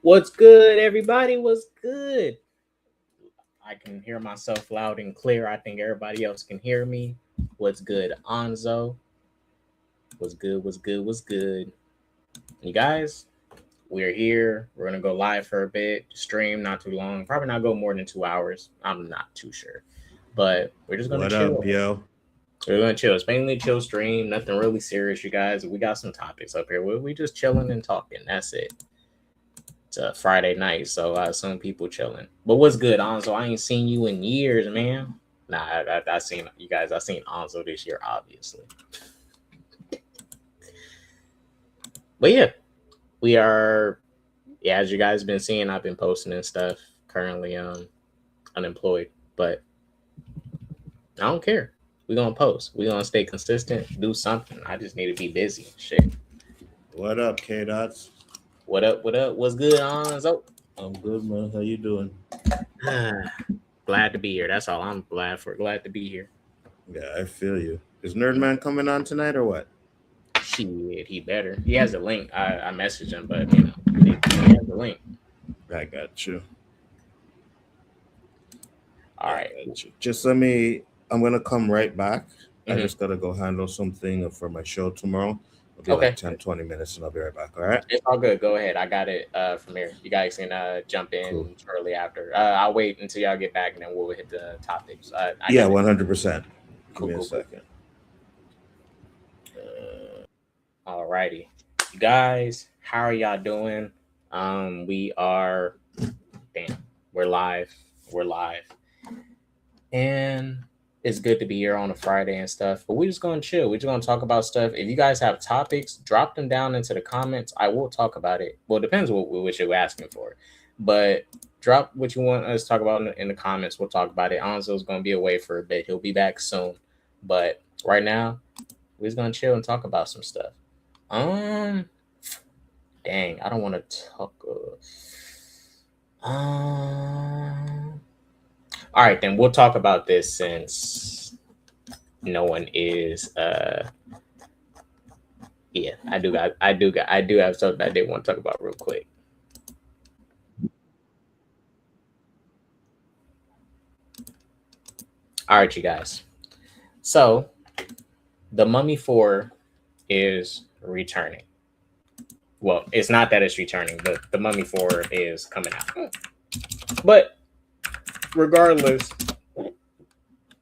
What's good, everybody? What's good? I can hear myself loud and clear. I think everybody else can hear me. What's good, Anzo? What's good? What's good? What's good? You guys, we're here. We're gonna go live for a bit. Stream not too long. Probably not go more than 2 hours. I'm not too sure, but we're just gonna What up, chill. yo? We're gonna chill. It's mainly chill stream. Nothing really serious, you guys. We got some topics up here. We just chilling and talking. That's it. It's a Friday night, so some people chilling. But what's good, Anzo? I ain't seen you in years, man. Nah, I seen you guys. I seen Anzo this year, obviously. But yeah, we are. Yeah, as you guys been seeing, I've been posting and stuff. Currently, unemployed, but I don't care. We gonna post. We gonna stay consistent. Do something. I just need to be busy. Shit. What up, K Dots? What up? What up? What's good, Anzo? I'm good, man. How you doing? Glad to be here. That's all. I'm glad for. Glad to be here. Yeah, I feel you. Is Nerdman coming on tonight or what? Shit, he better. He has a link. I messaged him, but he has the link. I got you. All right. Got you. Just let me. I'm gonna come right back. I Mhm. just gotta go handle something for my show tomorrow. It'll be Okay. like 10, 20 minutes, and I'll be right back. All right. It's all good. Go ahead. I got it from here. You guys can jump in Cool. shortly after. I'll wait until y'all get back, and then we'll hit the topics. I Yeah, got it. 100%. Give Cool, me a cool, cool. second. All righty. You guys, how are y'all doing? We are. Damn. We're live. We're live. And it's good to be here on a Friday and stuff. But we're just gonna chill. We're just gonna talk about stuff. If you guys have topics, drop them down into the comments. I will talk about it. Well, it depends what you're asking for. But drop what you want us to talk about in the comments. We'll talk about it. Anzo's gonna be away for a bit. He'll be back soon. But right now, we're just gonna chill and talk about some stuff. Um, dang, I don't want to talk. All right, then we'll talk about this since no one is. Yeah, I do have something I did want to talk about real quick. All right, you guys. So, The Mummy 4 is returning. Well, it's not that it's returning, but The Mummy 4 is coming out. But regardless,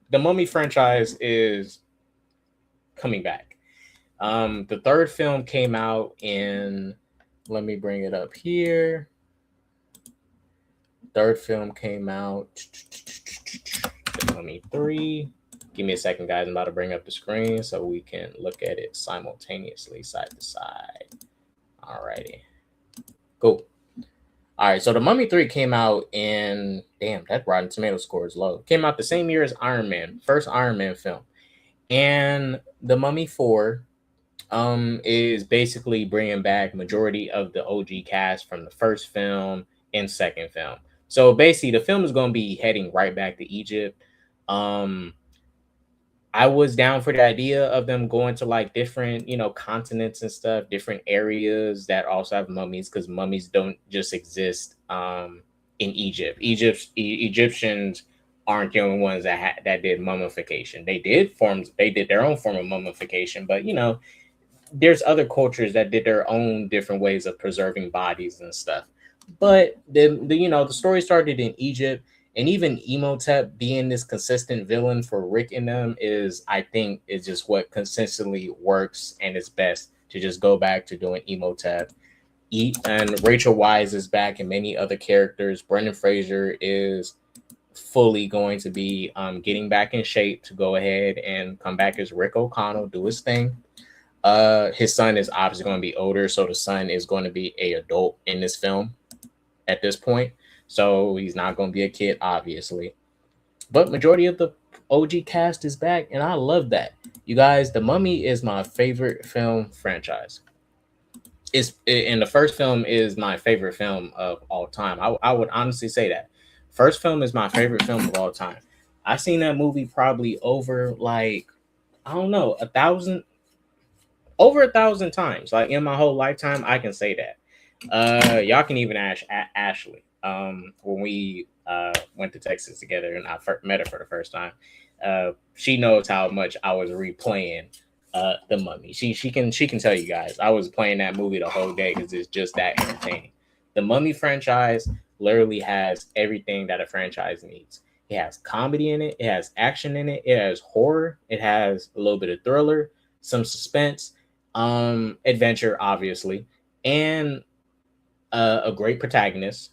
the Mummy franchise is coming back. The third film came out in. Let me bring it up here. Third film came out. The Mummy 3. Give me a second, guys. I'm about to bring up the screen so we can look at it simultaneously, side to side. Alrighty. Cool. All right, so The Mummy 3 came out in, damn, that Rotten Tomato score is low. Came out the same year as Iron Man, first Iron Man film. And The Mummy 4 is basically bringing back majority of the OG cast from the first film and second film. So basically, the film is going to be heading right back to Egypt. I was down for the idea of them going to like different, continents and stuff, different areas that also have mummies because mummies don't just exist in Egypt. Egyptians aren't the only ones that did mummification. They did their own form of mummification, but there's other cultures that did their own different ways of preserving bodies and stuff. But the story started in Egypt, and even Emotep being this consistent villain for Rick and them I think, is just what consistently works and is best to just go back to doing Emotep. And Rachel Wise is back and many other characters. Brendan Fraser is fully going to be getting back in shape to go ahead and come back as Rick O'Connell, do his thing. His son is obviously going to be older, so the son is going to be a adult in this film at this point. So he's not going to be a kid, obviously. But majority of the OG cast is back, and I love that. You guys, The Mummy is my favorite film franchise. And the first film is my favorite film of all time. I would honestly say that. First film is my favorite film of all time. I've seen that movie probably over like, I don't know, over 1,000 times. Like in my whole lifetime, I can say that. Y'all can even ask Ashley. When we went to Texas together and I met her for the first time, she knows how much I was replaying the Mummy. She can tell you guys I was playing that movie the whole day because it's just that entertaining. The Mummy franchise literally has everything that a franchise needs. It has comedy in it. It has action in it. It has horror. It has a little bit of thriller, some suspense, adventure, obviously, and a great protagonist,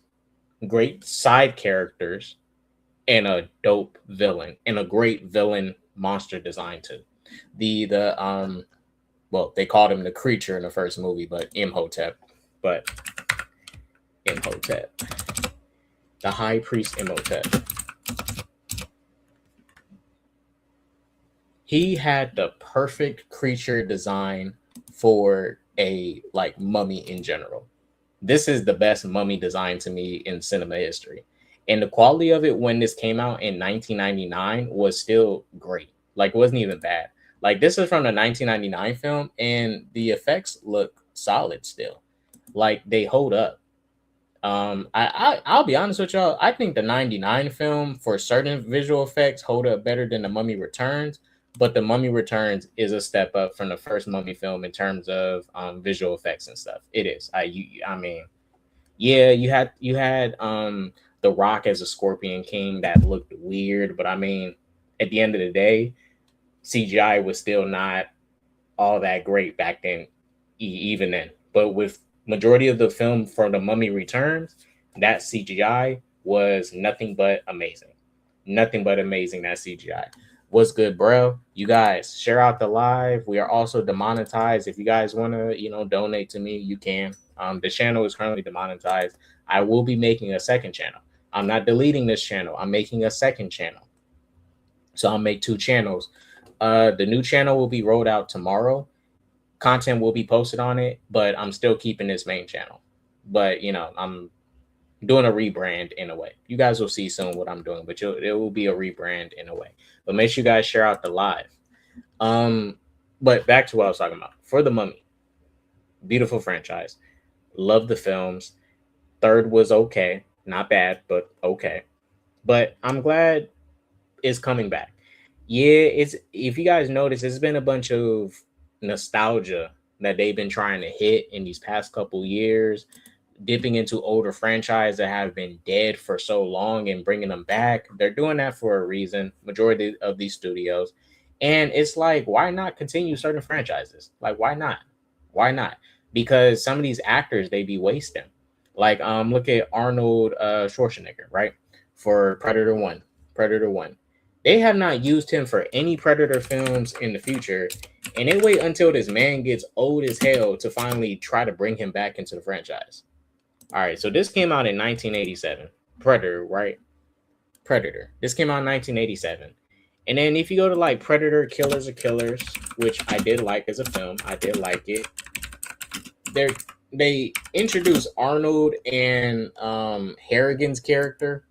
great side characters, and a dope villain, and a great villain monster design too. The well, they called him the creature in the first movie, but Imhotep, but Imhotep, the high priest Imhotep. He had the perfect creature design for a like mummy in general. This is the best mummy design to me in cinema history. And the quality of it when this came out in 1999 was still great. Like, it wasn't even bad. Like, this is from the 1999 film, and the effects look solid still. Like, they hold up. I'll be honest with y'all. I think the '99 film for certain visual effects hold up better than the Mummy Returns, but the Mummy Returns is a step up from the first Mummy film in terms of visual effects and stuff. It is. I mean, yeah, you had the Rock as a Scorpion King that looked weird, but I mean, at the end of the day, CGI was still not all that great back then, even then. But with majority of the film from the Mummy Returns, that CGI was nothing but amazing. Nothing but amazing. That CGI. What's good, bro? You guys share out the live. We are also demonetized. If you guys want to, donate to me, you can. The channel is currently demonetized. I will be making a second channel. I'm not deleting this channel. I'm making a second channel. So I'll make two channels. The new channel will be rolled out tomorrow. Content will be posted on it, but I'm still keeping this main channel. But I'm doing a rebrand in a way. You guys will see soon what I'm doing, but it will be a rebrand in a way. But make sure you guys share out the live. But back to what I was talking about. For the Mummy, beautiful franchise. Love the films. Third was okay, not bad, but okay. But I'm glad it's coming back. Yeah, it's if you guys notice, it's been a bunch of nostalgia that they've been trying to hit in these past couple years, dipping into older franchise that have been dead for so long and bringing them back. They're doing that for a reason, majority of these studios. And it's like, why not continue certain franchises? Like, why not? Why not? Because some of these actors they be wasting. Like, look at Arnold Schwarzenegger, right? For Predator 1. Predator 1. They have not used him for any Predator films in the future, and they wait until this man gets old as hell to finally try to bring him back into the franchise. All right, so this came out in 1987. Predator, right? Predator. This came out in 1987. And then if you go to like Predator Killers of Killers, which I did like as a film, I did like it. They introduced Arnold and Harrigan's character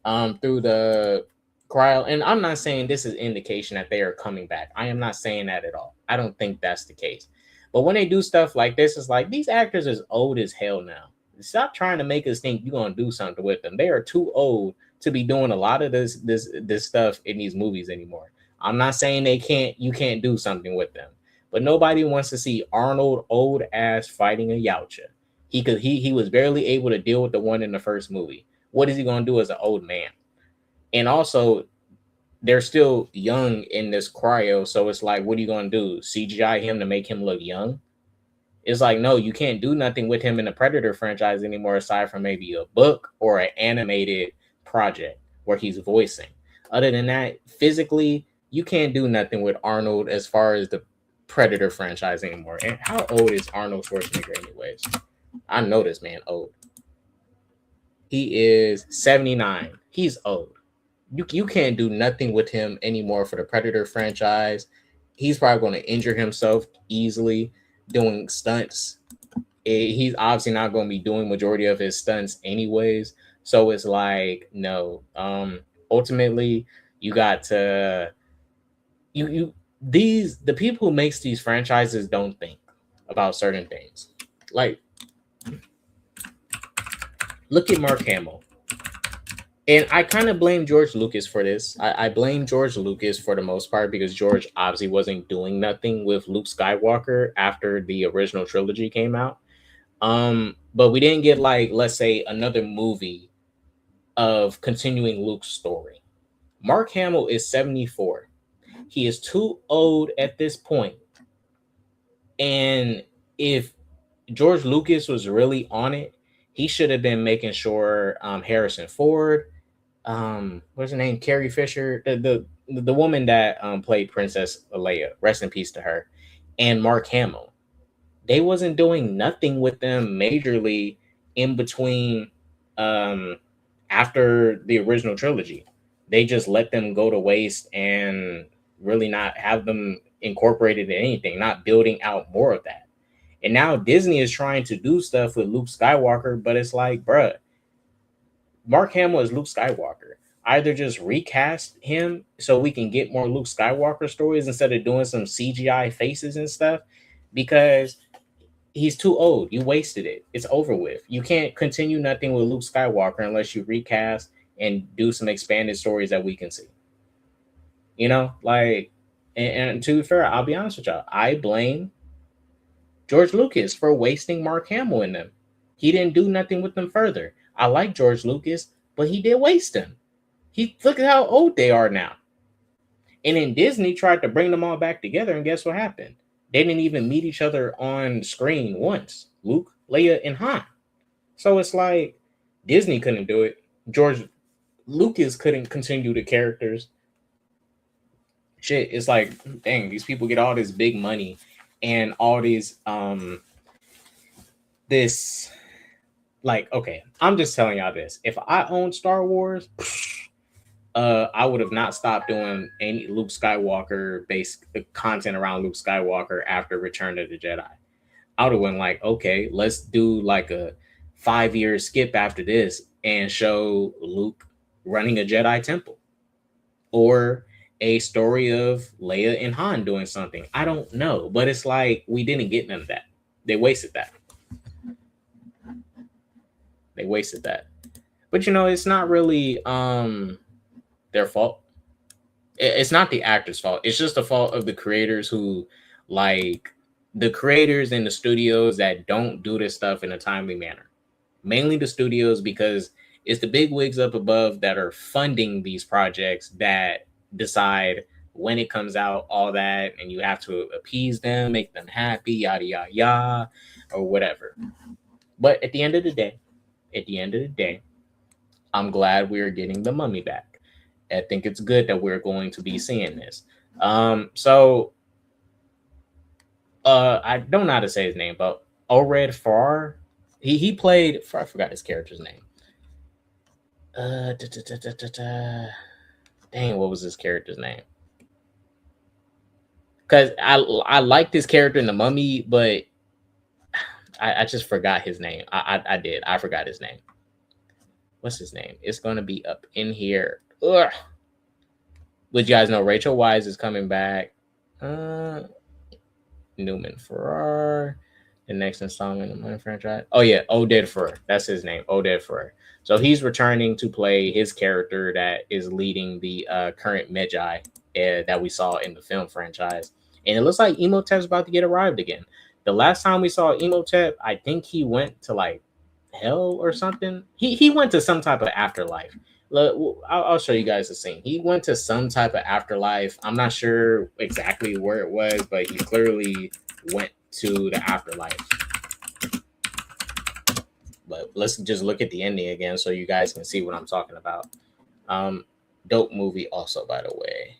through the cryo. And I'm not saying this is indication that they are coming back. I am not saying that at all. I don't think that's the case. But when they do stuff like this, it's like these actors is old as hell now. Stop trying to make us think you're gonna do something with them. They are too old to be doing a lot of this stuff in these movies anymore. I'm not saying you can't do something with them, but nobody wants to see Arnold old ass fighting a Yautja. He was barely able to deal with the one in the first movie. What is he gonna do as an old man? And also, they're still young in this cryo, so it's like, what are you gonna do? CGI him to make him look young? It's like, no, you can't do nothing with him in the Predator franchise anymore, aside from maybe a book or an animated project where he's voicing. Other than that, physically, you can't do nothing with Arnold as far as the Predator franchise anymore. And how old is Arnold Schwarzenegger, anyways? I know this man old. He is 79. He's old. You can't do nothing with him anymore for the Predator franchise. He's probably going to injure himself easily doing stunts. He's obviously not going to be doing majority of his stunts anyways. So it's like, no. Ultimately, you got to the people who makes these franchises don't think about certain things. Like, Look at Mark Hamill. And I kind of blame George Lucas for this. I blame George Lucas for the most part because George obviously wasn't doing nothing with Luke Skywalker after the original trilogy came out. But we didn't get like, let's say, another movie of continuing Luke's story. Mark Hamill is 74. He is too old at this point. And if George Lucas was really on it, he should have been making sure Harrison Ford, what's her name, Carrie Fisher, the woman that played Princess Leia, rest in peace to her, and Mark Hamill. They wasn't doing nothing with them majorly in between um after the original trilogy. They just let them go to waste and really not have them incorporated in anything, not building out more of that. And now Disney is trying to do stuff with Luke Skywalker, but it's like, bruh, Mark Hamill is Luke Skywalker. Either just recast him so we can get more Luke Skywalker stories instead of doing some CGI faces and stuff, because he's too old. You wasted it. It's over with. You can't continue nothing with Luke Skywalker unless you recast and do some expanded stories that we can see. You know, like, and to be fair, I'll be honest with y'all. I blame George Lucas for wasting Mark Hamill in them. He didn't do nothing with them further. I like George Lucas, but he did waste them. He look at how old they are now. And then Disney tried to bring them all back together, and guess what happened? They didn't even meet each other on screen once. Luke, Leia, and Han. So it's like Disney couldn't do it. George Lucas couldn't continue the characters. Shit, it's like, dang, these people get all this big money and all these this, like, okay, I'm just telling y'all this. If I owned Star Wars, I would have not stopped doing any Luke Skywalker based content around Luke Skywalker after Return of the Jedi. I would have went like, okay, let's do like a 5-year skip after this and show Luke running a Jedi temple, or a story of Leia and Han doing something. I don't know, but it's like we didn't get none of that. They wasted that. They wasted that. But you know, it's not really their fault. It's not the actors' fault. It's just the fault of the creators who, like, the creators and the studios that don't do this stuff in a timely manner. Mainly the studios, because it's the big wigs up above that are funding these projects that decide when it comes out, all that, and you have to appease them, make them happy, yada yada yada, or whatever. But at the end of the day, I'm glad we're getting the Mummy back. I think it's good that we're going to be seeing this. So I don't know how to say his name, but Ored Farr, he played, I forgot his character's name. Dang, what was his character's name? Because I liked his character in the Mummy, but I just forgot his name. I forgot his name. What's his name? It's gonna be up in here. Ugh. But you guys know Rachel Weisz is coming back. Newman Farrar, the next installment of the Money franchise. Oh yeah, Oded Farrar. That's his name, Oded Farrar. So he's returning to play his character that is leading the current Magi that we saw in the film franchise. And it looks like Emotep's about to get arrived again. The last time we saw Emotep, I think he went to like hell or something. He went to some type of afterlife. Look, I'll show you guys the scene. He went to some type of afterlife. I'm not sure exactly where it was, but he clearly went to the afterlife. But let's just look at the ending again so you guys can see what I'm talking about. Dope movie also, by the way.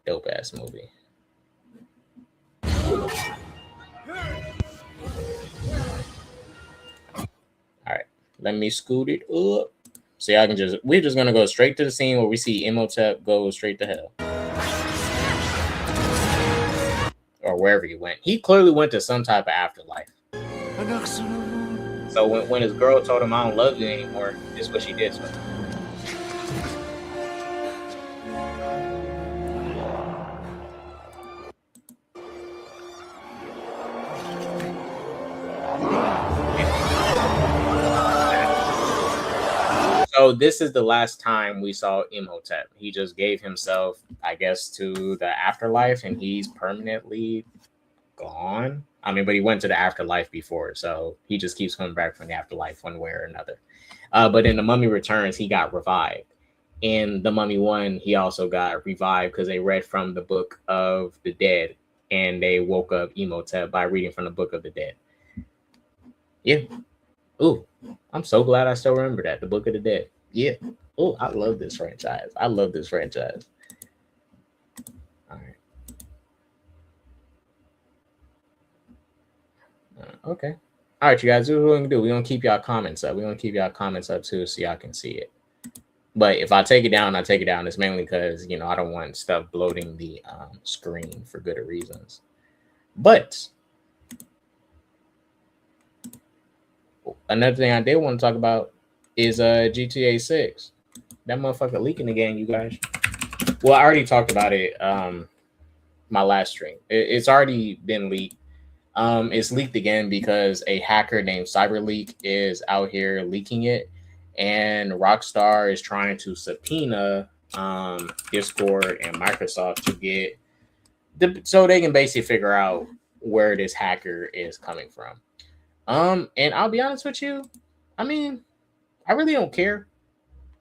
Dope ass movie. All right, let me scoot it up. So y'all can we're just gonna go straight to the scene where we see Imhotep go straight to hell. Or wherever he went. He clearly went to some type of afterlife. So when his girl told him I don't love you anymore, this is what she did to him. So this is the last time we saw Imhotep. He just gave himself, I guess, to the afterlife, and he's permanently gone. I mean, but he went to the afterlife before, so he just keeps coming back from the afterlife one way or another. But in The Mummy Returns, he got revived. In The Mummy 1, he also got revived because they read from the Book of the Dead, and they woke up Imhotep by reading from the Book of the Dead. Yeah. Ooh, I'm so glad I still remember that. The Book of the Dead. Yeah. Oh, I love this franchise. I love this franchise. All right. Okay. All right, you guys. This is what we're gonna do. We're gonna keep y'all comments up. We're gonna keep y'all comments up too, so y'all can see it. But if I take it down, I take it down. It's mainly because I don't want stuff bloating the screen for good reasons. But another thing I did want to talk about is GTA 6. That motherfucker leaking again, you guys. Well, I already talked about it my last stream. It's already been leaked. It's leaked again because a hacker named CyberLeak is out here leaking it, and Rockstar is trying to subpoena Discord and Microsoft to get so they can basically figure out where this hacker is coming from. And I'll be honest with you, I mean, I really don't care.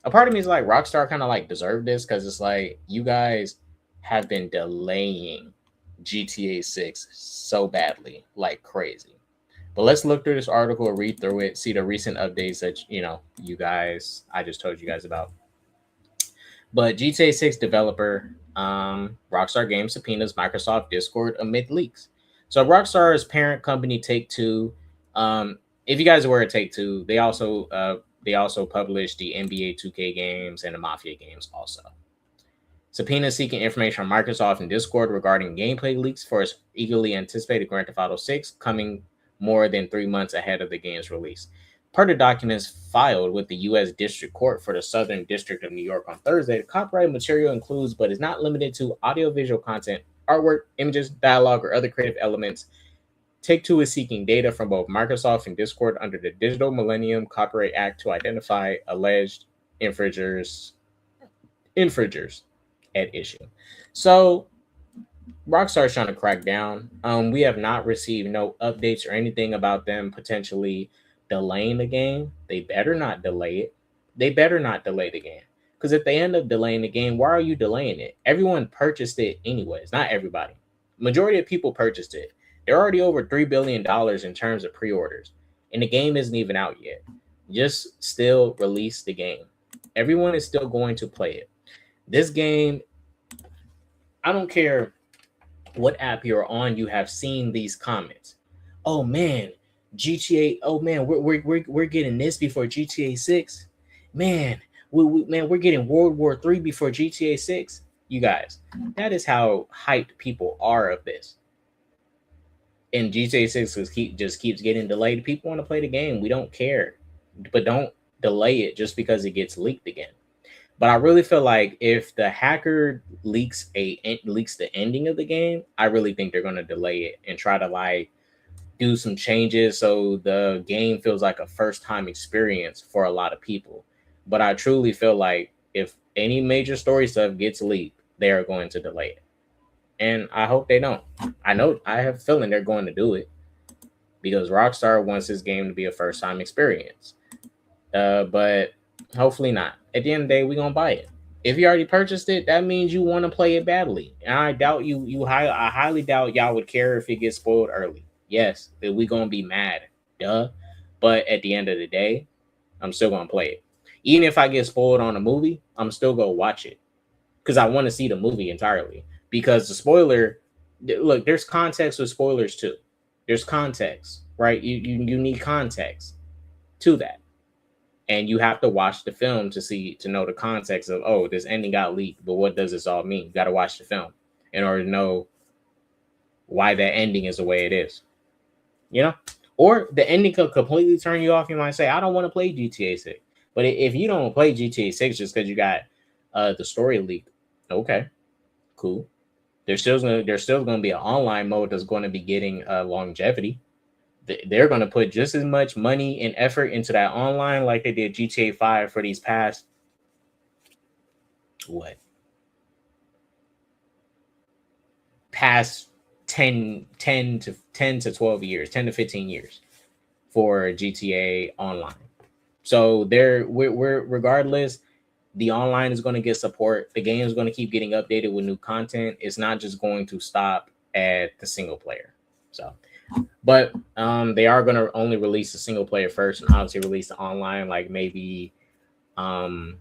A part of me is like Rockstar kind of like deserved this because it's like you guys have been delaying GTA 6 so badly, like crazy. But let's look through this article, read through it, see the recent updates that you guys I just told you guys about. But GTA 6 developer Rockstar Games subpoenas Microsoft Discord amid leaks. So Rockstar's parent company Take-Two, if you guys were at Take-Two, they also published the NBA 2K games and the Mafia games also. Subpoena seeking information from Microsoft and Discord regarding gameplay leaks for its eagerly anticipated Grand Theft Auto 6 coming more than 3 months ahead of the game's release. Per the documents filed with the U.S. District Court for the Southern District of New York on Thursday, the copyrighted material includes, but is not limited to, audiovisual content, artwork, images, dialogue, or other creative elements. Take-Two is seeking data from both Microsoft and Discord under the Digital Millennium Copyright Act to identify alleged infringers at issue. So Rockstar's trying to crack down. We have not received no updates or anything about them potentially delaying the game. They better not delay it. They better not delay the game. Because if they end up delaying the game, why are you delaying it? Everyone purchased it anyways. Not everybody. Majority of people purchased it. They're already over $3 billion in terms of pre-orders. And the game isn't even out yet. Just still release the game. Everyone is still going to play it. This game, I don't care what app you're on, you have seen these comments. Oh man, GTA. Oh man, we're getting this before GTA 6. Man, we're getting World War 3 before GTA 6. You guys, that is how hyped people are of this. And GTA 6 just keeps getting delayed. People want to play the game. We don't care, but don't delay it just because it gets leaked again. But I really feel like if the hacker leaks the ending of the game, I really think they're going to delay it and try to like do some changes so the game feels like a first time experience for a lot of people. But I truly feel like if any major story stuff gets leaked, they are going to delay it. And I hope they don't. I have a feeling they're going to do it because Rockstar wants this game to be a first time experience. But hopefully not. At the end of the day, we're gonna buy it. If you already purchased it, that means you want to play it badly. And I doubt I highly doubt y'all would care if it gets spoiled early. Yes, we gonna be mad, duh. But at the end of the day, I'm still gonna play it. Even if I get spoiled on a movie, I'm still gonna watch it because I want to see the movie entirely. Because the spoiler, look, there's context with spoilers too. There's context, right? You need context to that. And you have to watch the film to know the context of, oh, this ending got leaked, but what does this all mean? You got to watch the film in order to know why that ending is the way it is. Or the ending could completely turn you off. You might say, I don't want to play GTA 6. But if you don't play GTA 6 just because you got the story leaked, okay, cool. There's still going to be an online mode that's going to be getting longevity. they're going to put just as much money and effort into that online like they did GTA 5 for these past what past 10 to 12 years, 10 to 15 years for GTA Online. So we're regardless, the online is going to get support. The game is going to keep getting updated with new content. It's not just going to stop at the single player. So, but they are going to only release the single player first, and obviously release the online like maybe um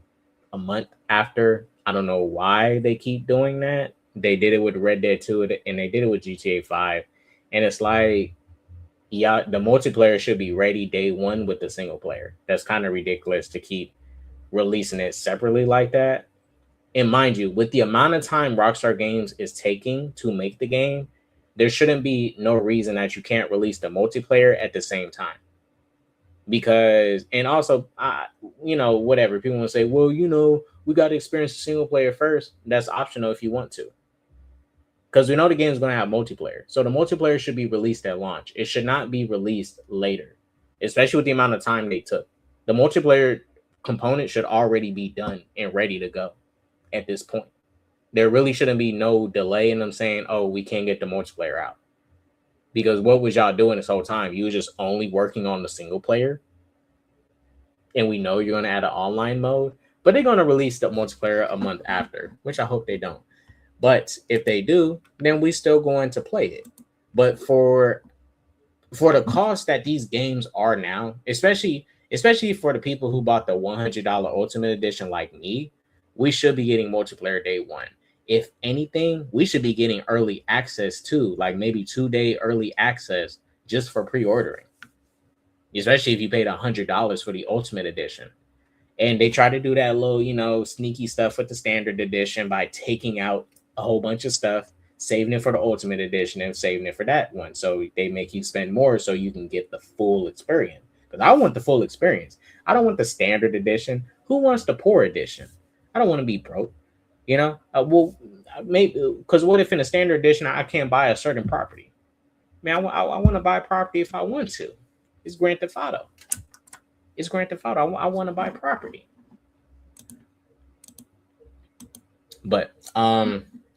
a month after. I don't know why they keep doing that. They did it with Red Dead 2 and they did it with GTA 5. And it's like, yeah, the multiplayer should be ready day one with the single player. That's kind of ridiculous to keep releasing it separately like that. And mind you, with the amount of time Rockstar Games is taking to make the game, there shouldn't be no reason that you can't release the multiplayer at the same time. Because, and also, whatever people want to say, well, we got to experience the single player first. That's optional if you want to, because we know the game is going to have multiplayer. So the multiplayer should be released at launch. It should not be released later, especially with the amount of time they took. The multiplayer component should already be done and ready to go at this point. There really shouldn't be no delay in them saying, oh, we can't get the multiplayer out. Because what was y'all doing this whole time? You were just only working on the single player. And we know you're going to add an online mode, but they're going to release the multiplayer a month after, which I hope they don't. But if they do, then we still going to play it. But for the cost that these games are now, especially for the people who bought the $100 Ultimate Edition like me, we should be getting multiplayer day one. If anything, we should be getting early access too, like maybe 2-day early access just for pre-ordering. Especially if you paid $100 for the Ultimate Edition. And they try to do that little, sneaky stuff with the Standard Edition by taking out a whole bunch of stuff, saving it for the Ultimate Edition and saving it for that one. So they make you spend more so you can get the full experience. Because I want the full experience. I don't want the Standard Edition. Who wants the poor edition? I don't want to be broke. Well, maybe, because what if in a Standard Edition I can't buy a certain property? Man, I want to buy property if I want to. It's Grand Theft Auto. I want to buy property. But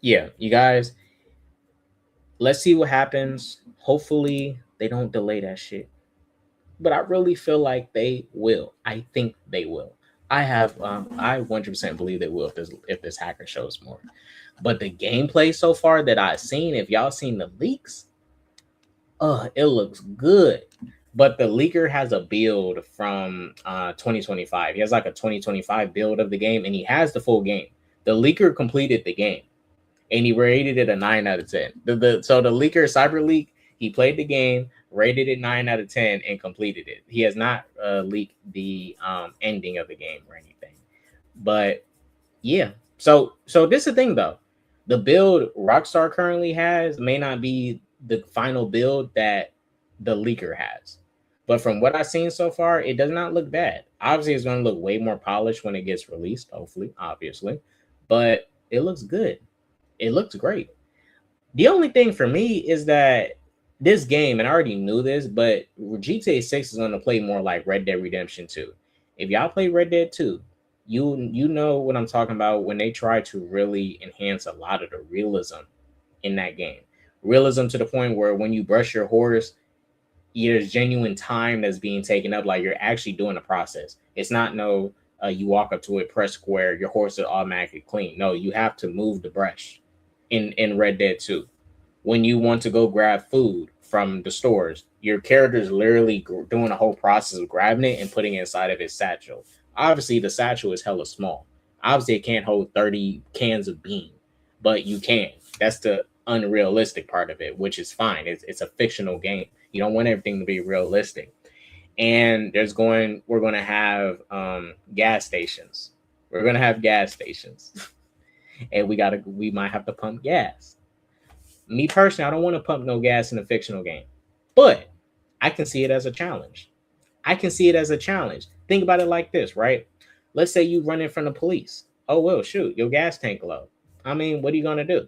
yeah, you guys, let's see what happens. Hopefully they don't delay that shit. But I really feel like they will. I think they will. I 100% believe they will if this hacker shows more. But the gameplay so far that I've seen, if y'all seen the leaks, it looks good. But the leaker has a build from 2025. He has like a 2025 build of the game, and he has the full game. The leaker completed the game, and he rated it a 9 out of 10. So the leaker, Cyber Leak, he played the game, rated it 9 out of 10, and completed it. He has not leaked the ending of the game or anything. But yeah, so this is the thing though. The build Rockstar currently has may not be the final build that the leaker has. But from what I've seen so far, it does not look bad. Obviously, it's going to look way more polished when it gets released, hopefully, obviously. But it looks good. It looks great. The only thing for me is that this game, and I already knew this, but GTA 6 is going to play more like Red Dead Redemption 2. If y'all play Red Dead 2, you know what I'm talking about when they try to really enhance a lot of the realism in that game. Realism to the point where when you brush your horse, there's genuine time that's being taken up, like you're actually doing a process. It's not you walk up to it, press square, your horse is automatically clean. No, you have to move the brush in Red Dead 2. When you want to go grab food from the stores, your character is literally doing a whole process of grabbing it and putting it inside of his satchel. Obviously, the satchel is hella small. Obviously, it can't hold 30 cans of bean, but you can. That's the unrealistic part of it, which is fine. It's a fictional game. You don't want everything to be realistic. And we're going to have gas stations. We're going to have gas stations. And we might have to pump gas. Me personally, I don't want to pump no gas in a fictional game. But I can see it as a challenge. Think about it like this, right? Let's say you run in from the police. Oh, well, shoot, your gas tank low. I mean, what are you going to do?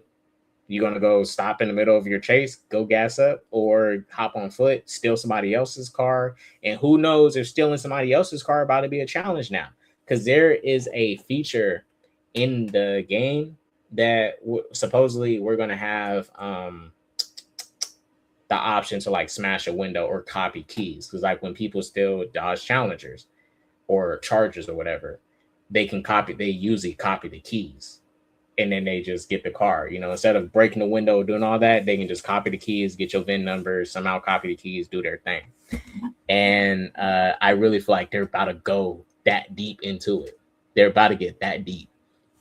You gonna go stop in the middle of your chase, go gas up, or hop on foot, steal somebody else's car? And who knows if stealing somebody else's car about to be a challenge now? Because there is a feature in the game that supposedly we're gonna have the option to like smash a window or copy keys. Because like when people steal Dodge Challengers or Chargers or whatever, they can copy. They usually copy the keys and then they just get the car. You know, instead of breaking the window, doing all that, they can just copy the keys, get your VIN numbers, somehow copy the keys, do their thing. And I really feel like they're about to go that deep into it. They're about to get that deep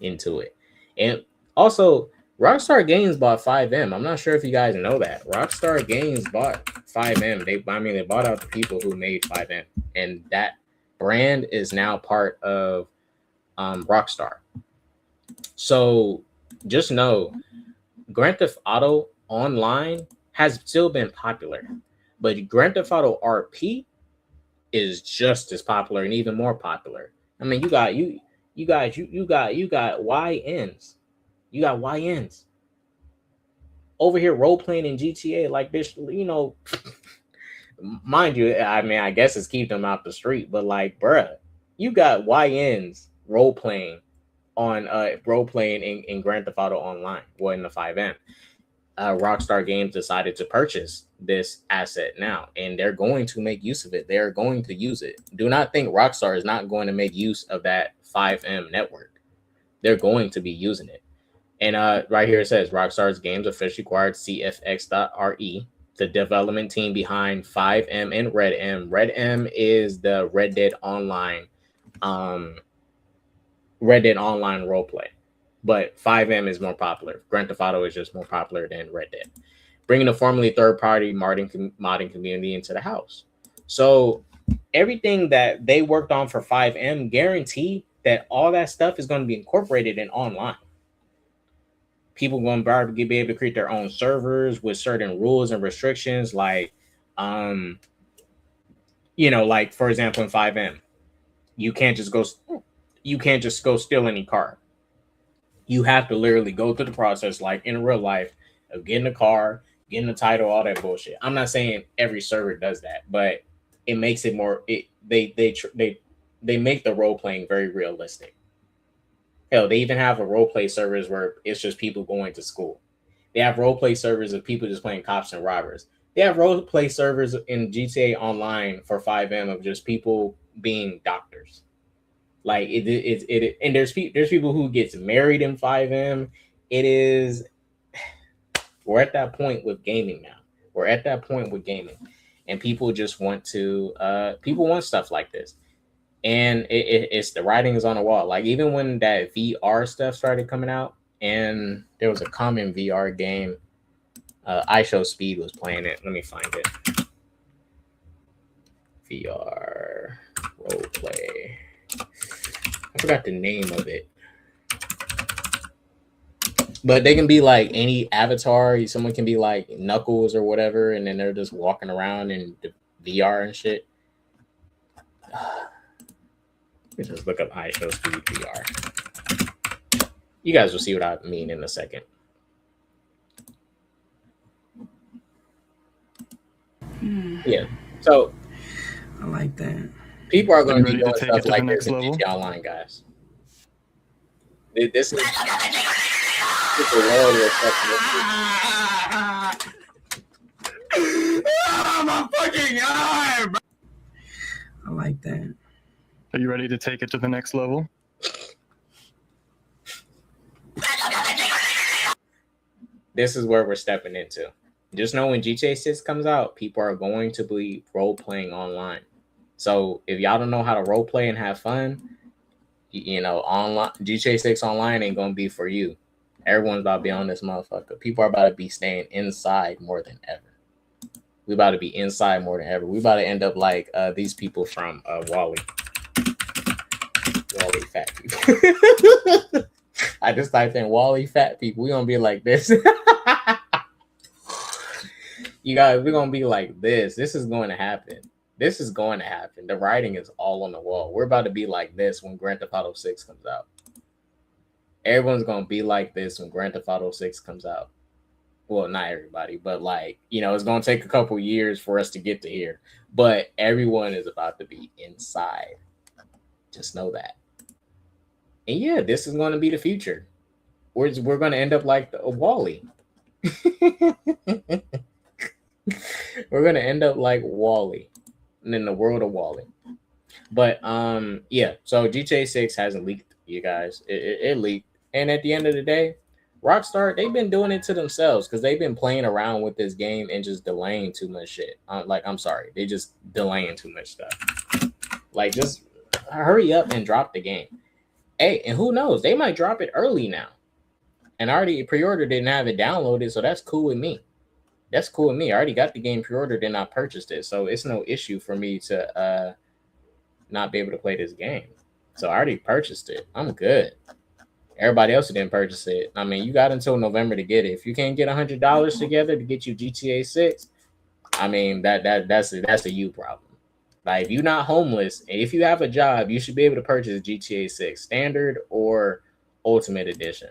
into it. And also, Rockstar Games bought 5M. I'm not sure if you guys know that. Rockstar Games bought 5M. They bought out the people who made 5M. And that brand is now part of Rockstar. So just know Grand Theft Auto Online has still been popular, but Grand Theft Auto RP is just as popular and even more popular. I mean, you got YNs. You got YNs over here role playing in GTA like this, you know. Mind you, I mean, I guess it's keep them out the street, but like, bruh, you got YNs role playing in Grand Theft Auto Online, well, in the 5M. Rockstar Games decided to purchase this asset now, and they're going to make use of it. They're going to use it. Do not think Rockstar is not going to make use of that 5M network. They're going to be using it. And right here it says Rockstar's games officially acquired CFX.RE, the development team behind 5M and Red M. Red M is the Red Dead Online roleplay, but 5M is more popular. Grand Theft Auto is just more popular than Red Dead, bringing a formerly third-party modding community into the house. So everything that they worked on for 5M, guarantee that all that stuff is going to be incorporated in online. People going to be able to create their own servers with certain rules and restrictions, like, like for example, in 5M, you can't just go steal any car. You have to literally go through the process, like in real life, of getting a car, getting the title, all that bullshit. I'm not saying every server does that, but it makes it more. They make the role playing very realistic. Hell, they even have a role play servers where it's just people going to school. They have role play servers of people just playing cops and robbers. They have role play servers in GTA Online for 5M of just people being doctors. Like it and there's people who gets married in 5M. We're at that point with gaming now. And people just want people want stuff like this. And it's the writing is on the wall. Like even when that VR stuff started coming out, and there was a common VR game, iShowSpeed was playing it. Let me find it. VR roleplay. I forgot the name of it. But they can be like any avatar. Someone can be like Knuckles or whatever, and then they're just walking around in the VR and shit. Let me just look up iShowSpeed VR. You guys will see what I mean in a second. Yeah. So I like that. People are going to be doing stuff like this in GTA Online, guys. This is a loyal stuff. Oh my fucking god, bro. I like that. Are you ready to take it to the next level? This is where we're stepping into. Just know when GTA 6 comes out, people are going to be role-playing online. So if y'all don't know how to role-play and have fun, online GTA 6 online ain't going to be for you. Everyone's about to be on this motherfucker. People are about to be staying inside more than ever. We about to be inside more than ever. We about to end up like these people from Wally fat people. I just typed in Wally fat people. We're gonna be like this. You guys, we're gonna be like this. This is going to happen. The writing is all on the wall. We're about to be like this when Grand Theft Auto 6 comes out. Everyone's gonna be like this when Grand Theft Auto 6 comes out. well, not everybody, but like, it's going to take a couple years for us to get to here. But everyone is about to be inside. Just know that. And yeah, this is going to be the future. We're going to end up like the Wally. We're going to end up like Wally, and in the world of Wally. But yeah, so GTA 6 hasn't leaked, you guys. It leaked. And at the end of the day, Rockstar, they've been doing it to themselves because they've been playing around with this game and just delaying too much shit. I'm sorry, they just delaying too much stuff. Like, just hurry up and drop the game. Hey, and who knows? They might drop it early now. And I already pre-ordered it and have it downloaded, so that's cool with me. That's cool with me. I already got the game pre-ordered and I purchased it, so it's no issue for me to not be able to play this game. So I already purchased it. I'm good. Everybody else who didn't purchase it, I mean, you got until November to get it. If you can't get $100 together to get you GTA 6, I mean, that's a you problem. Like, if you're not homeless and if you have a job, you should be able to purchase GTA 6 standard or ultimate edition.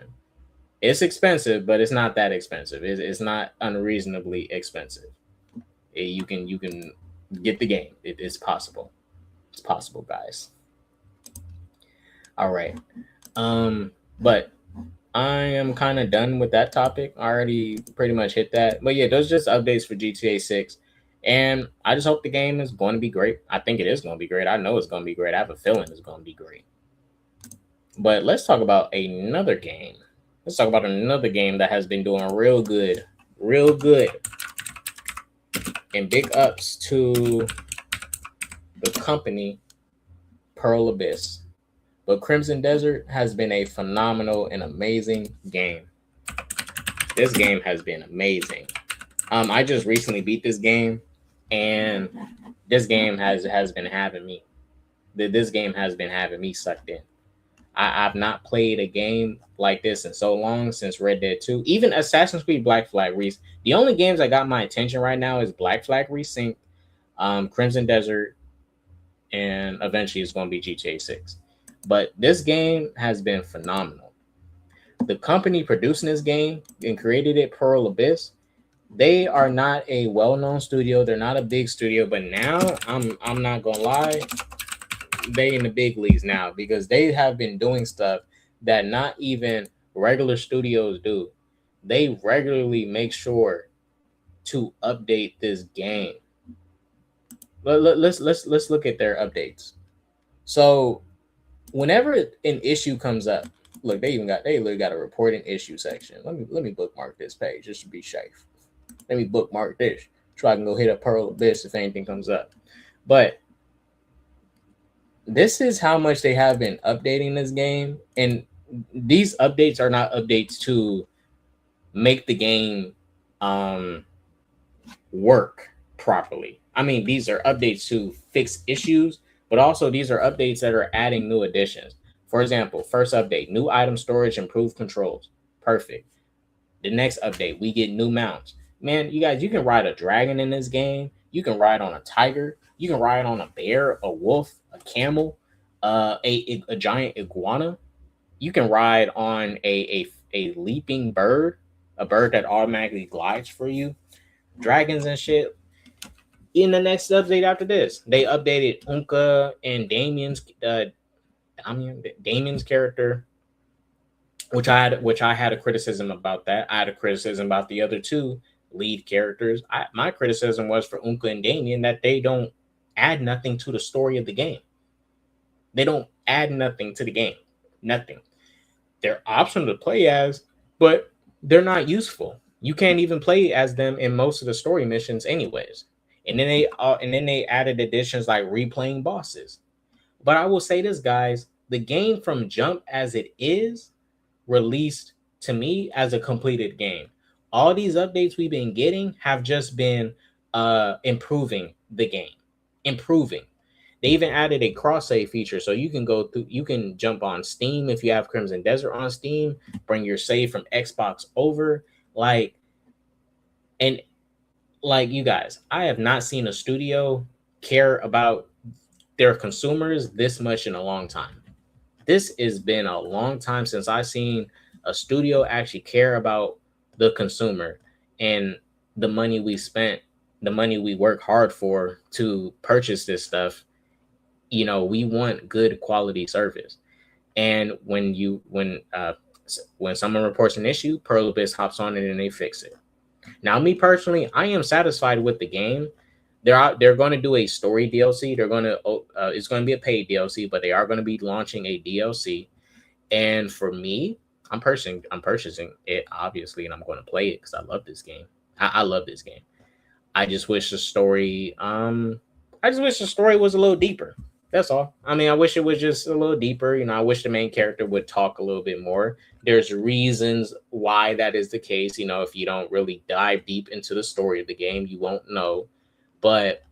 It's expensive, but it's not that expensive. It's not unreasonably expensive. You can get the game. It's possible. It's possible, guys. All right. But I am kind of done with that topic. I already pretty much hit that. But yeah, those are just updates for GTA 6. And I just hope the game is going to be great. I think it is going to be great. I know it's going to be great. I have a feeling it's going to be great. But let's talk about another game. Let's talk about another game that has been doing real good. Real good. And big ups to the company Pearl Abyss. But Crimson Desert has been a phenomenal and amazing game. This game has been amazing. I just recently beat this game, and this game has been having me. This game has been having me sucked in. I've not played a game like this in so long, since Red Dead 2. Even Assassin's Creed Black Flag Reese. The only games that got my attention right now is Black Flag Resynced, Crimson Desert, and eventually it's going to be GTA 6. But this game has been phenomenal. The company producing this game and created it, Pearl Abyss, they are not a well-known studio. They're not a big studio, but now I'm not gonna lie, they in the big leagues now because they have been doing stuff that not even regular studios do. They regularly make sure to update this game. Let's look at their updates. So whenever an issue comes up, look, they literally got a reporting issue section. Let me bookmark this page just to be safe. Let me bookmark this so I can go hit up Pearl Abyss if anything comes up. But this is how much they have been updating this game, and these updates are not updates to make the game work properly. I mean, these are updates to fix issues, but also these are updates that are adding new additions. For example, first update, new item storage, improved controls. Perfect. The next update, we get new mounts. Man, you guys, you can ride a dragon in this game. You can ride on a tiger. You can ride on a bear, a wolf, a camel, a giant iguana. You can ride on a leaping bird, a bird that automatically glides for you. Dragons and shit. In the next update after this, they updated Unka and Damien's character, which I had a criticism about that. I had a criticism about the other two lead characters. My criticism was for Unka and Damien that they don't add nothing to the story of the game. They don't add nothing to the game. Nothing. They're optional to play as, but they're not useful. You can't even play as them in most of the story missions anyways. And then they added additions like replaying bosses. But I will say this, guys, the game from jump as it is released to me as a completed game. All these updates we've been getting have just been improving the game. Improving. They even added a cross-save feature, so you can jump on Steam if you have Crimson Desert on Steam, bring your save from Xbox over. You guys, I have not seen a studio care about their consumers this much in a long time. This has been a long time since I've seen a studio actually care about the consumer and the money we spent, the money we work hard for to purchase this stuff, we want good quality service. And when someone reports an issue, Pearl Abyss hops on it and they fix it. Now, me personally, I am satisfied with the game. They're going to do a story DLC. It's going to be a paid DLC, but they are going to be launching a DLC. And for me, I'm purchasing it obviously, and I'm going to play it because I love this game. I love this game. I just wish the story was a little deeper. That's all. I mean, I wish it was just a little deeper. I wish the main character would talk a little bit more. There's reasons why that is the case. If you don't really dive deep into the story of the game, you won't know. But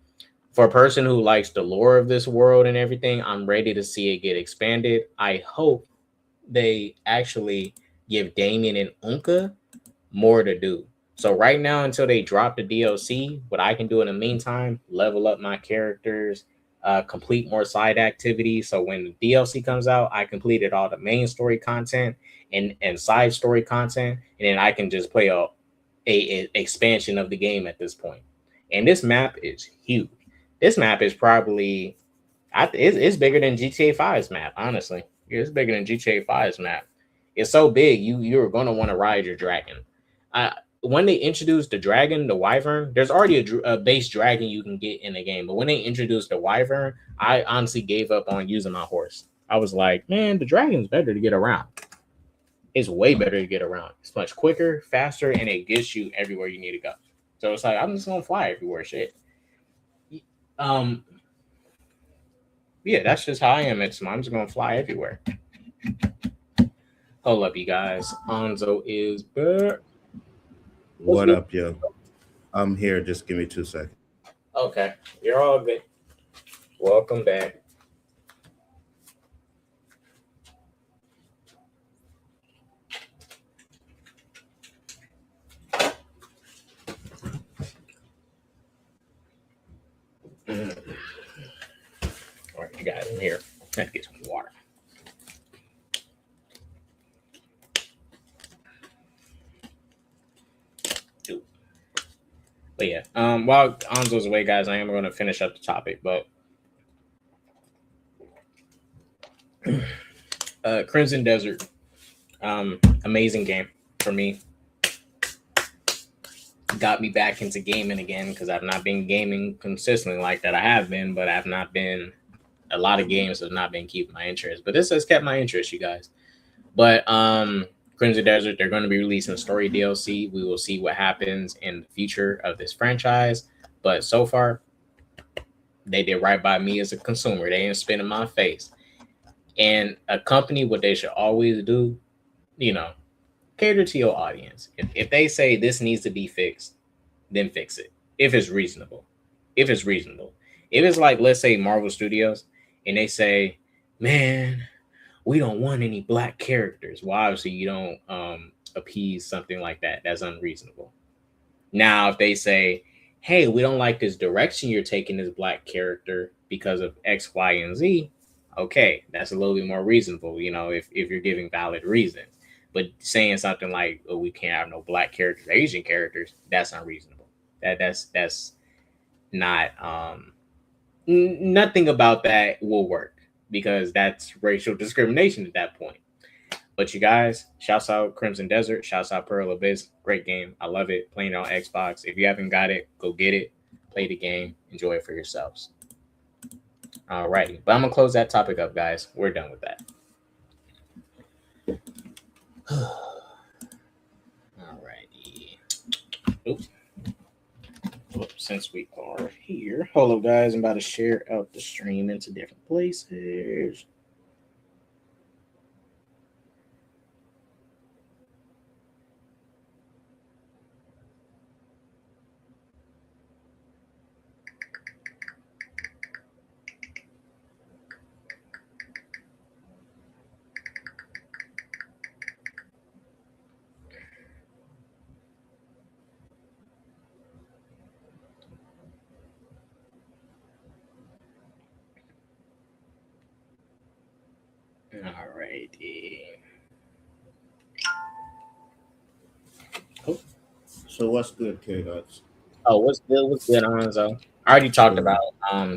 for a person who likes the lore of this world and everything, I'm ready to see it get expanded. I hope they actually give Damien and Unka more to do. So right now, until they drop the DLC, what I can do in the meantime, level up my characters, complete more side activities. So when the DLC comes out, I completed all the main story content and side story content, and then I can just play a expansion of the game at this point. And this map is huge. This map is probably it's bigger than GTA 5's map. Honestly, it's bigger than GTA 5's map. It's so big, you're gonna want to ride your dragon. When they introduced the dragon, the wyvern, there's already a base dragon you can get in the game. But when they introduced the wyvern, I honestly gave up on using my horse. I was like, man, the dragon's better to get around. It's way better to get around. It's much quicker, faster, and it gets you everywhere you need to go. So it's like I'm just gonna fly everywhere. Shit. Um. Yeah, that's just how I am. I'm just gonna fly everywhere. Hold up, you guys. Hanzo is back. What up, yo? I'm here. Just give me 2 seconds. Okay, you're all good. Welcome back. All right, you guys, I'm here. Let's get some water. But yeah, while Anzo's away, guys, I am going to finish up the topic. But Crimson Desert, amazing game for me. Got me back into gaming again because I've not been gaming consistently like that. I have been, but I've not been. A lot of games have not been keeping my interest, but this has kept my interest, you guys. But Crimson Desert, they're going to be releasing a story DLC. We will see what happens in the future of this franchise. But so far, they did right by me as a consumer. They ain't spit in my face. And a company, what they should always do, cater to your audience. If they say this needs to be fixed, then fix it. If it's reasonable. If it's like, let's say Marvel Studios, and they say, man, we don't want any black characters. Well, obviously you don't appease something like that. That's unreasonable. Now, if they say, hey, we don't like this direction you're taking this black character because of X, Y, and Z, okay, that's a little bit more reasonable, if you're giving valid reasons. But saying something like, oh, we can't have no black characters, Asian characters, that's unreasonable. That's not nothing about that will work because that's racial discrimination at that point. But you guys, shouts out Crimson Desert, shouts out Pearl Abyss, great game. I love it. Playing it on Xbox. If you haven't got it, go get it. Play the game. Enjoy it for yourselves. Alrighty, but I'm gonna close that topic up, guys. We're done with that. Alrighty. Oops. Since we are here, hello guys. I'm about to share out the stream into different places. Alrighty. Oh, So what's good, K-Dots? Oh, what's good? What's good, Alonzo? I already talked about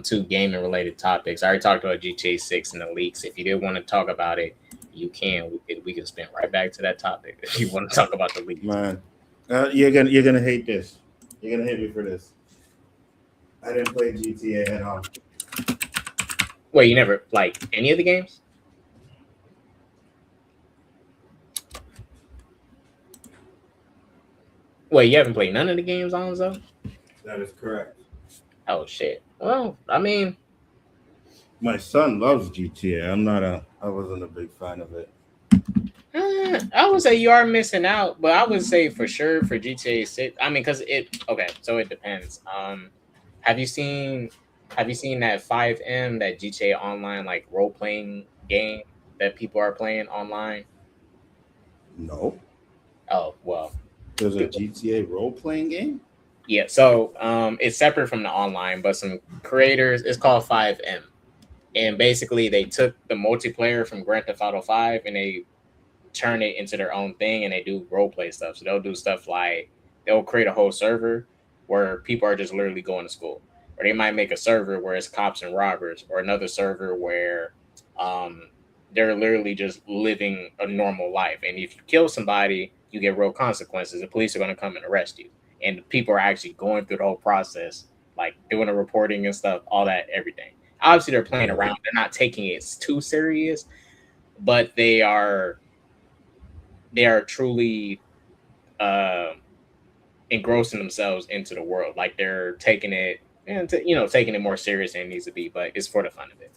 two gaming related topics. I already talked about GTA 6 and the leaks. If you did want to talk about it, you can. We can spin right back to that topic if you want to talk about the leaks. Man, you're gonna hate this. You're gonna hate me for this. I didn't play GTA at all. Wait, you never like any of the games? Wait, you haven't played none of the games, Alonzo? That is correct. Oh shit. Well, I mean, My son loves GTA. I wasn't a big fan of it. I would say you are missing out, but I would say for sure for GTA 6. I mean, because so it depends. Have you seen that 5M, that GTA Online like role playing game that people are playing online? No. Oh well, There's a GTA role playing game? yeah. So it's separate from the online, but some creators. It's called 5M, and basically they took the multiplayer from Grand Theft Auto 5 and they turn it into their own thing, and they do role play stuff. So they'll do stuff like they'll create a whole server where people are just literally going to school, or they might make a server where it's cops and robbers, or another server where they're literally just living a normal life. And if you kill somebody, you get real consequences. The police are going to come and arrest you, and people are actually going through the whole process, like doing the reporting and stuff, all that, everything. Obviously, they're playing around. They're not taking it too serious, but they are truly engrossing themselves into the world. Like they're taking it, taking it more serious than it needs to be. But it's for the fun of it.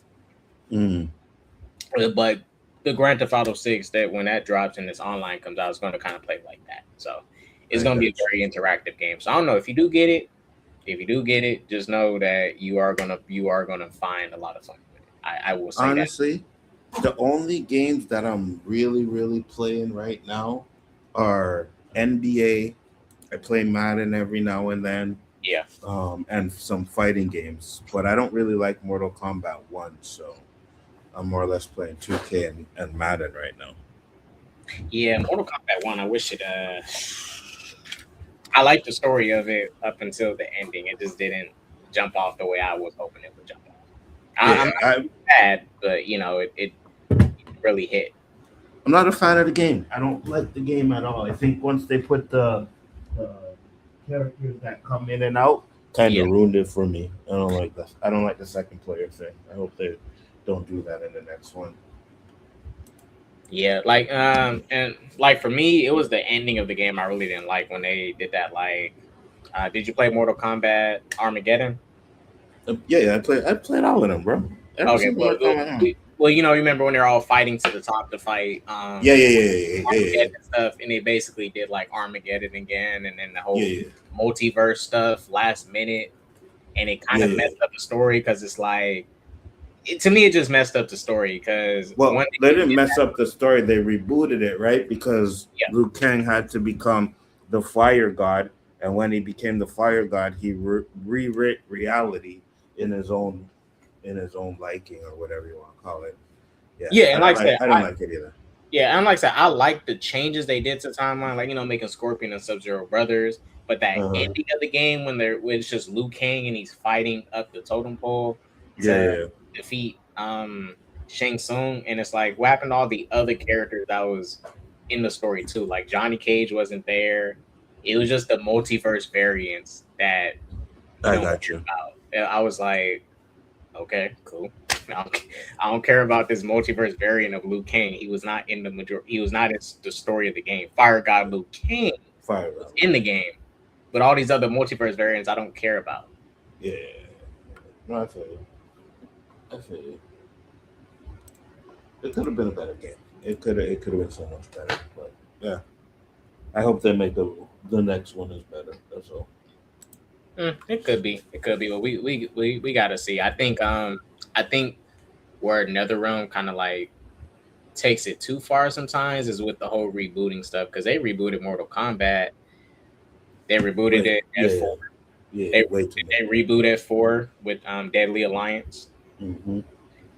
But the Grand Theft Auto 6, that when that drops and this online comes out, it's going to kind of play like that. So it's going to be a very interactive game. So I don't know if you do get it. If you do get it, just know that you are gonna find a lot of fun with it. I will say honestly, the only games that I'm really, really playing right now are NBA. I play Madden every now and then. Yeah. And some fighting games, but I don't really like Mortal Kombat 1, so I'm more or less playing 2K and Madden right now. Yeah, Mortal Kombat 1, I wish it I liked the story of it up until the ending. It just didn't jump off the way I was hoping it would jump off. I'm not bad, but it really hit. I'm not a fan of the game. I don't like the game at all. I think once they put the characters that come in and out, kind of ruined it for me. I don't like that. I don't like the second player thing. I hope they don't do that in the next one. Yeah, like and like for me, it was the ending of the game I really didn't like when they did that. Like, did you play Mortal Kombat Armageddon? Yeah, I played all of them, bro. Okay, well, remember when they're all fighting to the top to fight? Yeah. Stuff, and they basically did like Armageddon again, and then the whole multiverse stuff last minute, and it kind of messed up the story because it's like. To me, it just messed up the story because they didn't mess up the story. They rebooted it, right? Because Liu Kang had to become the fire god, and when he became the fire god, he rewrote reality in his own liking or whatever you want to call it. And like I said, I don't like it either. Yeah, and like I said, I like the changes they did to the timeline, like making Scorpion and Sub-Zero brothers. But that ending of the game when it's just Liu Kang and he's fighting up the totem pole to defeat Shang Tsung, and it's like, what happened to all the other characters that was in the story too? Like Johnny Cage wasn't there. It was just the multiverse variants that I got you. And I was like, okay, cool. I don't care about this multiverse variant of Liu Kang. He was not in the majority. He was not in the story of the game. Fire God Liu Kang was in the game, but all these other multiverse variants I don't care about. Yeah, no, I feel you. It could have been a better game. It could have been so much better. But yeah, I hope they make the next one is better. That's all. It could be. But we gotta see. I think where NetherRealm kind of like takes it too far sometimes is with the whole rebooting stuff, because they rebooted Mortal Kombat. They rebooted it at 4. They rebooted at 4 with Deadly Alliance. Mm-hmm.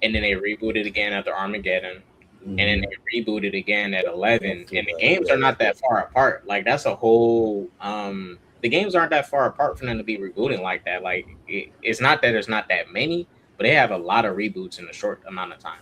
And then they rebooted again after Armageddon. and then they rebooted again at 11, and the that. games are not that far apart. Like that's a whole the games aren't that far apart for them to be rebooting like that. Like it's not that there's not that many, but they have a lot of reboots in a short amount of time.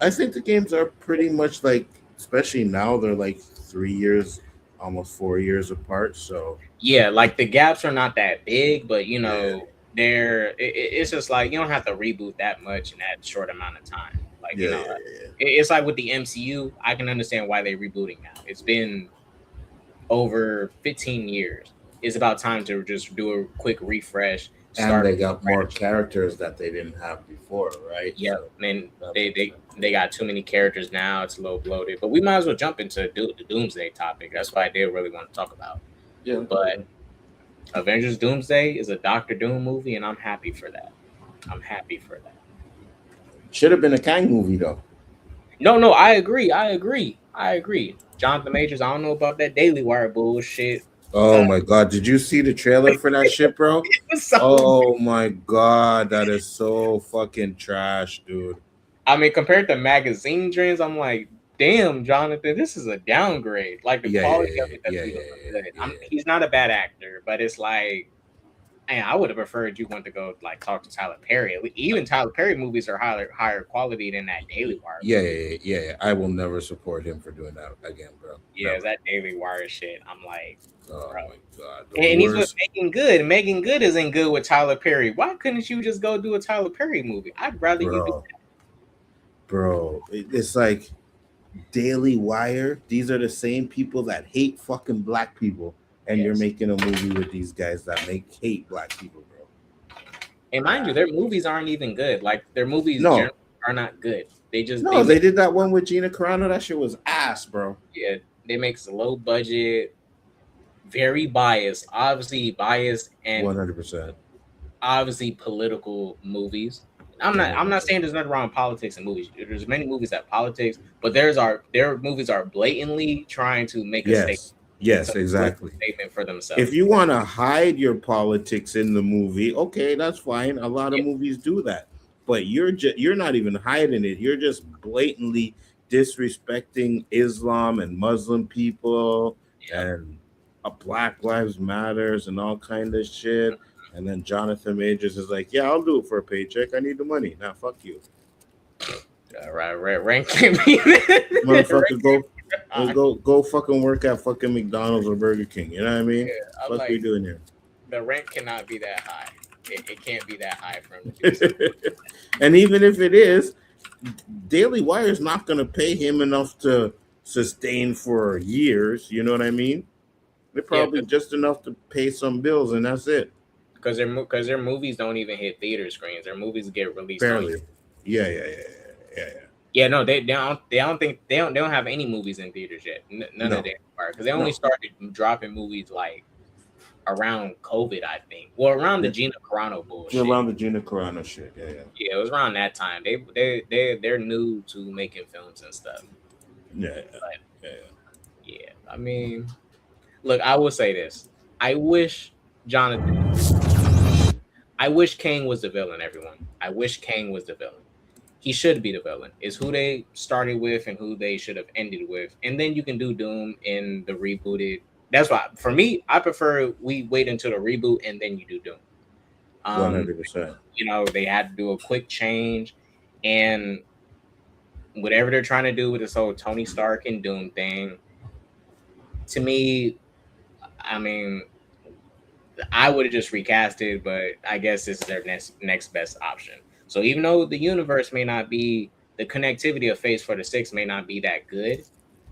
I think the games are pretty much like, especially now, they're like 3 years, almost 4 years apart. So Yeah, like the gaps are not that big, but you yeah, know, it's just like you don't have to reboot that much in that short amount of time. Like yeah, you yeah, know, yeah. it's like with the MCU, I can understand why they're rebooting now. It's been over 15 years. It's about time to just do a quick refresh, And start they from got more scratch. characters that they didn't have before, right? Yep, So and that they makes they sense. they got too many characters now. It's a little bloated, but we might as well jump into the Doomsday topic. That's what I did really want to talk about. Yeah, But Avengers Doomsday is a Doctor Doom movie, and I'm happy for that. I'm happy for that. should have been a Kang movie though. No, I agree. I agree. Jonathan Majors, I don't know about that Daily Wire bullshit. Oh my god, did you see the trailer for that shit, bro? It was so. Oh my god, that is so fucking trash, dude. I mean, compared to magazine dreams, I'm like, damn, Jonathan, this is a downgrade. Like the Yeah, yeah, quality of yeah, it yeah, doesn't even look yeah, good. yeah. He's not a bad actor, but it's like, man, I would have preferred you went to go like talk to Tyler Perry. Even Tyler Perry movies are higher quality than that Daily Wire Yeah, movie. yeah, yeah, yeah, yeah. I will never support him for doing that again, bro. Yeah, Never. that Daily Wire shit. I'm like, Oh bro. my god, the And he's with worst, Megan Good. Megan Good isn't good with Tyler Perry. Why couldn't you just go do a Tyler Perry movie? I'd rather you do. bro, bro. It's like Daily Wire. These are the same people that hate fucking black people, and you're Yes. making a movie with these guys that make hate black people, bro. And mind you, their movies aren't even good. Like their movies No, generally are not good. They no, they make did that one with Gina Carano. That shit was ass, bro. yeah, they make low budget, very biased, obviously biased, and 100%. obviously political movies. I'm not 100%. saying there's nothing wrong with politics and movies. There's many movies that politics, but their movies are blatantly trying to make a statement, Yes, yes, to put exactly. a statement for If themselves. you want to hide your politics in the movie, okay, that's fine. A lot of Yeah, movies do that, but you're not even hiding it. You're just blatantly disrespecting Islam and Muslim people yeah. and Black Lives Matters and all kind of shit. And then Jonathan Majors is like, "Yeah, I'll do it for a paycheck. I need the money. Now, fuck you, Rank can't be motherfucker. Go, high. go, fucking work at fucking McDonald's or Burger King. You know what I mean? Yeah, I'm Fuck, we like doing here." the rent cannot be that high. It can't be that high for him to do something. And even if it is, Daily Wire is not going to pay him enough to sustain for years. You know what I mean? They're Yeah, probably just enough to pay some bills, and that's it. because their movies don't even hit theater screens. Their movies get released on. Barely. Yeah, yeah, yeah, yeah, yeah. Yeah, no, they don't think they don't have any movies in theaters yet. None of No, them are because they only no. started dropping movies like around COVID, I think. Well, around the Yeah. Gina Carano bullshit. Around the Gina Carano shit. Yeah, yeah, Yeah, it was around that time. They're new to making films and stuff. yeah, yeah, But yeah. yeah, I mean, look, I will say this. I wish Jonathan. I wish Kang was the villain. Everyone. I wish Kang was the villain. He should be the villain. Is who they started with and who they should have ended with, and then you can do Doom in the rebooted. That's why, for me, I prefer we wait until the reboot and then you do Doom. One Um, hundred percent. you know, they had to do a quick change, and whatever they're trying to do with this whole Tony Stark and Doom thing, to me, I mean, I would have just recasted, but I guess this is their next best option. So even though the universe may not be the connectivity of Phase 4 to 6 may not be that good,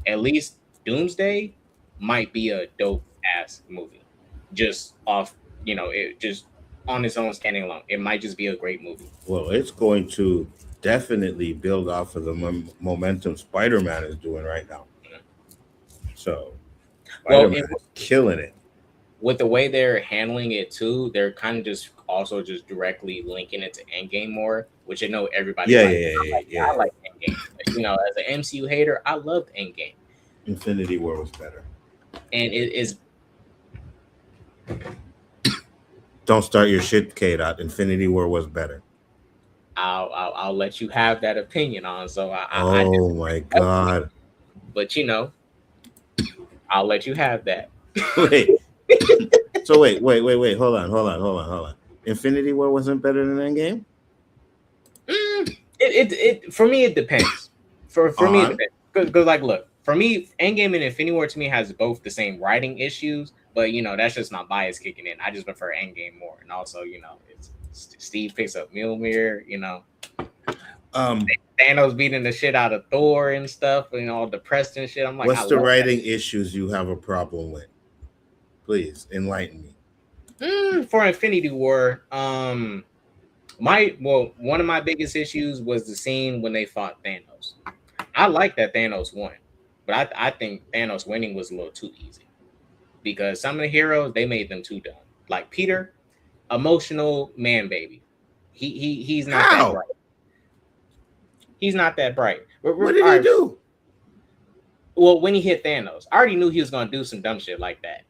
at least Doomsday might be a dope ass movie. Just off, it just on its own standing alone. It might just be a great movie. Well, it's going to definitely build off of the momentum Spider-Man is doing right now. So, Well, Spider-Man is killing it. with the way they're handling it too, they're kind of just also just directly linking it to Endgame more, which I know everybody Yeah, likes. yeah. I like Endgame. As an MCU hater, I loved Endgame, Infinity War was better. and it is. Don't start your shit, K. Dot. Infinity War was better. I'll let you have that opinion on. So I Oh my god! but I'll let you have that. Wait. So wait. Hold on. Infinity War wasn't better than Endgame. It for me it depends. For me it depends. Because like look, for me, Endgame and Infinity War to me has both the same writing issues, but that's just my bias kicking in. I just prefer Endgame more, and also it's Steve picks up Mjolnir. Thanos beating the shit out of Thor and stuff, all depressed and shit. I'm like, what's the writing issues you have a problem with? Please enlighten me. For Infinity War, one of my biggest issues was the scene when they fought Thanos. I like that Thanos won, but I think Thanos winning was a little too easy because some of the heroes they made them too dumb. Like Peter, emotional man baby. He's not that bright. He's not that bright. What did he do? Well, when he hit Thanos, I already knew he was gonna do some dumb shit like that.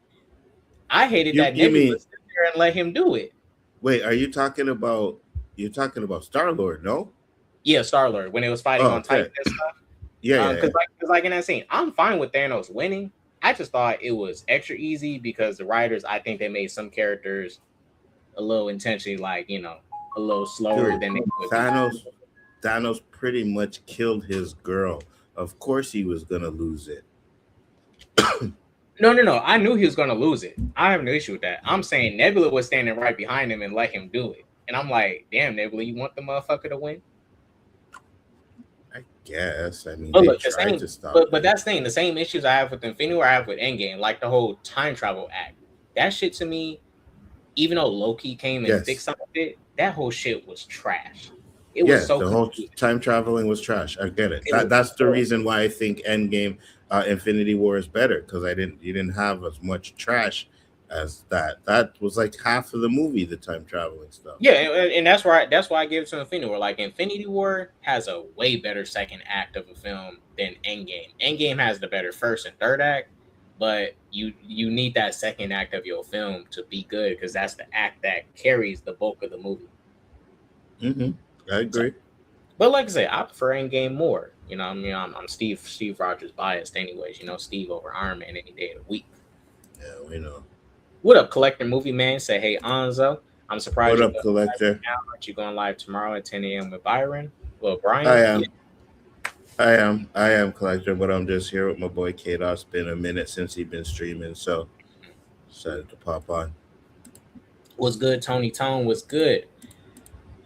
I hated that Nebula stood there and let him do it. Wait, are you talking about Star-Lord? No. Yeah, Star-Lord when it was fighting on Titan and stuff. Yeah, because like in that scene, I'm fine with Thanos winning. I just thought it was extra easy because the writers, I think they made some characters a little intentionally, like a little slower than they would. Thanos pretty much killed his girl. Of course, he was gonna lose it. No. I knew he was gonna lose it. I have no issue with that. I'm saying Nebula was standing right behind him and let him do it, and I'm like, damn, Nebula, you want the motherfucker to win? I guess. I mean, but look, but that's the thing. The same issues I have with Infinity War, I have with Endgame, like the whole time travel act. That shit to me, even though Loki came and fixed some of it, that whole shit was trash. It was so the whole time traveling was trash. I get it. That's the reason why I think Endgame, Infinity War is better because you didn't have as much trash as that. That was like half of the movie, the time traveling stuff. Yeah, and that's why I give it to Infinity War. Like Infinity War has a way better second act of a film than Endgame. Endgame has the better first and third act, but you need that second act of your film to be good because that's the act that carries the bulk of the movie. Mm-hmm. I agree. But like I said, I prefer Endgame more. I'm Steve Rogers biased anyways. Steve over Iron Man any day of the week. Yeah, we know. What up, Collector Movie Man? Say, hey, Anzo. I'm surprised. What up, Collector? Aren't you going live tomorrow at 10 a.m. with Byron? Well, Brian? I am, Collector, but I'm just here with my boy Kados. It's been a minute since he's been streaming, so decided to pop on. What's good, Tony Tone? What's good?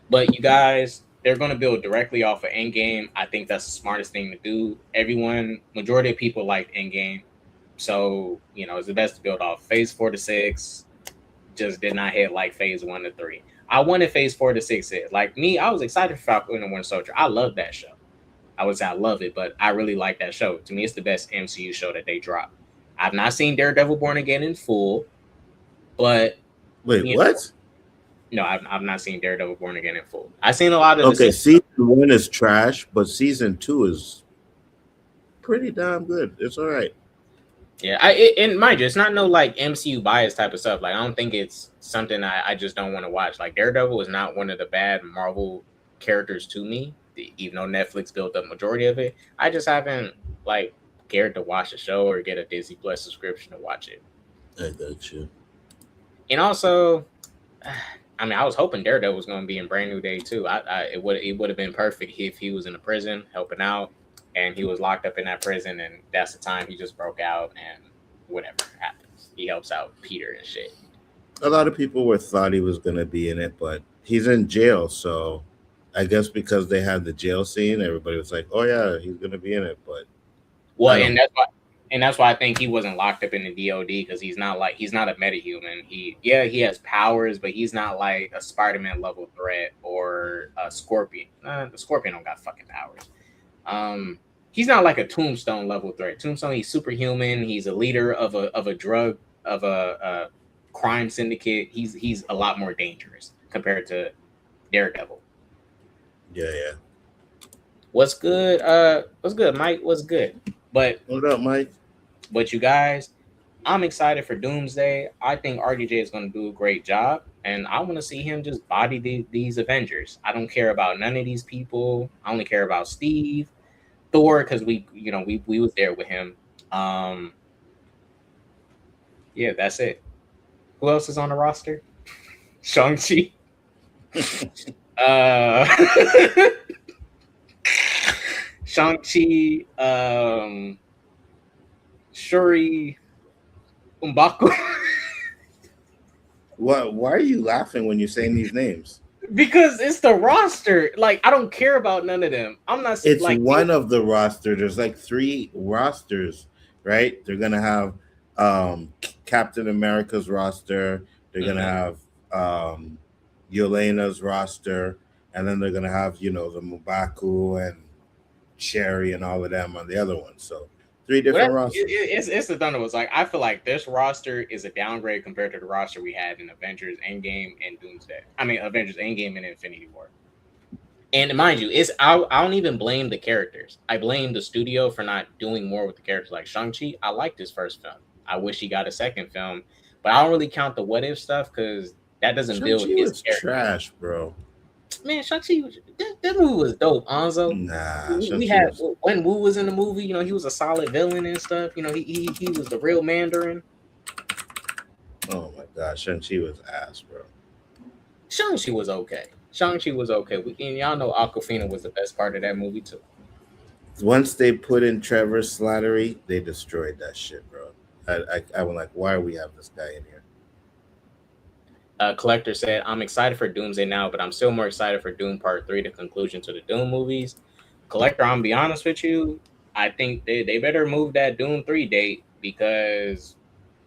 But you guys, they're going to build directly off of Endgame. I think that's the smartest thing to do. Majority of people like Endgame. So, it's the best to build off. Phase 4 to 6 just did not hit like phase 1 to 3. I wanted phase 4 to 6 hit. Like me, I was excited for Falcon and Winter Soldier. I love that show. I would say I love it, but I really like that show. To me, it's the best MCU show that they dropped. I've not seen Daredevil Born Again in full, but... Wait, what? No, I've not seen Daredevil Born Again in full. I've seen a lot of... Okay, season 1 is trash, but season 2 is pretty damn good. It's all right. Yeah, and mind you, it's not no like MCU bias type of stuff. Like I don't think it's something I just don't want to watch. Like Daredevil is not one of the bad Marvel characters to me, even though Netflix built up majority of it. I just haven't like cared to watch the show or get a Disney Plus subscription to watch it. I got you. And also, I mean, I was hoping Daredevil was going to be in Brand New Day too. It would have been perfect if he was in a prison helping out. And he was locked up in that prison, and that's the time he just broke out, and whatever happens, he helps out Peter and shit. A lot of people thought he was going to be in it, but he's in jail, so I guess because they had the jail scene, everybody was like, "Oh yeah, he's going to be in it." But that's why I think he wasn't locked up in the DOD because he's not a metahuman. He has powers, but he's not like a Spider-Man level threat or a Scorpion. The Scorpion don't got fucking powers. He's not like a Tombstone level threat. Tombstone, he's superhuman. He's a leader of a crime syndicate. He's a lot more dangerous compared to Daredevil. Yeah. What's good? What's good, Mike? What's good? But what up, Mike? But you guys, I'm excited for Doomsday. I think RDJ is going to do a great job, and I want to see him just body these Avengers. I don't care about none of these people. I only care about Steve, Thor, because we was there with him. Yeah, that's it. Who else is on the roster? Shang-Chi. uh, Shang-Chi, Shuri, M'Baku. What? Why are you laughing when you're saying these names? Because it's the roster. Like, I don't care about none of them. I'm not It's like one of the roster. There's like 3 rosters, right? They're gonna have Captain America's roster. They're gonna have Yelena's roster, and then they're gonna have the M'Baku and Sherry and all of them on the other one. So 3 different rosters. It's the Thunderbolts. Like, I feel like this roster is a downgrade compared to the roster we had in Avengers Endgame and Doomsday. I mean, Avengers Endgame and Infinity War. And mind you, I don't even blame the characters. I blame the studio for not doing more with the characters. Like Shang-Chi, I liked his first film. I wish he got a second film, but I don't really count the what if stuff because that doesn't build his character. Trash, bro. Man, Shang-Chi, that movie was dope, Anzo. Nah, we had when Wu was in the movie. He was a solid villain and stuff. He was the real Mandarin. Oh my god, Shang-Chi was ass, bro. Shang-Chi was okay. And y'all know Awkwafina was the best part of that movie too. Once they put in Trevor Slattery, they destroyed that shit, bro. I was like, why do we have this guy in here? Collector said, I'm excited for Doomsday now, but I'm still more excited for Doom Part 3, the conclusion to the Doom movies. Collector, I'm gonna be honest with you. I think they better move that Doom 3 date because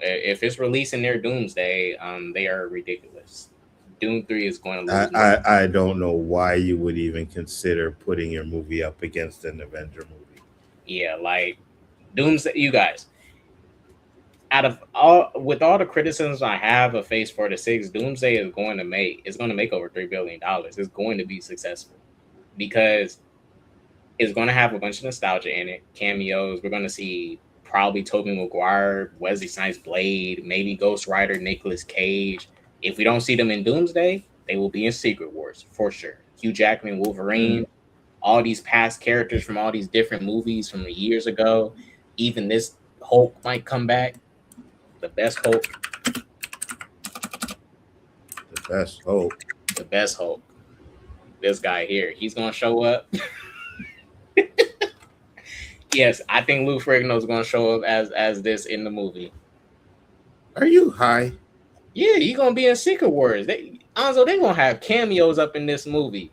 if it's releasing their Doomsday, they are ridiculous. Doom 3 is going to lose. I don't know why you would even consider putting your movie up against an Avenger movie. Yeah, like Doomsday, you guys. With all the criticisms I have of Phase 4 to 6, Doomsday is going to make over $3 billion. It's going to be successful because it's going to have a bunch of nostalgia in it, cameos. We're going to see probably Tobey Maguire, Wesley Snipes, Blade, maybe Ghost Rider, Nicolas Cage. If we don't see them in Doomsday, they will be in Secret Wars for sure. Hugh Jackman, Wolverine, all these past characters from all these different movies from years ago. Even this Hulk might come back. The best Hulk. The best Hulk. This guy here. He's going to show up. Yes, I think Lou Ferrigno is going to show up as this in the movie. Are you high? Yeah, he's going to be in Secret Wars. They're going to have cameos up in this movie.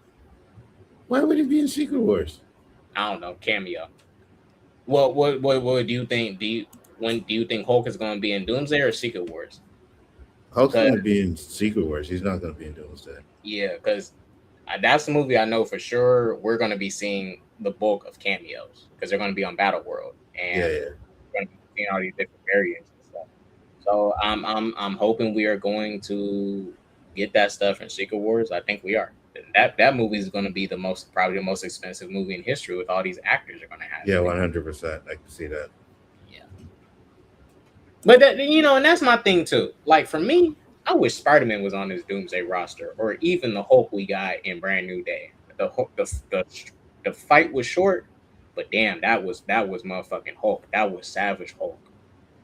Why would he be in Secret Wars? I don't know. Cameo. What do you think? Do you think Hulk is going to be in Doomsday or Secret Wars? Hulk's going to be in Secret Wars. He's not going to be in Doomsday. Yeah, because that's the movie I know for sure we're going to be seeing the bulk of cameos because they're going to be on Battle World and we're going to be seeing all these different variants and stuff. So I'm hoping we are going to get that stuff in Secret Wars. I think we are. That movie is going to be probably the most expensive movie in history with all these actors are going to have. Yeah, 100%. I can see that. Yeah. But and that's my thing too. Like for me, I wish Spider-Man was on this Doomsday roster, or even the Hulk we got in Brand New Day. The fight was short, but damn, that was motherfucking Hulk. That was Savage Hulk.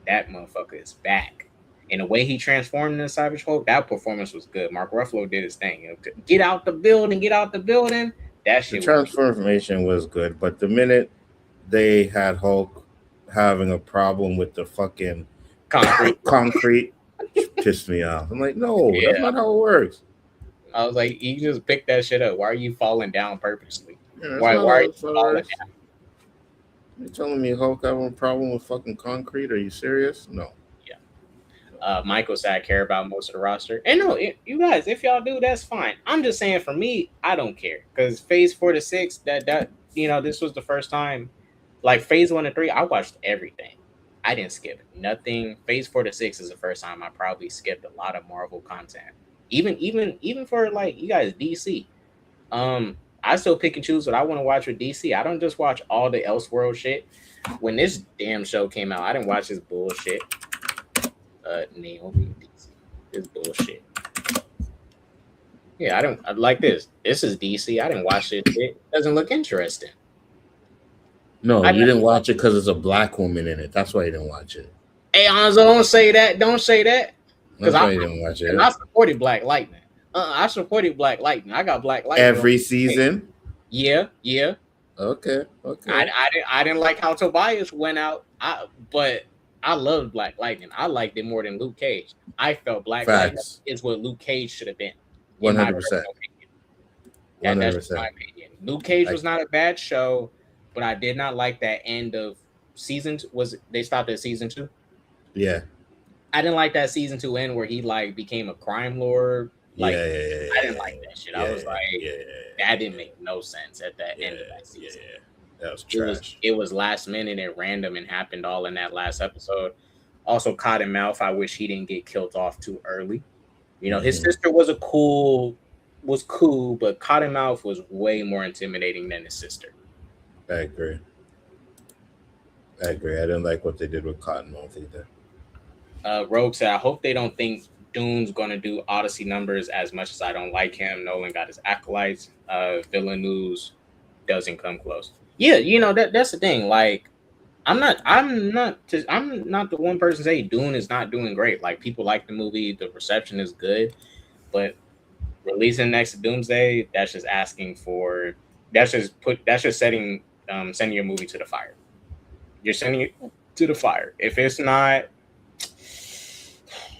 That motherfucker is back. And the way he transformed into Savage Hulk, that performance was good. Mark Ruffalo did his thing. Get out the building. That shit. The transformation was good, but the minute they had Hulk having a problem with the fucking concrete pissed me off. I'm like, no, that's not how it works. I was like, you just picked that shit up. Why are you falling down purposely? Yeah, why are you falling down? You telling me Hulk having a problem with fucking concrete? Are you serious? No. Yeah. Michael said I care about most of the roster. And no, you guys, if y'all do, that's fine. I'm just saying for me, I don't care. Because Phase 4 to 6, this was the first time. Like Phase 1 to 3, I watched everything. I didn't skip nothing. Phase 4 to 6 is the first time I probably skipped a lot of Marvel content. Even for like you guys, DC. I still pick and choose what I want to watch with DC. I don't just watch all the Elseworld shit. When this damn show came out, I didn't watch this bullshit. Naomi DC. This bullshit. Yeah, I like this. This is DC. I didn't watch it. It doesn't look interesting. No, I you didn't watch it because there's a black woman in it. That's why you didn't watch it. Hey, Anzo, don't say that. Don't say that. That's why you didn't watch it. I supported Black Lightning. I supported Black Lightning. I got Black Lightning every season. Yeah. Okay. I didn't like how Tobias went out. But I loved Black Lightning. I liked it more than Luke Cage. I felt Black Lightning is what Luke Cage should have been. 100%. That's my opinion. Luke Cage was not a bad show, but I did not like that end of season. They stopped at season 2? Yeah. I didn't like that season 2 end where he like became a crime lord. Like, I didn't like that shit. I was like, that didn't make no sense at that end of that season. Yeah. That was trash. It was last minute and random and happened all in that last episode. Also, Cottonmouth, I wish he didn't get killed off too early. You know, his sister was cool, but Cottonmouth was way more intimidating than his sister. I agree. I didn't like what they did with Cottonmouth either. Rogue said, I hope they don't think Dune's going to do Odyssey numbers as much as I don't like him. Nolan got his acolytes. Villeneuve doesn't come close. Yeah, you know, that's the thing. Like, I'm not the one person saying Dune is not doing great. Like, people like the movie, the reception is good, but releasing next to Doomsday, that's just sending your movie to the fire. You're sending it to the fire. If it's not,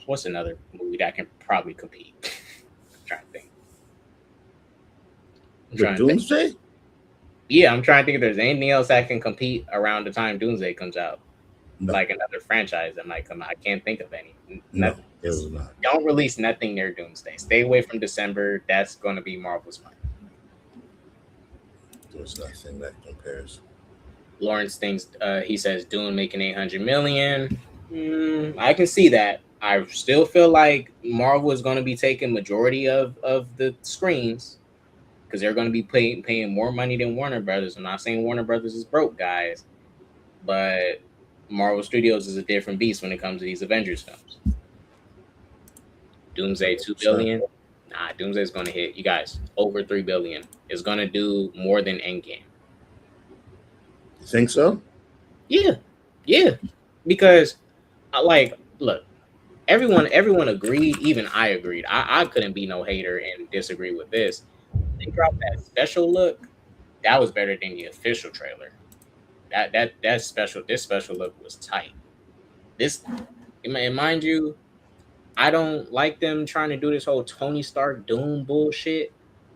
what's another movie that can probably compete? I'm trying to think. Doomsday? Yeah, I'm trying to think if there's anything else that can compete around the time Doomsday comes out. No. Like another franchise that might come out. I can't think of any. No, it was not. Don't release nothing near Doomsday. Stay away from December. That's going to be Marvel's money. There's nothing that compares. Lawrence thinks, he says, Dune making 800 million. I can see that. I still feel like Marvel is going to be taking majority of the screens because they're going to be paying more money than Warner Brothers. I'm not saying Warner Brothers is broke, guys, but Marvel Studios is a different beast when it comes to these Avengers films. Doomsday 2 billion. Nah, Doomsday is going to hit, you guys, over 3 billion. It's going to do more than Endgame. You think so? Yeah. Because, look, everyone agreed. Even I agreed. I couldn't be no hater and disagree with this. They dropped that special look. That was better than the official trailer. This special look was tight. And mind you, I don't like them trying to do this whole Tony Stark Doom bullshit,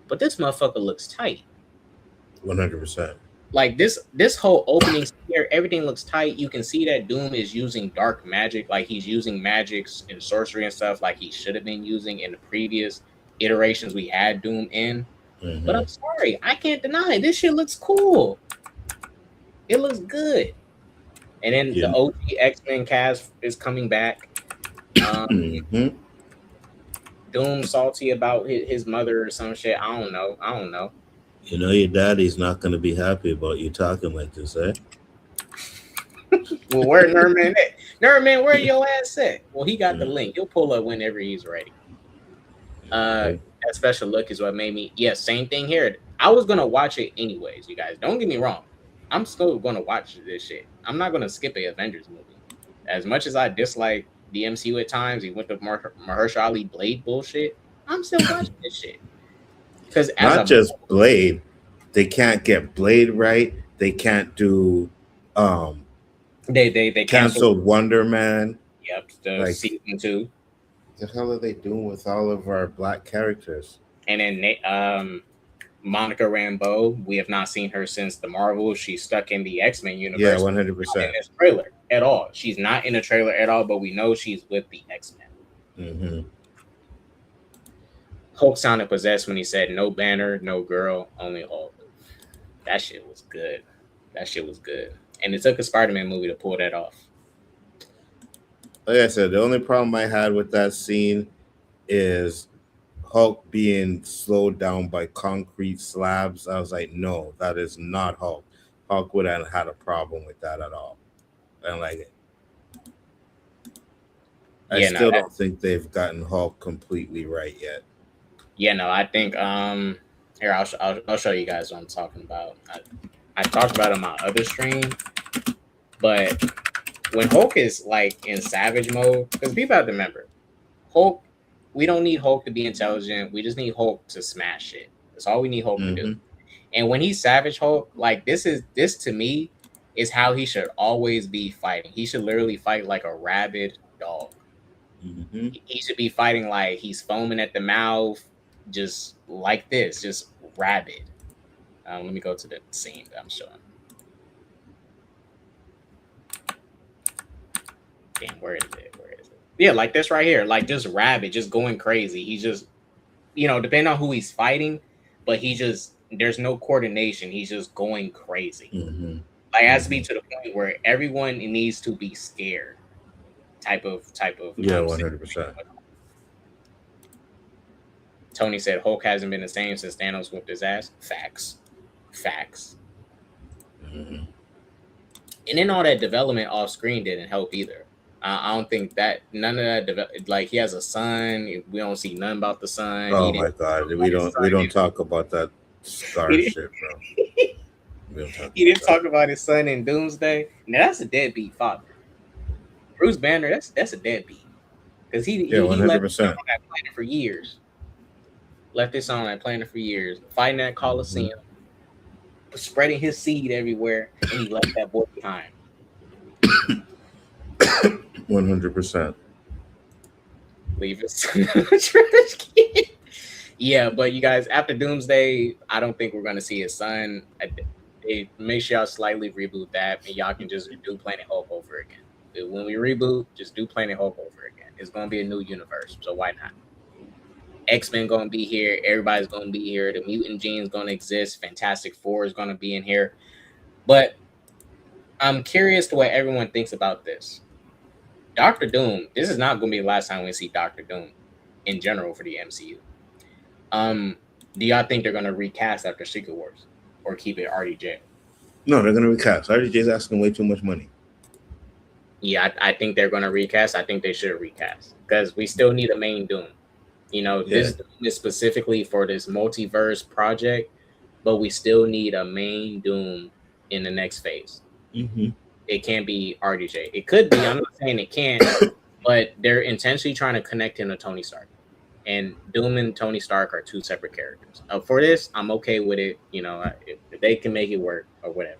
but this motherfucker looks tight. 100%. Like this whole opening here, everything looks tight. You can see that Doom is using dark magic, like he's using magics and sorcery and stuff like he should have been using in the previous iterations we had Doom in. Mm-hmm. But I'm sorry, I can't deny this shit looks cool. It looks good. And then the OG X-Men cast is coming back. Doom salty about his mother or some shit. I don't know. You know your daddy's not going to be happy about you talking like this, eh? Well, where Nerman at? Nerman, where your ass at? Well, he got the link. He'll pull up whenever he's ready. That special look is what made me. Yeah, same thing here. I was going to watch it anyways, you guys. Don't get me wrong. I'm still going to watch this shit. I'm not going to skip a Avengers movie. As much as I dislike the MCU at times, he went to Mahershala Ali Blade bullshit. I'm still watching this shit. Because not just Blade, they can't get Blade right. They can't do. They canceled Wonder Man. Yep, season 2. What the hell are they doing with all of our black characters? And then Monica Rambeau, we have not seen her since the Marvels. She's stuck in the X-Men universe. Yeah, 100%. In this trailer at all. She's not in a trailer at all, but we know she's with the X-Men. Mm-hmm. Hulk sounded possessed when he said, "No Banner, no girl, only Hulk." That shit was good. And it took a Spider-Man movie to pull that off. Like I said, the only problem I had with that scene is Hulk being slowed down by concrete slabs. I was like, no, that is not Hulk. Hulk would have had a problem with that at all. I don't like it. I Yeah, no, still don't think they've gotten Hulk completely right yet. yeah, no. I think here I'll show you guys what I'm talking about. I talked about it on my other stream, but when Hulk is like in savage mode, because people have to remember, Hulk, we don't need Hulk to be intelligent. We just need Hulk to smash it. That's all we need Hulk to do. And when he's Savage Hulk, like this to me is how he should always be fighting. He should literally fight like a rabid dog. He should be fighting like he's foaming at the mouth, just like this, just rabid. Let me go to the scene that I'm showing. Damn, where is it? Where is it? Yeah, like this right here, like just rabid, just going crazy. He's just, depending on who he's fighting, but there's no coordination. He's just going crazy. Like it has to be to the point where everyone needs to be scared. Type of. Yeah, 100%. Tony said Hulk hasn't been the same since Thanos whipped his ass. Facts. And then all that development off screen didn't help either. I don't think that none of that like he has a son. We don't see nothing about the son. Oh my god, we don't talk about that scar shit, bro. He didn't talk about his son in Doomsday. Now that's a deadbeat father. Bruce Banner, that's a deadbeat because he 100%. left this on that planet for years. Fighting that Coliseum, spreading his seed everywhere, and he left that boy behind. 100%. Leave his trash can. Yeah, but you guys, after Doomsday, I don't think we're gonna see his son. Make sure y'all slightly reboot that, and y'all can just do Planet Hulk over again. When we reboot, just do Planet Hulk over again. It's gonna be a new universe, so why not? X-Men gonna be here. Everybody's gonna be here. The mutant gene's gonna exist. Fantastic Four is gonna be in here. But I'm curious to what everyone thinks about this. Doctor Doom. This is not gonna be the last time we see Doctor Doom in general for the MCU. Do y'all think they're gonna recast after Secret Wars or keep it RDJ? No, they're gonna recast. RDJ's asking way too much money. Yeah, I think they're gonna recast. I think they should recast because we still need a main Doom. This Doom is specifically for this multiverse project, but we still need a main Doom in the next phase. It can't be RDJ. It could be. I'm not saying it can't, but they're intentionally trying to connect him to Tony Stark. And Doom and Tony Stark are two separate characters. For this, I'm okay with it. If they can make it work or whatever.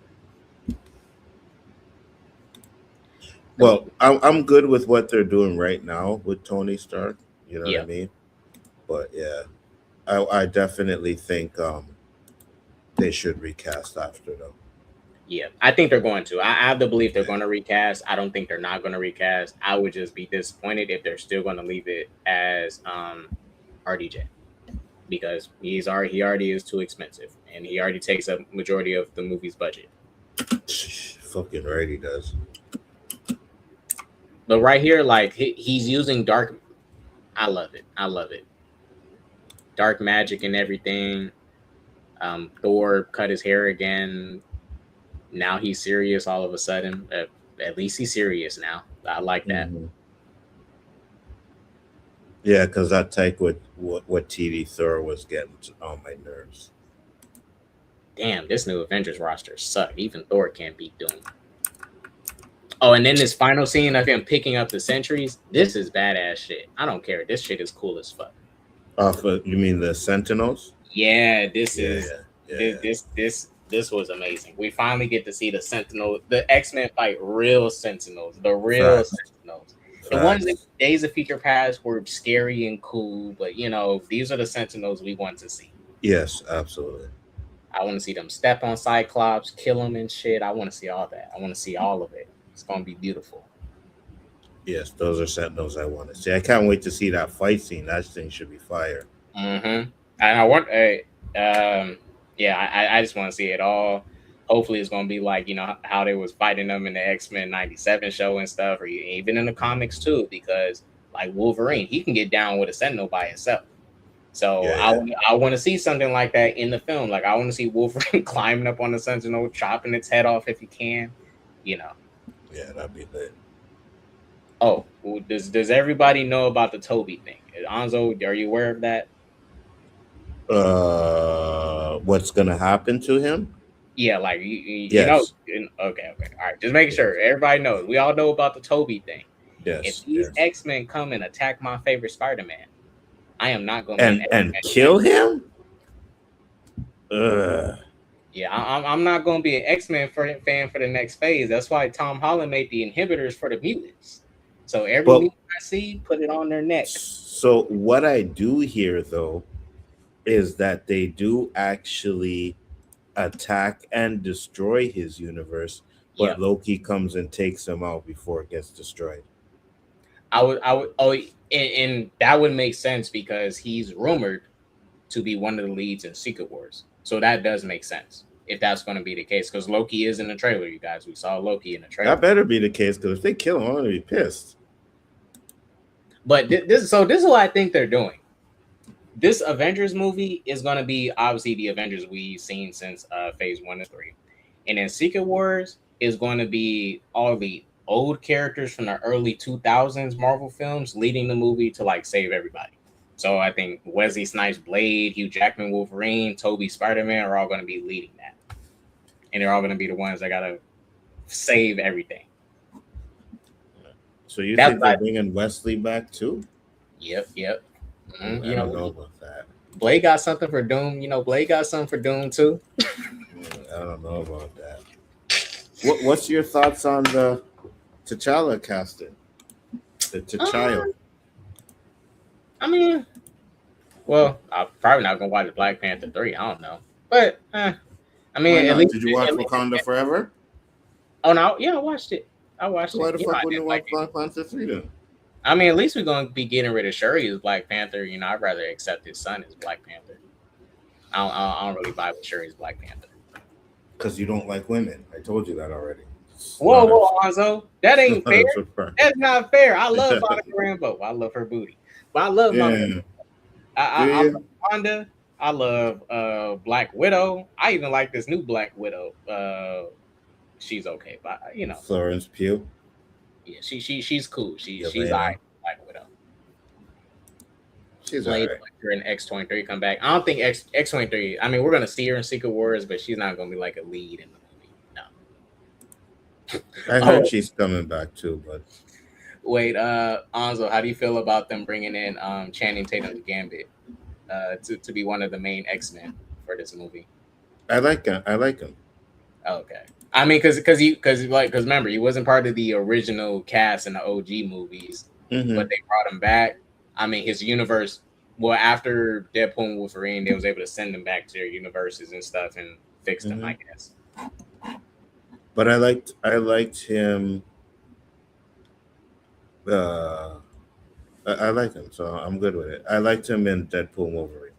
Well, I'm good with what they're doing right now with Tony Stark. You know what I mean? But yeah, I definitely think they should recast after though. Yeah, I think they're going to. I have the belief they're going to recast. I don't think they're not going to recast. I would just be disappointed if they're still going to leave it as RDJ because he already is too expensive and he already takes a majority of the movie's budget. Fucking right, he does. But right here, like he's using dark. I love it. Dark magic and everything. Thor cut his hair again. Now he's serious all of a sudden. At least he's serious now. I like that. Yeah, because that take what TV Thor was getting on my nerves. Damn, this new Avengers roster sucked. Even Thor can't beat Doom. Oh, and then this final scene of him picking up the sentries. This is badass shit. I don't care. This shit is cool as fuck. You mean the Sentinels? Yeah, this was amazing. We finally get to see the Sentinels, the X-Men fight real Sentinels, the real Sentinels. The ones in Days of Future Past were scary and cool, but these are the Sentinels we want to see. Yes, absolutely. I want to see them step on Cyclops, kill him and shit. I want to see all that. I want to see all of it. It's going to be beautiful. Yes, those are Sentinels I want to see. I can't wait to see that fight scene. That thing should be fire. And I want I just want to see it all. Hopefully it's going to be like, how they was fighting them in the X-Men 97 show and stuff, or even in the comics too, because like Wolverine, he can get down with a Sentinel by himself. So I want to see something like that in the film. Like I want to see Wolverine climbing up on the Sentinel, chopping its head off if he can, Yeah, that'd be lit. Oh, well, does everybody know about the Toby thing? Anzo, are you aware of that? What's gonna happen to him? Yeah, like you know. Yes, Okay, all right. Just making yes, sure everybody knows. We all know about the Toby thing. If yes, these yes. X-Men come and attack my favorite Spider-Man, I am not going to be an And X-Men fan. kill him? Ugh. Yeah, I'm not going to be an X-Men fan for the next phase. That's why Tom Holland made the inhibitors for the mutants. So every But mutant I see, put it on their neck. so what I do hear though is that they do actually attack and destroy his universe, but Yep. Loki comes and takes him out before it gets destroyed. And that would make sense because he's rumored to be one of the leads in Secret Wars. So that does make sense if that's going to be the case because Loki is in the trailer, you guys. We saw Loki in the trailer. That better be the case because if they kill him, I'm gonna be pissed. But this is what I think they're doing. This Avengers movie is going to be obviously the Avengers we've seen since phase 1 and 3. And then Secret Wars is going to be all the old characters from the early 2000s Marvel films leading the movie to like save everybody. So I think Wesley Snipes Blade, Hugh Jackman Wolverine, Toby Spider-Man are all going to be leading that. And they're all going to be the ones that got to save everything. So you think they're bringing Wesley back too? Yep. I don't know about that. Blade got something for Doom. Blade got something for Doom too. I don't know about that. What's your thoughts on the T'Challa casting? The T'Challa. I mean, well, I'm probably not gonna watch Black Panther 3. I don't know, but I mean, at least did you watch Wakanda Forever? Oh no, yeah, I watched it. Why the fuck wouldn't you watch Black Panther 3 then? I mean, at least we're gonna be getting rid of Shuri as Black Panther. I'd rather accept his son as Black Panther. I don't really vibe with Shuri as Black Panther. Because you don't like women. I told you that already. Whoa, Alonzo. That ain't fair. That's not fair. I love Monica Rambeau. I love her booty. But I love Monica. I love Wanda. I love Black Widow. I even like this new Black Widow. She's okay, but Florence Pugh. Yeah, she's cool. She's alright. Black Widow. She's alright. Her in X-23 come back. I don't think X-23. I mean, we're gonna see her in Secret Wars, but she's not gonna be like a lead in the movie. No. I heard she's coming back too, but wait, Anzo, how do you feel about them bringing in Channing Tatum's Gambit to be one of the main X-Men for this movie? I like him. Okay. I mean, because remember, he wasn't part of the original cast in the OG movies, but they brought him back. I mean, his universe. Well, after Deadpool and Wolverine, they was able to send them back to their universes and stuff and fix them, I guess. But I liked him. I like him, so I'm good with it. I liked him in Deadpool and Wolverine.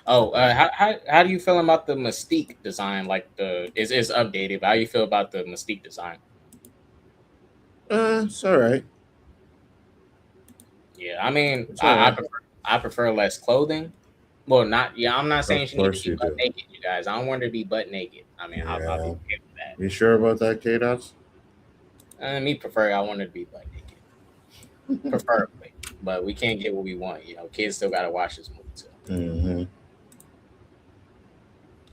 Oh, how do you feel about the Mystique design? Like it's updated, but how you feel about the Mystique design? It's all right. Yeah, I mean, I prefer less clothing. Well, not I'm not saying she needs to be butt naked, you guys. I don't want her to be butt naked. I mean, I'll be okay with that. You sure about that, K-Dots? Me prefer. I want her to be butt naked, preferably. But we can't get what we want. Kids still gotta watch this movie too.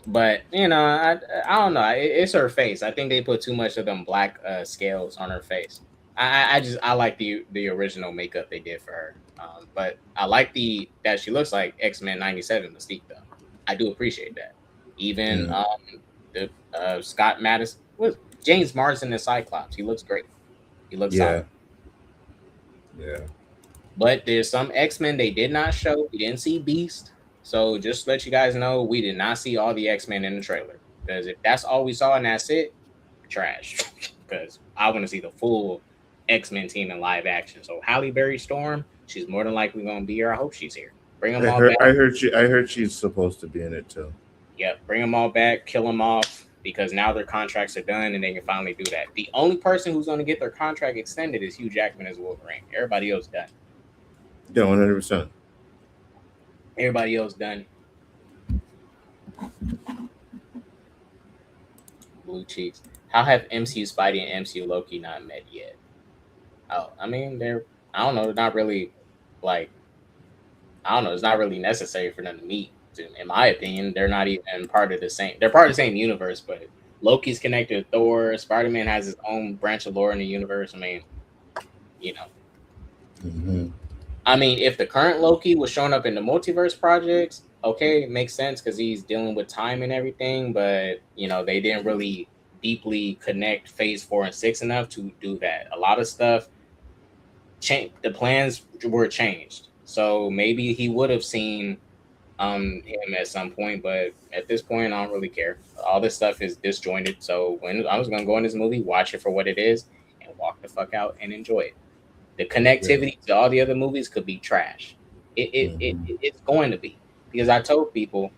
But I don't know. It's her face. I think they put too much of them black scales on her face. I like the original makeup they did for her. But I like that she looks like X-Men 97 Mystique though. I do appreciate that. Even the Scott Madison, James Marsden as Cyclops. He looks great. He looks solid. Yeah. But there's some X-Men they did not show. We didn't see Beast. So just to let you guys know, we did not see all the X-Men in the trailer. Because if that's all we saw and that's it, trash. Because I want to see the full X-Men team in live action. So Halle Berry Storm, she's more than likely going to be here. I hope she's here. Bring them all back. I heard she's supposed to be in it too. Yep, bring them all back, kill them off, because now their contracts are done and they can finally do that. The only person who's going to get their contract extended is Hugh Jackman as Wolverine. Everybody else done. Yeah, 100%. Everybody else done. Blue cheeks. How have MCU Spidey and MCU Loki not met yet? Oh, I mean, they're I don't know, they're not really like I don't know, it's not really necessary for them to meet. In my opinion, they're not even part of the same. They're part of the same universe, but Loki's connected to Thor. Spider-Man has his own branch of lore in the universe. I mean, you know, Mm-hmm. I mean, if the current Loki was showing up in the multiverse projects, okay, it makes sense because he's dealing with time and everything. But they didn't really deeply connect Phase 4 and 6 enough to do that. A lot of stuff changed. The plans were changed, so maybe he would have seen him at some point. But at this point, I don't really care. All this stuff is disjointed. So when I was gonna go in this movie, watch it for what it is, and walk the fuck out and enjoy it. The Yeah. connectivity to all the other movies could be trash. It's going to be because I told people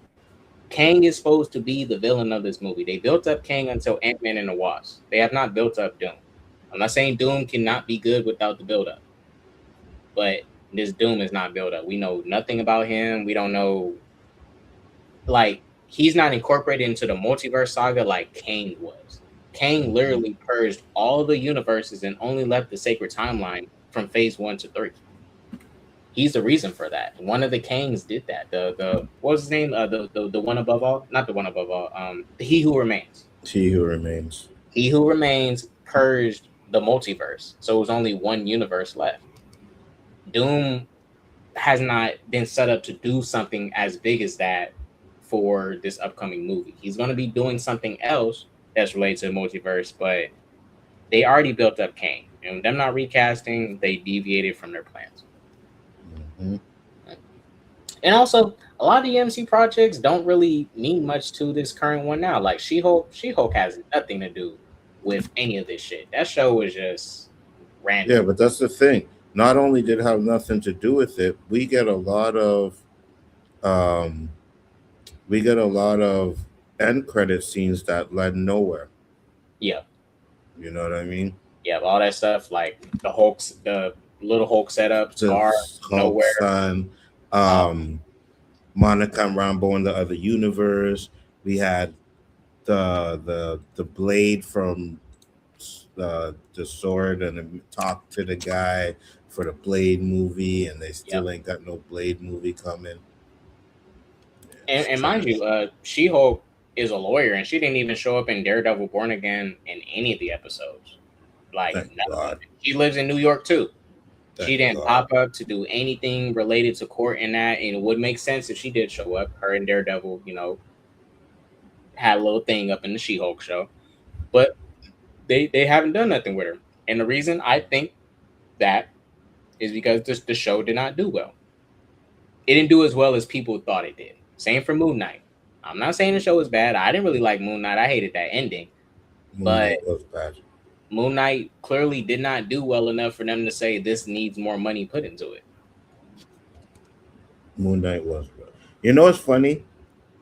Kang is supposed to be the villain of this movie. They built up Kang until Ant-Man and the Wasp. They have not built up Doom. I'm not saying Doom cannot be good without the build up, but this Doom is not built up. We know nothing about him. We don't know, like, he's not incorporated into the multiverse saga like Kang was. Kang literally purged all the universes and only left the sacred timeline from phase 1 to 3. He's the reason for that. One of the Kangs did that. The what was his name? The one above all, not the one above all. He Who Remains. He Who Remains. He Who Remains purged the multiverse, so it was only one universe left. Doom has not been set up to do something as big as that for this upcoming movie. He's going to be doing something else that's related to the multiverse, but they already built up Kang, and them not recasting, they deviated from their plans. Mm-hmm. And also, a lot of the MC projects don't really mean much to this current one now. Like She-Hulk has nothing to do with any of this shit. That show was just random. Yeah, but that's the thing. Not only did it have nothing to do with it, we get a lot of end credit scenes that led nowhere. Yeah. You know what I mean? Yeah, all that stuff, like the little Hulk setup, Scar, nowhere. Son, Monica and Rambo in the other universe. We had the blade from the sword and talk to the guy for the Blade movie, and they still ain't got no Blade movie coming. And mind you, She-Hulk is a lawyer, and she didn't even show up in Daredevil Born Again in any of the episodes. Like, she lives in New York too. She didn't pop up to do anything related to court and that, and it would make sense if she did show up. Her and Daredevil, had a little thing up in the She-Hulk show, but they haven't done nothing with her. And the reason I think that is because the show did not do well. It didn't do as well as people thought it did. Same for Moon Knight. I'm not saying the show is bad. I didn't really like Moon Knight. I hated that ending. But was bad. Moon Knight clearly did not do well enough for them to say this needs more money put into it. Moon Knight was bad. You know what's funny?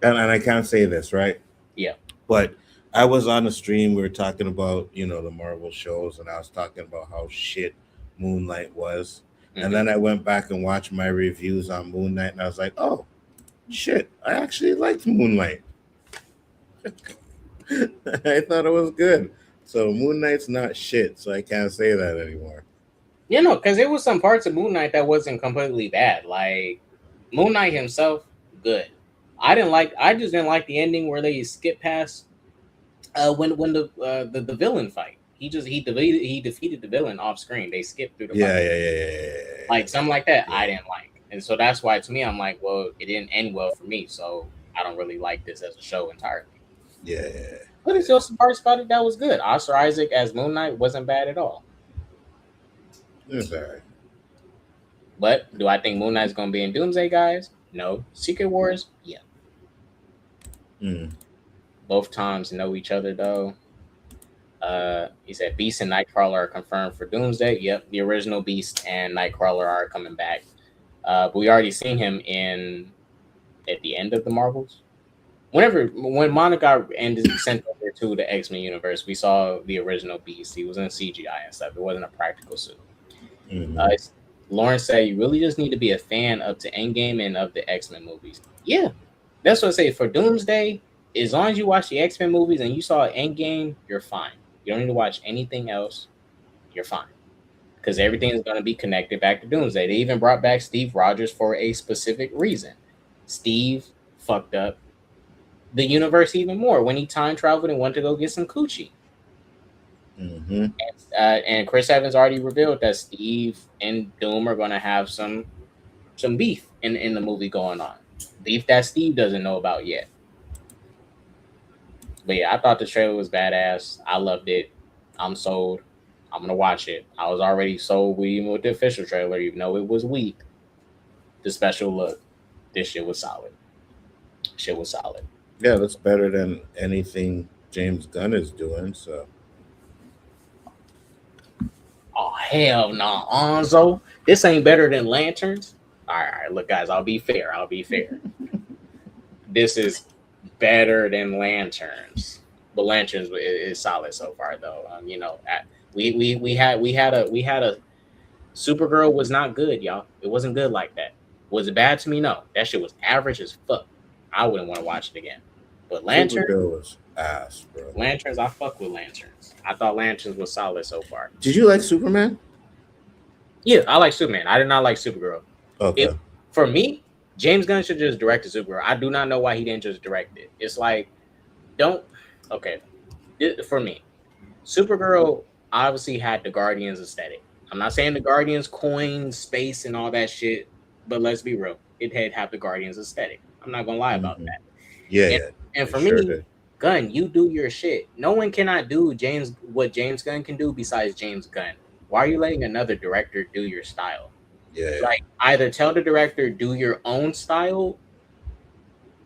And I can't say this, right? Yeah. But I was on a stream. We were talking about, the Marvel shows, and I was talking about how shit Moonlight was. Mm-hmm. And then I went back and watched my reviews on Moon Knight, and I was like, oh, shit, I actually liked Moonlight. I thought it was good. So Moon Knight's not shit, so I can't say that anymore. Because there was some parts of Moon Knight that wasn't completely bad. Like, Moon Knight himself, good. I just didn't like the ending where they skip past when the villain fight. He defeated the villain off screen. They skipped through the fight. Yeah. Like something like that, I didn't like, and so that's why to me I'm like, well, it didn't end well for me, so I don't really like this as a show entirely. Yeah. But there's still some parts about it that was good. Oscar Isaac as Moon Knight wasn't bad at all. It was alright. But do I think Moon Knight's gonna be in Doomsday, guys? No. Secret Wars, yeah. Both times know each other though. He said Beast and Nightcrawler are confirmed for Doomsday. Yep, the original Beast and Nightcrawler are coming back. But we already seen him at the end of the Marvels. When Monica sent over to the X-Men universe, we saw the original Beast. He was in CGI and stuff. It wasn't a practical suit. Lawrence said you really just need to be a fan up to Endgame and of the X-Men movies. Yeah, that's what I say for Doomsday. As long as you watch the X-Men movies and you saw Endgame, you're fine. You don't need to watch anything else. You're fine. because everything is going to be connected back to Doomsday. They even brought back Steve Rogers for a specific reason. Steve fucked up the universe even more when he time traveled and went to go get some coochie. Mm-hmm. And Chris Evans already revealed that Steve and Doom are going to have some beef in the movie going on. Beef that Steve doesn't know about yet. But yeah, I thought the trailer was badass. I loved it. I'm sold. I'm gonna watch it. I was already sold even with the official trailer, even though it was weak. The special look, this shit was solid. Shit was solid. Yeah, that's better than anything James Gunn is doing. So, Oh hell no, Onzo. This ain't better than Lanterns. All right, look, guys. I'll be fair. This is better than Lanterns. But Lanterns is solid so far, though. We had a Supergirl was not good, y'all. It wasn't good like that. Was it bad to me? No, that shit was average as fuck. I wouldn't want to watch it again. But Lanterns, Supergirl was ass, bro. Lanterns, I fuck with Lanterns. I thought Lanterns was solid so far. Did you like Superman? Yeah, I like Superman. I did not like Supergirl. Okay. For me, James Gunn should just direct a Supergirl. I do not know why he didn't just direct it. It's like, for me, Supergirl obviously had the Guardians aesthetic. I'm not saying the Guardians coined space and all that shit, but let's be real. It had have the Guardians aesthetic. I'm not gonna lie about that. Yeah, and for me, Gunn, you do your shit. No one cannot do what James Gunn can do besides James Gunn. Why are you letting another director do your style? Yeah. Like, either tell the director do your own style,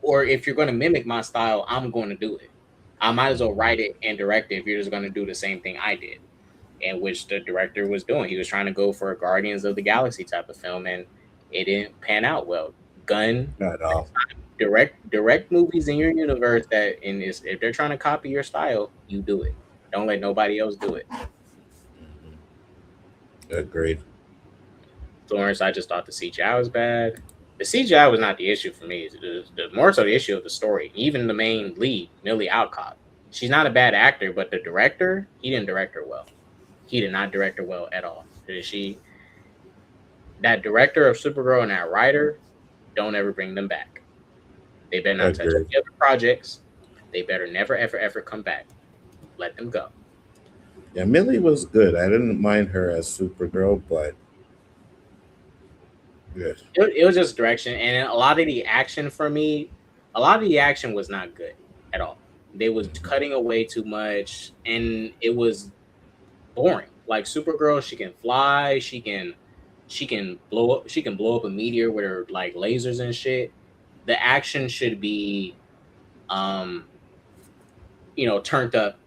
or if you're going to mimic my style, I'm going to do it. I might as well write it and direct it if you're just going to do the same thing I did, and which the director was doing. He was trying to go for a Guardians of the Galaxy type of film, and it didn't pan out well. Gunn, not at all. Direct movies in your universe if they're trying to copy your style, you do it. Don't let nobody else do it. Agreed. Florence, I just thought the CGI was bad. The CGI was not the issue for me. The more so the issue of the story. Even the main lead, Millie Alcott, she's not a bad actor, but the director, he didn't direct her well. He did not direct her well at all. That director of Supergirl and that writer, don't ever bring them back. They better not touch any other projects. They better never, ever, ever come back. Let them go. Yeah, Millie was good. I didn't mind her as Supergirl, but good. It was just direction, and a lot of the action for me, was not good at all. They was cutting away too much, and it was boring. Like Supergirl, she can fly, she can blow up a meteor with her like lasers and shit. The action should be, turned up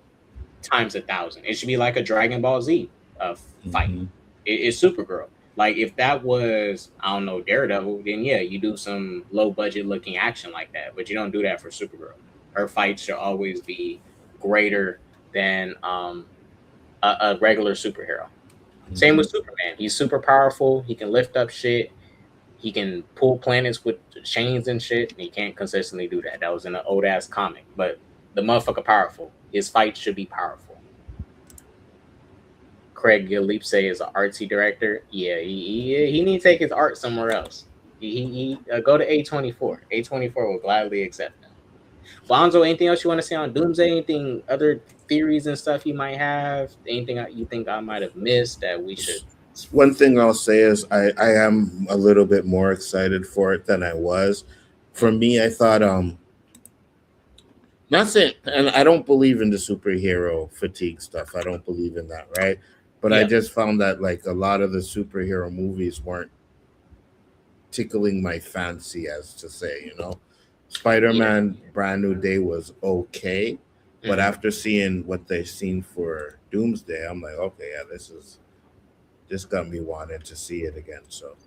times 1,000. It should be like a Dragon Ball Z fight. It's Supergirl. Like if that was, I don't know, Daredevil, then yeah, you do some low budget looking action like that, but you don't do that for Supergirl. Her fights should always be greater than a regular superhero. Same with Superman. He's super powerful. He can lift up shit. He can pull planets with chains and shit. And he can't consistently do that. That was in an old ass comic. But the motherfucker powerful. His fights should be powerful. Craig Gillespie is an artsy director. Yeah, he need to take his art somewhere else. He go to A24. A24 will gladly accept him. Bonzo, anything else you want to say on Doomsday? Anything, other theories and stuff you might have? Anything you think I might have missed that we should? One thing I'll say is I am a little bit more excited for it than I was. For me, I thought not saying, and I don't believe in the superhero fatigue stuff. I don't believe in that, right? But I just found that like a lot of the superhero movies weren't tickling my fancy, as to say, Spider-Man Brand New Day was okay, but after seeing what they've seen for Doomsday, I'm like, okay, yeah, this got me wanting to see it again. So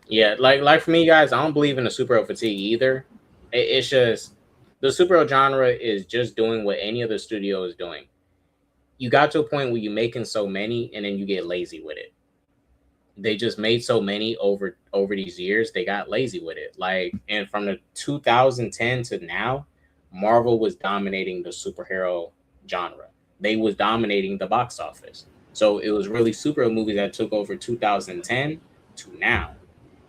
yeah, like for me, guys, I don't believe in the superhero fatigue either. It's just the superhero genre is just doing what any other studio is doing. You got to a point where you're making so many, and then you get lazy with it. They just made so many over these years, they got lazy with it. Like, and from the 2010 to now, Marvel was dominating the superhero genre. They was dominating the box office. So it was really superhero movies that took over 2010 to now.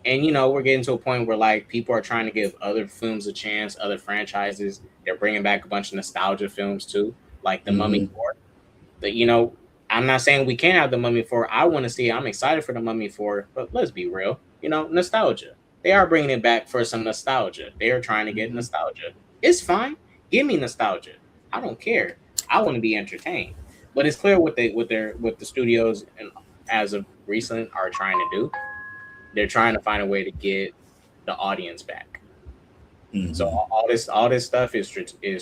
And you know, we're getting to a point where like people are trying to give other films a chance, other franchises. They're bringing back a bunch of nostalgia films too, like The Mummy Mm-hmm. 4. But you know, I'm not saying we can't have The Mummy 4. I want to see it. I'm excited for The Mummy 4, but let's be real. You know, nostalgia. They are bringing it back for some nostalgia. They are trying to get Mm-hmm. nostalgia. It's fine. Give me nostalgia. I don't care. I want to be entertained. But it's clear what the studios and as of recent are trying to do. They're trying to find a way to get the audience back. So Mm-hmm. all this stuff is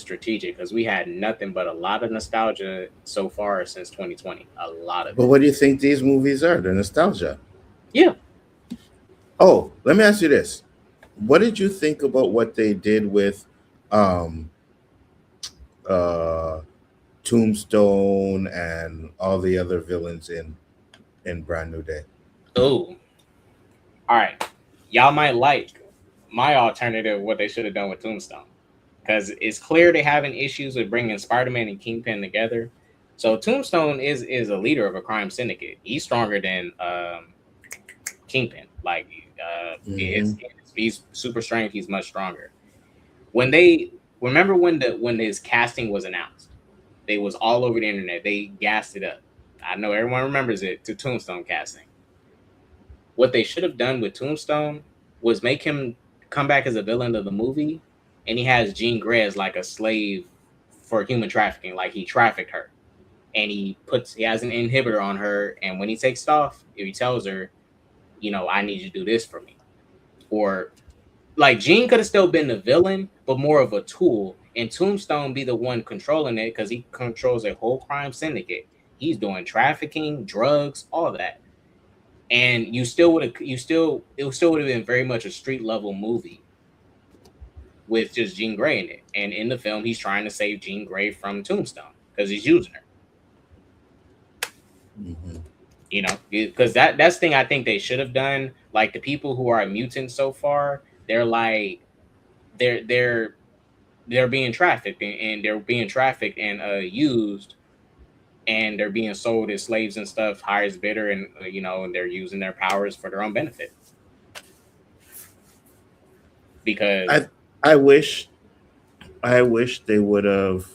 strategic because we had nothing but a lot of nostalgia so far since 2020. A lot of But it. what do you think these movies are? The nostalgia. Yeah. Oh, let me ask you this: what did you think about what they did with um, uh, Tombstone and all the other villains in Brand New Day? Oh, all right. Y'all might like my alternative. What they should have done with Tombstone because it's clear they having issues with bringing Spider-Man and Kingpin together. So Tombstone is a leader of a crime syndicate. He's stronger than Kingpin. Like Mm-hmm. he's super strength. He's much stronger. When they remember when his casting was announced, they was all over the internet. They gassed it up. I know everyone remembers it to Tombstone casting. What they should have done with Tombstone was make him come back as a villain of the movie, and he has Jean Grey as like a slave for human trafficking. Like he trafficked her, and he has an inhibitor on her, and when he takes it off, he tells her, you know, I need you to do this for me, or like Gene could have still been the villain, but more of a tool, and Tombstone be the one controlling it because he controls a whole crime syndicate. He's doing trafficking, drugs, all that. And it still would have been very much a street level movie with just Jean Grey in it. And in the film, he's trying to save Jean Grey from Tombstone because he's using her. Mm-hmm. You know, because that's the thing I think they should have done. Like the people who are mutants so far, they're like they're they're they're being trafficked and they're being trafficked and used and they're being sold as slaves and stuff, highest bidder, and you know, and they're using their powers for their own benefit. Because I I wish I wish they would have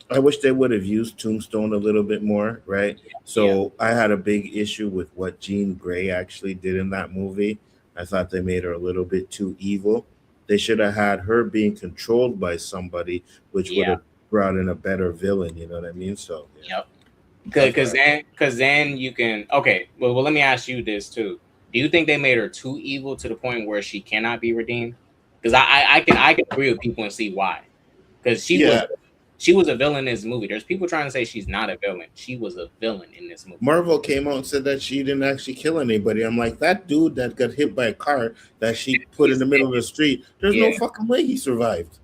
I wish they would have used Tombstone a little bit more, right? yeah, So I had a big issue with what Jean Grey actually did in that movie. I thought they made her a little bit too evil. They should have had her being controlled by somebody, which would yeah, have brought in a better villain. You know what I mean? So yeah, yep. that's what I. Because then you can okay. Well, let me ask you this too. Do you think they made her too evil to the point where she cannot be redeemed? Because I can agree with people and see why. Because Yeah, she was a villain in this movie. There's people trying to say she's not a villain. She was a villain in this movie. Marvel came out and said that she didn't actually kill anybody. I'm like, that dude that got hit by a car that she put in He's the middle of the street, there's yeah, no fucking way he survived.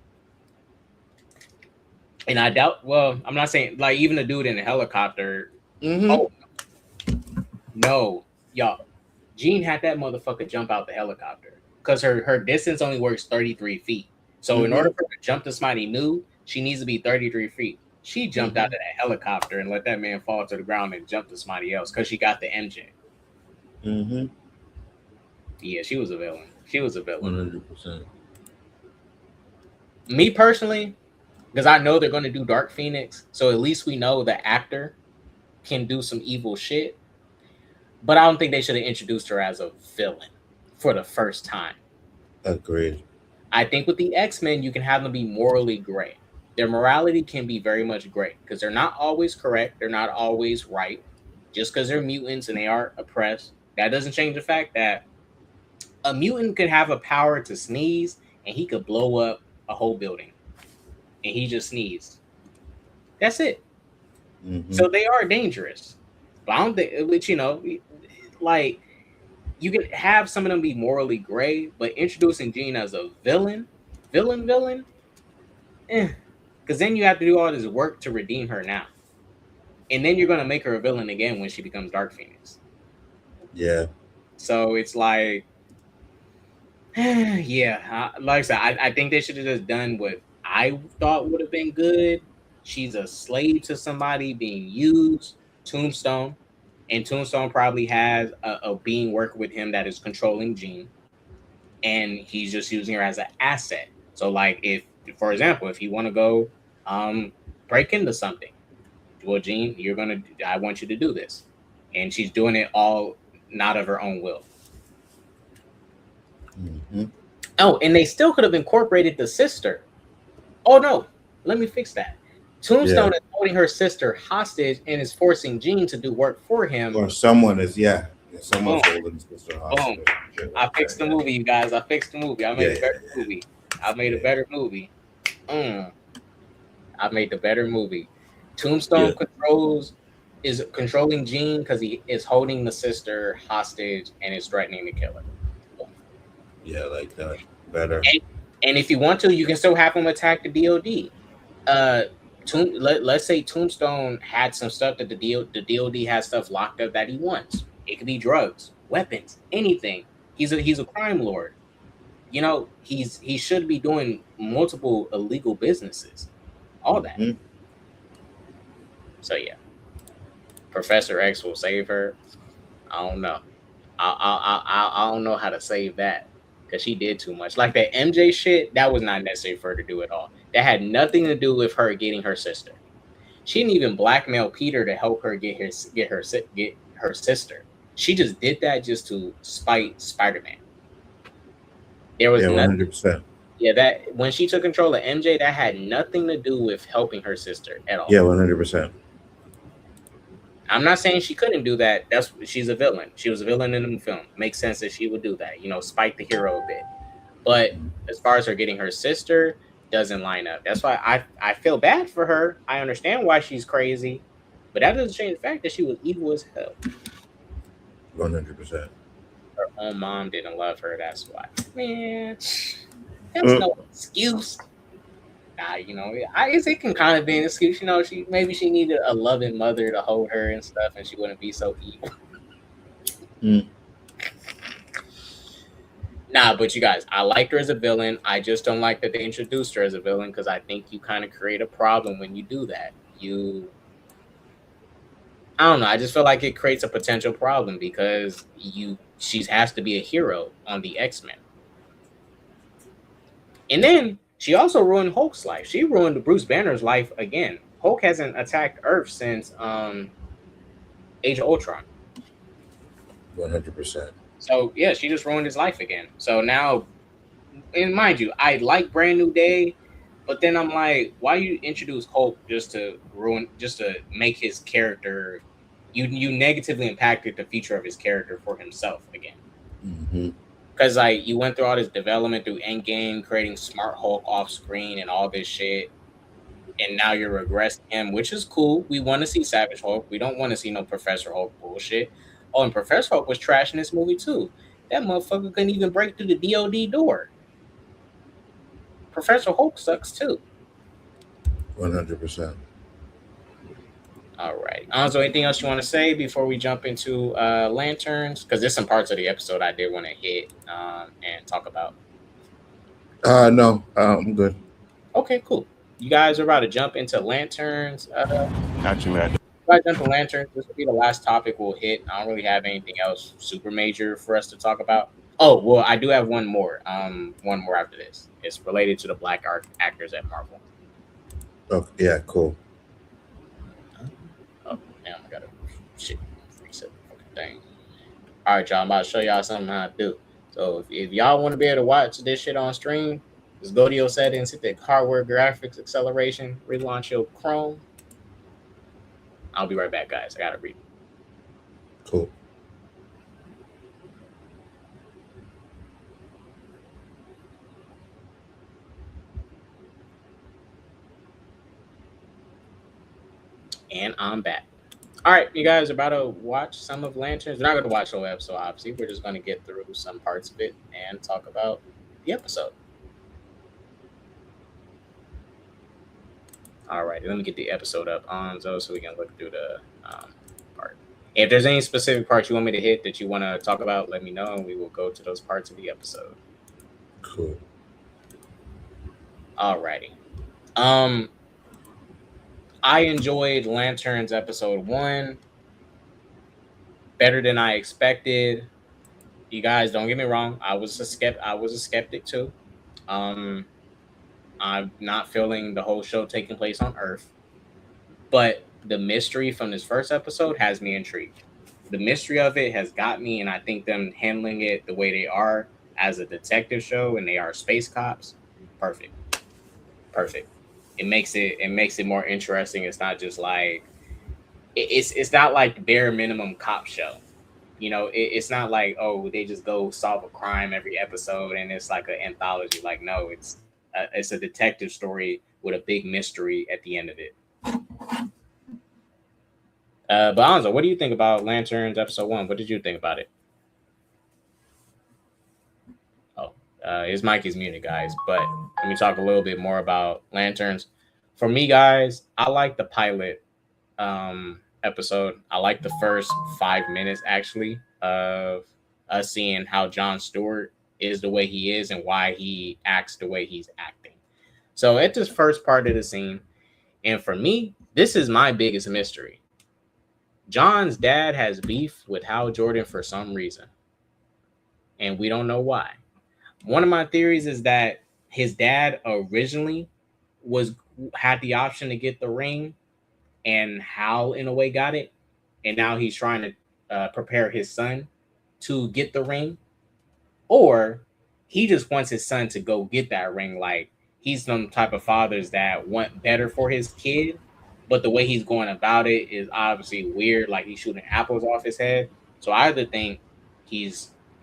and I doubt. Well, I'm not saying like even the dude in the helicopter. Mm-hmm. Oh no, y'all. Jean had that motherfucker jump out the helicopter because her distance only works 33 feet. So in Mm-hmm. order for her to jump to somebody new, she needs to be 33 feet. She jumped out of Mm-hmm. that helicopter and let that man fall to the ground and jump to somebody else because she got the MJ. Mm-hmm. Yeah, she was a villain. She was a villain. 100%. Me personally, because I know they're going to do Dark Phoenix, so at least we know the actor can do some evil shit. But I don't think they should have introduced her as a villain for the first time. Agreed. I think with the X-Men, you can have them be morally gray. Their morality can be very much gray because they're not always correct. They're not always right. Just because they're mutants and they are oppressed, that doesn't change the fact that a mutant could have a power to sneeze and he could blow up a whole building. And he just sneezed. That's it. Mm-hmm. So they are dangerous. But I don't think, which, you know, like, you can have some of them be morally gray, but introducing Jean as a villain, because then you have to do all this work to redeem her now, and then you're gonna make her a villain again when she becomes Dark Phoenix. Yeah. So it's like, yeah, like I said, I think they should have just done what I thought would have been good. She's a slave to somebody being used. Tombstone, and Tombstone probably has a being working with him that is controlling Jean, and he's just using her as an asset. So, like, if, for example, if you want to go break into something, well, Jean, I want you to do this, and she's doing it all not of her own will. Mm-hmm. Oh, and they still could have incorporated the sister. Oh no, let me fix that. Tombstone is holding her sister hostage and is forcing Jean to do work for him. Or someone is, someone's holding his sister hostage. Boom. I fixed the movie, you guys. I fixed the movie. I made a better movie. I made a better movie. I made the better movie. Tombstone is controlling Jean because he is holding the sister hostage and is threatening to kill her. Yeah, like that. Better. And if you want to, you can still have him attack the DOD. Let's say Tombstone had some stuff that the DOD has stuff locked up that he wants. It could be drugs, weapons, anything. He's a crime lord. You know, he should be doing multiple illegal businesses. All that. Mm-hmm. So yeah, Professor X will save her. I don't know. I don't know how to save that because she did too much. Like that MJ shit, that was not necessary for her to do at all. That had nothing to do with her getting her sister. She didn't even blackmail Peter to help her get her sister. She just did that just to spite Spider-Man. There was 100%. Yeah, that when she took control of MJ, that had nothing to do with helping her sister at all. Yeah, 100%. I'm not saying she couldn't do that. She's a villain. She was a villain in the film. Makes sense that she would do that. You know, spite the hero a bit. But as far as her getting her sister, doesn't line up. That's why I feel bad for her. I understand why she's crazy, but that doesn't change the fact that she was evil as hell. 100%. Her own mom didn't love her. That's why. Man, that's no excuse. Nah, you know, I guess it can kind of be an excuse. You know, she needed a loving mother to hold her and stuff, and she wouldn't be so evil. Nah, but you guys, I liked her as a villain. I just don't like that they introduced her as a villain because I think you kind of create a problem when you do that. I don't know. I just feel like it creates a potential problem because she has to be a hero on the X-Men. And then she also ruined Hulk's life. She ruined Bruce Banner's life again. Hulk hasn't attacked Earth since Age of Ultron. 100%. So yeah, she just ruined his life again. So now, and mind you, I like Brand New Day, but then I'm like, why you introduce Hulk just to make his character? You negatively impacted the future of his character for himself again. Mm-hmm. Because like you went through all this development through Endgame, creating Smart Hulk off screen and all this shit, and now you're regressing him, which is cool. We want to see Savage Hulk. We don't want to see no Professor Hulk bullshit. Oh, and Professor Hulk was trash in this movie too. That motherfucker couldn't even break through the DOD door. Professor Hulk sucks too. 100%. All right. So anything else you want to say before we jump into Lanterns? Because there's some parts of the episode I did want to hit and talk about. No, I'm good. Okay, cool. You guys are about to jump into Lanterns. Got you, man. If I jump to Lanterns, this will be the last topic we'll hit. I don't really have anything else super major for us to talk about. Oh, well, I do have one more. One more after this. It's related to the black actors at Marvel. Oh, yeah, cool. Oh, damn, I gotta reset the fucking thing. All right, y'all, I'm about to show y'all something how to do. So if y'all want to be able to watch this shit on stream, just go to your settings, hit the hardware graphics acceleration, relaunch your Chrome. I'll be right back, guys. I gotta read. Cool. And I'm back. All right, you guys are about to watch some of Lanterns. We're not going to watch the whole episode, obviously. We're just going to get through some parts of it and talk about the episode. All right, let me get the episode up on so we can look through the part. If there's any specific parts you want me to hit that you want to talk about, let me know, and we will go to those parts of the episode. Cool. All righty. I enjoyed Lanterns episode 1. better than I expected. You guys, don't get me wrong. I was a skeptic too. Um, I'm not feeling the whole show taking place on Earth, but the mystery from this first episode has me intrigued. The mystery of it has got me, and I think them handling it the way they are as a detective show and they are space cops, perfect, perfect. It makes it more interesting. It's not just like it's not like bare minimum cop show. It's not like, oh, they just go solve a crime every episode and it's like an anthology. Like, no, it's a detective story with a big mystery at the end of it. Bonzo, what do you think about Lanterns episode 1? What did you think about it? Oh, his mic is muted, guys. But let me talk a little bit more about Lanterns. For me, guys, I like the pilot episode. I like the first 5 minutes actually of us seeing how Jon Stewart is the way he is and why he acts the way he's acting. So at this first part of the scene, and for me, this is my biggest mystery. John's dad has beef with Hal Jordan for some reason, and we don't know why. One of my theories is that his dad originally was had the option to get the ring, and Hal in a way got it, and now he's trying to prepare his son to get the ring, or he just wants his son to go get that ring. Like he's some type of fathers that want better for his kid, but the way he's going about it is obviously weird. Like he's shooting apples off his head. So I either think he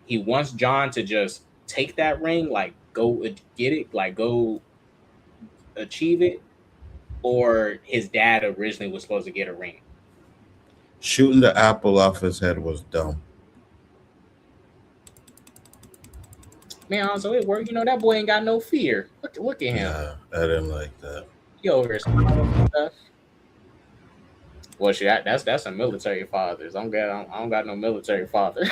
wants John to just take that ring, like go get it, like go achieve it, or his dad originally was supposed to get a ring. Shooting the apple off his head was dumb. Man, also it worked. That boy ain't got no fear. Look at him. Yeah, I didn't like that. He over here stuff. Well, shit, that's some military fathers. I don't got no military father.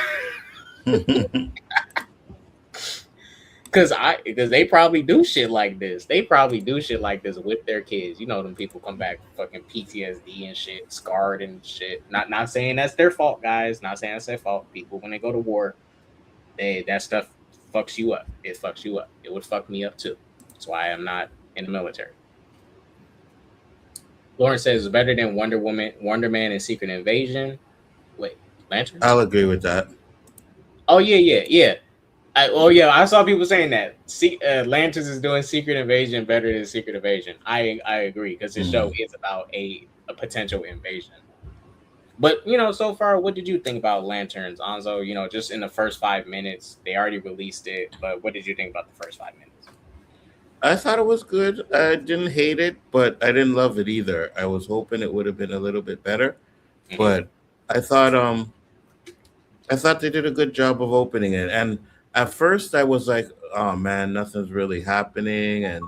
Cause they probably do shit like this. They probably do shit like this with their kids. Them people come back fucking PTSD and shit, scarred and shit. Not saying that's their fault, guys. Not saying that's their fault. People when they go to war, that stuff fucks you up. It fucks you up. It would fuck me up too. That's why I'm not in the military. Lawrence says it's better than Wonder Man, and Secret Invasion. Wait, Lantern? I'll agree with that. Oh yeah. I saw people saying that. Lanterns is doing Secret Invasion better than Secret Invasion. I agree because the show is about a potential invasion. But so far, what did you think about Lanterns, Anzo? Just in the first 5 minutes, they already released it. But what did you think about the first 5 minutes? I thought it was good. I didn't hate it, but I didn't love it either. I was hoping it would have been a little bit better, but I thought they did a good job of opening it. And at first, I was like, "Oh man, nothing's really happening." And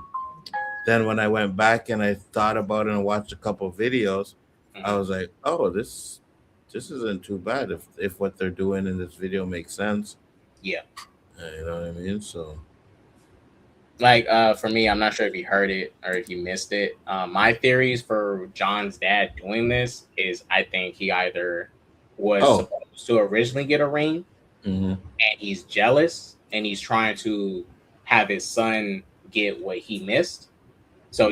then when I went back and I thought about it and watched a couple of videos, I was like, "Oh, this isn't too bad if what they're doing in this video makes sense." Yeah, you know what I mean. So. Like for me, I'm not sure if you heard it or if you missed it. My theories for John's dad doing this is I think he either was supposed to originally get a ring, and he's jealous and he's trying to have his son get what he missed. So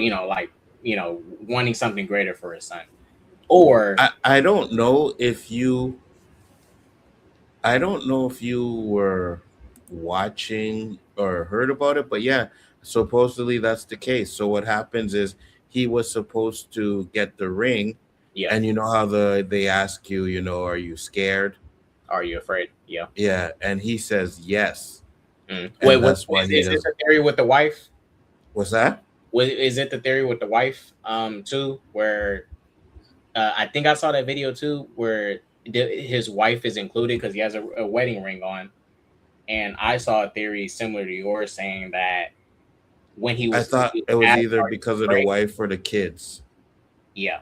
wanting something greater for his son. Or I don't know if you were watching or heard about it, but yeah, supposedly that's the case. So what happens is he was supposed to get the ring, and you know how they ask you, are you scared? Are you afraid? Yeah, and he says yes. Wait, is it the theory with the wife? What's that? Is it the theory with the wife too, where I think I saw that video too, where his wife is included because he has a wedding ring on. And I saw a theory similar to yours saying that when he was, I thought it was either because of the wife or the kids. Yeah.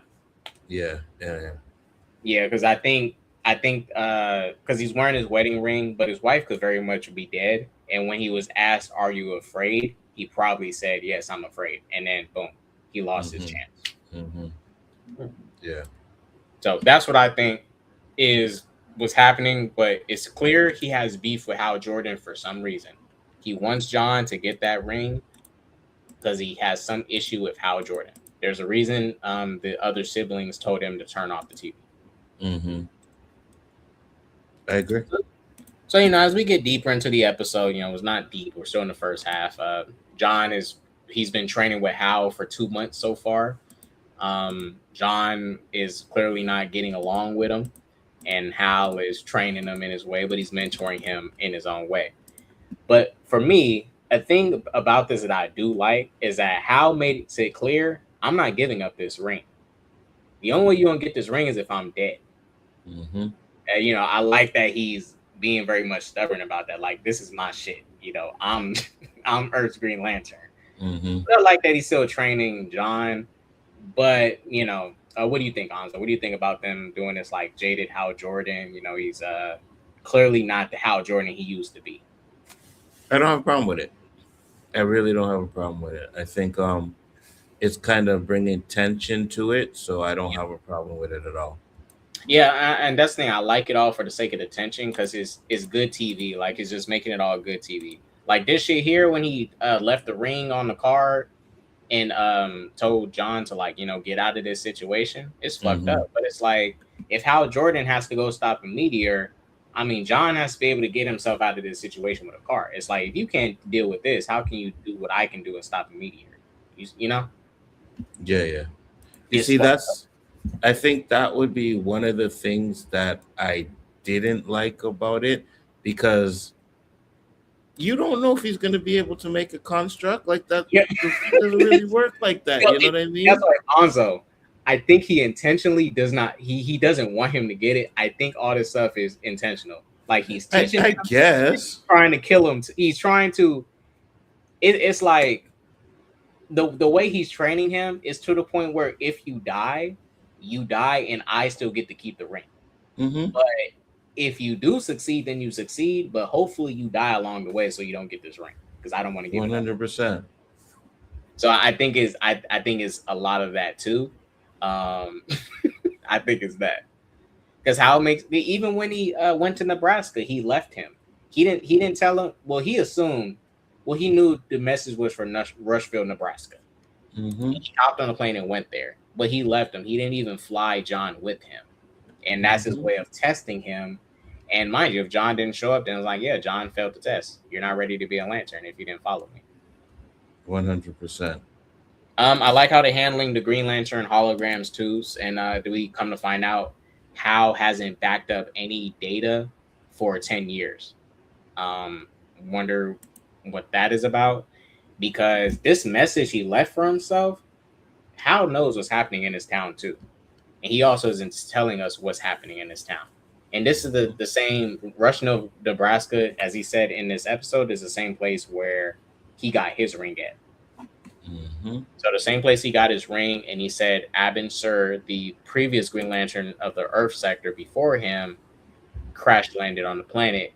Because I think because he's wearing his wedding ring, but his wife could very much be dead. And when he was asked, "Are you afraid?" he probably said, "Yes, I'm afraid." And then boom, he lost his chance. Yeah. So that's what I think is what's happening, but it's clear he has beef with Hal Jordan for some reason. He wants John to get that ring because he has some issue with Hal Jordan. There's a reason the other siblings told him to turn off the TV. Mm-hmm. I agree. So, as we get deeper into the episode, it's not deep. We're still in the first half. John he's been training with Hal for 2 months so far. John is clearly not getting along with him, and Hal is training him in his way, but he's mentoring him in his own way. But for me, a thing about this that I do like is that Hal made it clear, I'm not giving up this ring. The only way you're going to get this ring is if I'm dead. Mm-hmm. I like that he's being very much stubborn about that. Like, this is my shit. I'm Earth's Green Lantern. Mm-hmm. But I like that he's still training John. But, what do you think, Anzo? What do you think about them doing this, like, jaded Hal Jordan? He's clearly not the Hal Jordan he used to be. I don't have a problem with it. I really don't have a problem with it. I think it's kind of bringing tension to it, so I don't have a problem with it at all. Yeah, and that's the thing. I like it all for the sake of the tension because it's good TV. Like, it's just making it all good TV. Like this shit here when he left the ring on the card and told John to, like, get out of this situation. It's fucked up. But it's like, if Hal Jordan has to go stop a meteor, I mean, John has to be able to get himself out of this situation with a car. It's like, if you can't deal with this, how can you do what I can do and stop a meteor? You know? Yeah. You see, I think that would be one of the things that I didn't like about it, because you don't know if he's going to be able to make a construct like that. Yeah. It doesn't really work like that. You know what I mean? That's like Anzo. I think he intentionally does not. He doesn't want him to get it. I think all this stuff is intentional. Like, he's teaching. I guess he's trying to kill him. He's trying to. It's like the way he's training him is to the point where if you die, and I still get to keep the ring. Mm-hmm. But if you do succeed, then you succeed. But hopefully you die along the way so you don't get this ring, because I don't want to get 100%. So I think it's a lot of that too. I think it's that, because how it makes even when he went to Nebraska, he left him. He didn't tell him. Well, he assumed. Well, he knew the message was from Rushville, Nebraska. Mm-hmm. He hopped on a plane and went there, but he left him. He didn't even fly John with him, and that's his way of testing him. And mind you, if John didn't show up, then it's like, yeah, John failed the test. You're not ready to be a Lantern if you didn't follow me. 100%. I like how they're handling the Green Lantern holograms too. And do we come to find out Hal hasn't backed up any data for 10 years? Wonder what that is about, because this message he left for himself, Hal knows what's happening in his town too. And he also isn't telling us what's happening in his town. And this is the same Rushville, Nebraska, as he said in this episode, is the same place where he got his ring at. Mm-hmm. So the same place he got his ring, and he said Abin Sur, the previous Green Lantern of the Earth sector before him, crash landed on the planet.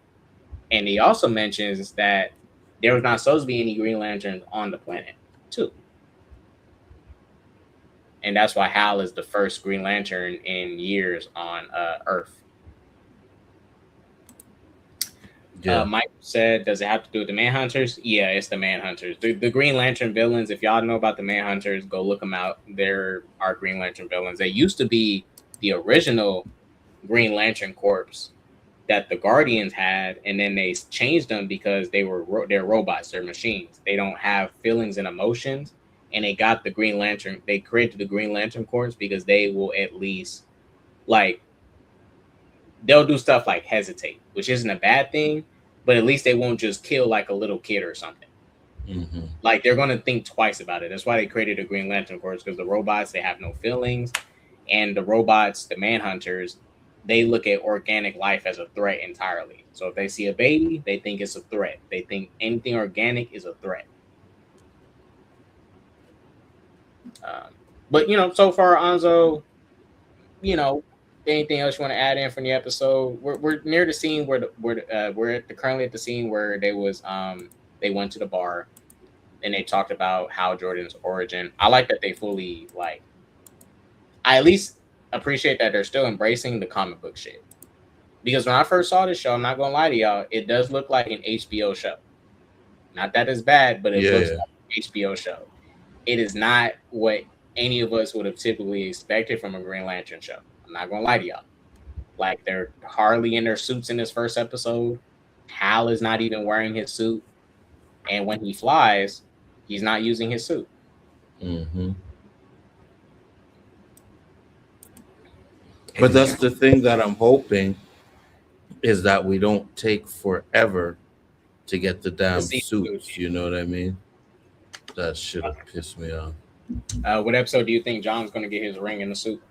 And he also mentions that there was not supposed to be any Green Lanterns on the planet too. And that's why Hal is the first Green Lantern in years on Earth. Yeah. Mike said, does it have to do with the Manhunters? Yeah, it's the Manhunters. The Green Lantern villains, if y'all know about the Manhunters, go look them out. There are Green Lantern villains. They used to be the original Green Lantern Corps that the Guardians had, and then they changed them because they're robots, they're machines. They don't have feelings and emotions, and they got the Green Lantern. They created the Green Lantern Corps because they will at least, like, they'll do stuff like hesitate, which isn't a bad thing, but at least they won't just kill like a little kid or something. Mm-hmm. Like, they're going to think twice about it. That's why they created a Green Lantern Corps, because the robots, they have no feelings, and the robots, the Manhunters, they look at organic life as a threat entirely. So if they see a baby, they think it's a threat. They think anything organic is a threat. But, so far, Anzo, anything else you want to add in from the episode? We're near the scene where we're currently at the scene where they went to the bar and they talked about Hal Jordan's origin. I like that they fully, I at least appreciate that they're still embracing the comic book shit. Because when I first saw this show, I'm not gonna lie to y'all, it does look like an HBO show. Not that it's bad, but it looks like an HBO show. It is not what any of us would have typically expected from a Green Lantern show. I'm not gonna lie to y'all. Like, they're hardly in their suits in this first episode. Hal is not even wearing his suit, and when he flies, he's not using his suit. Mm-hmm. But that's the thing that I'm hoping is that we don't take forever to get the damn suits. You know what I mean? That should have pissed me off. What episode do you think John's going to get his ring in the suit?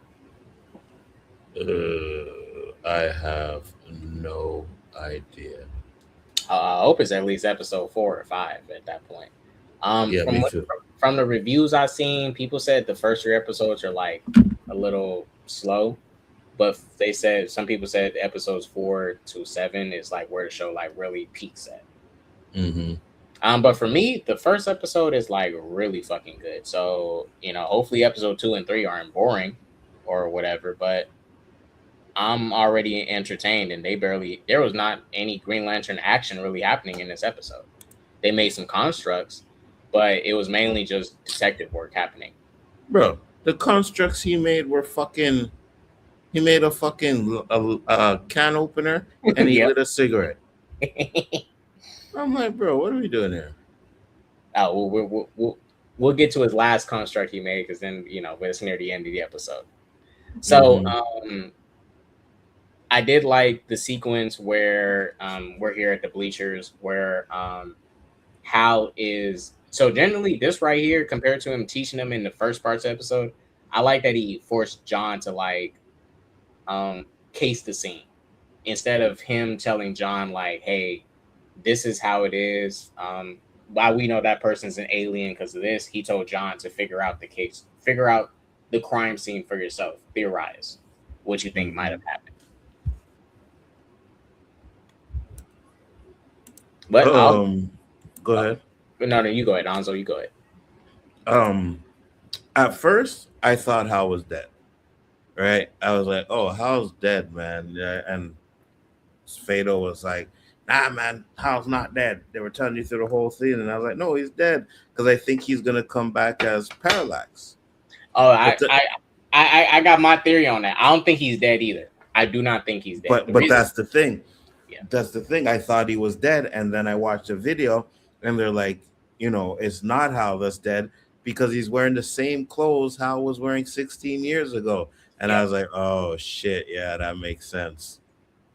I have no idea. I hope it's at least episode 4 or 5 at that point. Me too. From the reviews I've seen, people said the first 3 episodes are like a little slow, but they said some people said episodes 4 to 7 is like where the show like really peaks at. Mm-hmm. But for me, the first episode is like really fucking good. So, you know, hopefully episode 2 and 3 aren't boring or whatever, but I'm already entertained, and there was not any Green Lantern action really happening in this episode. They made some constructs, but it was mainly just detective work happening. Bro, the constructs he made were fucking. He made a fucking can opener and he lit a cigarette. I'm like, bro, what are we doing here? Oh, we'll get to his last construct he made, because then, you know, it's near the end of the episode. So, I did like the sequence where we're here at the bleachers, where Hal is. So generally, this right here, compared to him teaching them in the first parts of the episode, I like that he forced John to like case the scene instead of him telling John like, "Hey, this is how it is. Why we know that person's an alien because of this." He told John to figure out the case, figure out the crime scene for yourself, theorize what you think might have happened. But go ahead. No, you go ahead, Anzo. You go ahead. At first, I thought Hal was dead. Right? I was like, "Oh, Hal's dead, man." And Fado was like, "Nah, man, Hal's not dead." They were telling you through the whole thing, and I was like, "No, he's dead," because I think he's gonna come back as Parallax. Oh, I got my theory on that. I don't think he's dead either. I do not think he's dead. But that's the thing. Yeah. That's the thing. I thought he was dead, and then I watched a video, and they're like, you know, it's not Hal that's dead because he's wearing the same clothes Hal was wearing 16 years ago. And I was like, oh shit, yeah, that makes sense.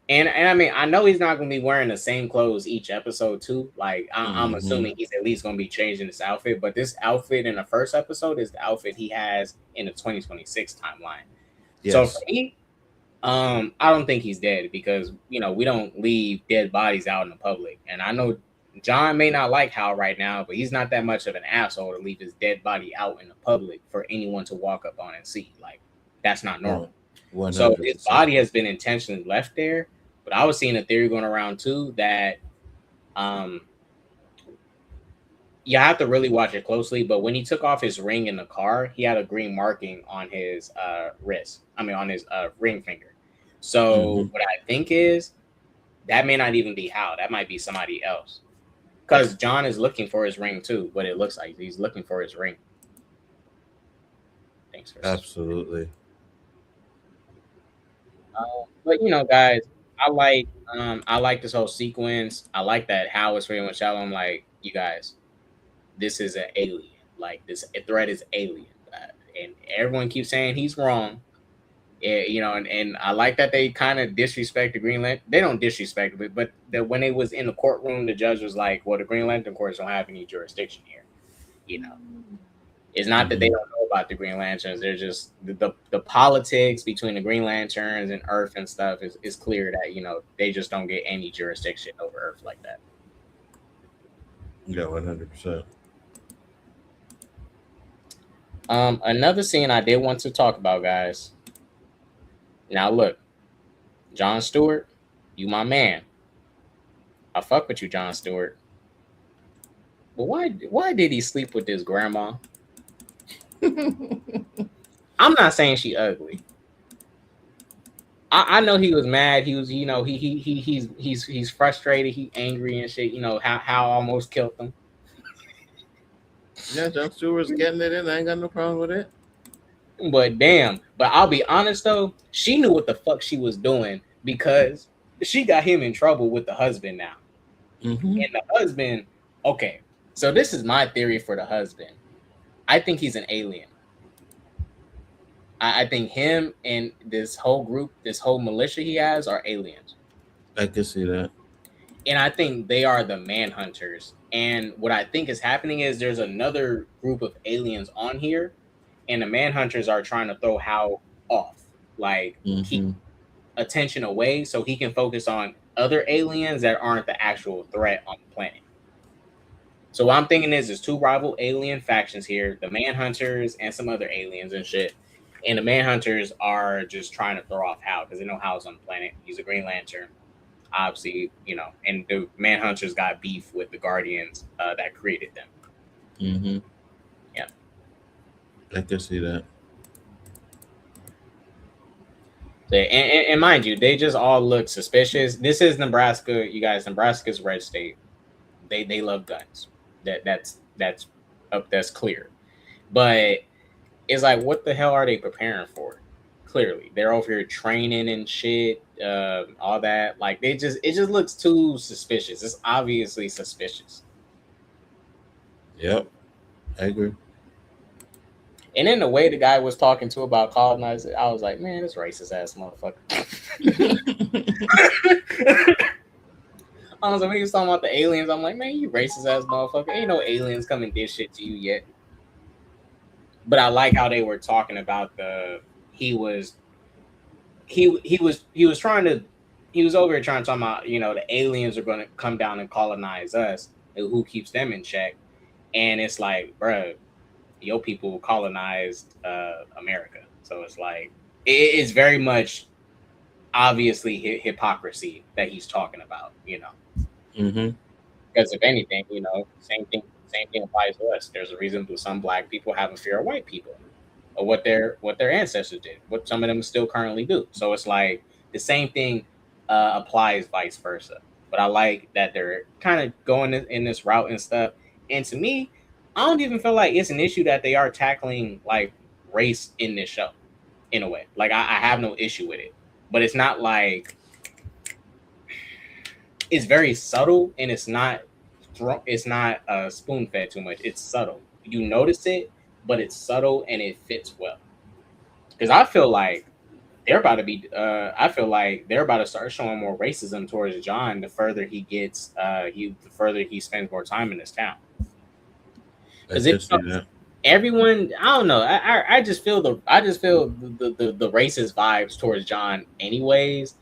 And I mean, I know he's not going to be wearing the same clothes each episode too. Like I'm assuming he's at least going to be changing his outfit. But this outfit in the first episode is the outfit he has in the 2026 timeline. Yes. So for me, I don't think he's dead because, you know, we don't leave dead bodies out in the public. And I know John may not like Hal right now, but he's not that much of an asshole to leave his dead body out in the public for anyone to walk up on and see. Like, that's not normal. 100%. So his body has been intentionally left there. But I was seeing a theory going around too that you have to really watch it closely. But when he took off his ring in the car, he had a green marking on his wrist. I mean, on his ring finger. So what I think is that may not even be Hal. That might be somebody else. Because John is looking for his ring too. What it looks like, he's looking for his ring. Thanks for absolutely. But you know, guys, I like this whole sequence. I like that Hal is freaking with Shallow. I'm like, you guys, this is an alien. Like this threat is alien, and everyone keeps saying he's wrong. You know, and I like that they kind of disrespect the Green Lantern. They don't disrespect it, but when they was in the courtroom, the judge was like, "Well, the Green Lantern courts don't have any jurisdiction here." You know, it's not that they don't know about the Green Lanterns. They're just the politics between the Green Lanterns and Earth and stuff is clear that, you know, they just don't get any jurisdiction over Earth like that. Yeah, 100%. Another scene I did want to talk about, guys. Now look, Jon Stewart, you my man. I fuck with you, Jon Stewart. But why did he sleep with his grandma? I'm not saying she ugly. I know he was mad. He was, he's frustrated. He angry and shit. You know how I almost killed him. Yeah, John Stewart's getting it in. I ain't got no problem with it. But damn. But I'll be honest though, she knew what the fuck she was doing because she got him in trouble with the husband now. Mm-hmm. And the husband, okay. So this is my theory for the husband. I think he's an alien. I think him and this whole group, this whole militia he has, are aliens. I can see that. And I think they are the manhunters. And what I think is happening is there's another group of aliens on here, and the manhunters are trying to throw Hal off, like keep attention away so he can focus on other aliens that aren't the actual threat on the planet. So what I'm thinking is there's two rival alien factions here, the manhunters and some other aliens and shit. And the manhunters are just trying to throw off Hal because they know Hal's on the planet. He's a Green Lantern. Obviously, and the manhunters got beef with the Guardians that created them. Mm-hmm. Yeah. I can see that. And mind you, they just all look suspicious. This is Nebraska, you guys. Nebraska's red state. They love guns. That's clear. But it's like, what the hell are they preparing for? Clearly, they're over here training and shit, all that. Like it just looks too suspicious. It's obviously suspicious. Yep, I agree. And then the way the guy was talking to about colonizing, I was like, man, this racist ass motherfucker. I was like, when he was talking about the aliens, I'm like, man, you racist ass motherfucker. Ain't no aliens come and did shit to you yet. But I like how they were talking about he was over here trying to talk about, the aliens are going to come down and colonize us. And who keeps them in check? And it's like, bruh, your people colonized America. So it's like, it's very much obviously hypocrisy that he's talking about, Mm-hmm. Because if anything, same thing applies to us. There's a reason some black people have a fear of white people, or what their ancestors did, what some of them still currently do. So it's like the same thing applies vice versa. But I like that they're kind of going in this route and stuff. And to me, I don't even feel like it's an issue that they are tackling like race in this show in a way. Like I have no issue with it, but it's not like, it's very subtle, and it's not spoon fed too much. It's subtle. You notice it, but it's subtle and it fits well. Because I feel like they're about to start showing more racism towards John the further he gets, the further he spends more time in this town. Because everyone, I don't know. I just feel the racist vibes towards John, anyways,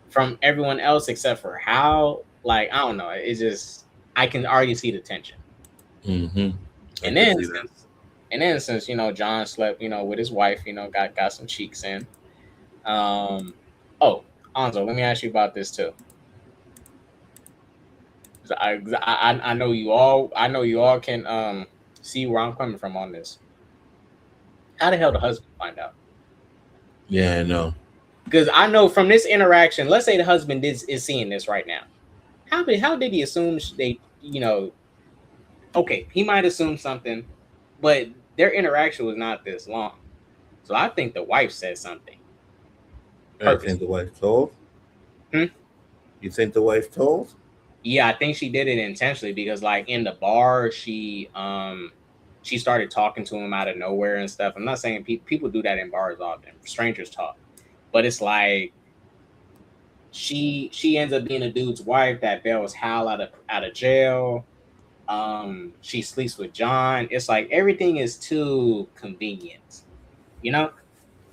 from everyone else except for Hal. Like, I don't know. It's just, I can already see the tension. Mm-hmm. And then since John slept with his wife, got some cheeks in. Oh, Anzo, let me ask you about this too. I know you all can see where I'm coming from on this. How the hell the husband find out? Yeah, I know. Because I know from this interaction, let's say the husband is seeing this right now. How did he assume they, okay, he might assume something, but their interaction was not this long. So I think the wife said something. I think the wife told? You think the wife told? Yeah, I think she did it intentionally because, like, in the bar, she started talking to him out of nowhere and stuff. I'm not saying people do that in bars often. Strangers talk. But it's like she ends up being a dude's wife that bails Hal out of jail. She sleeps with John. It's like everything is too convenient,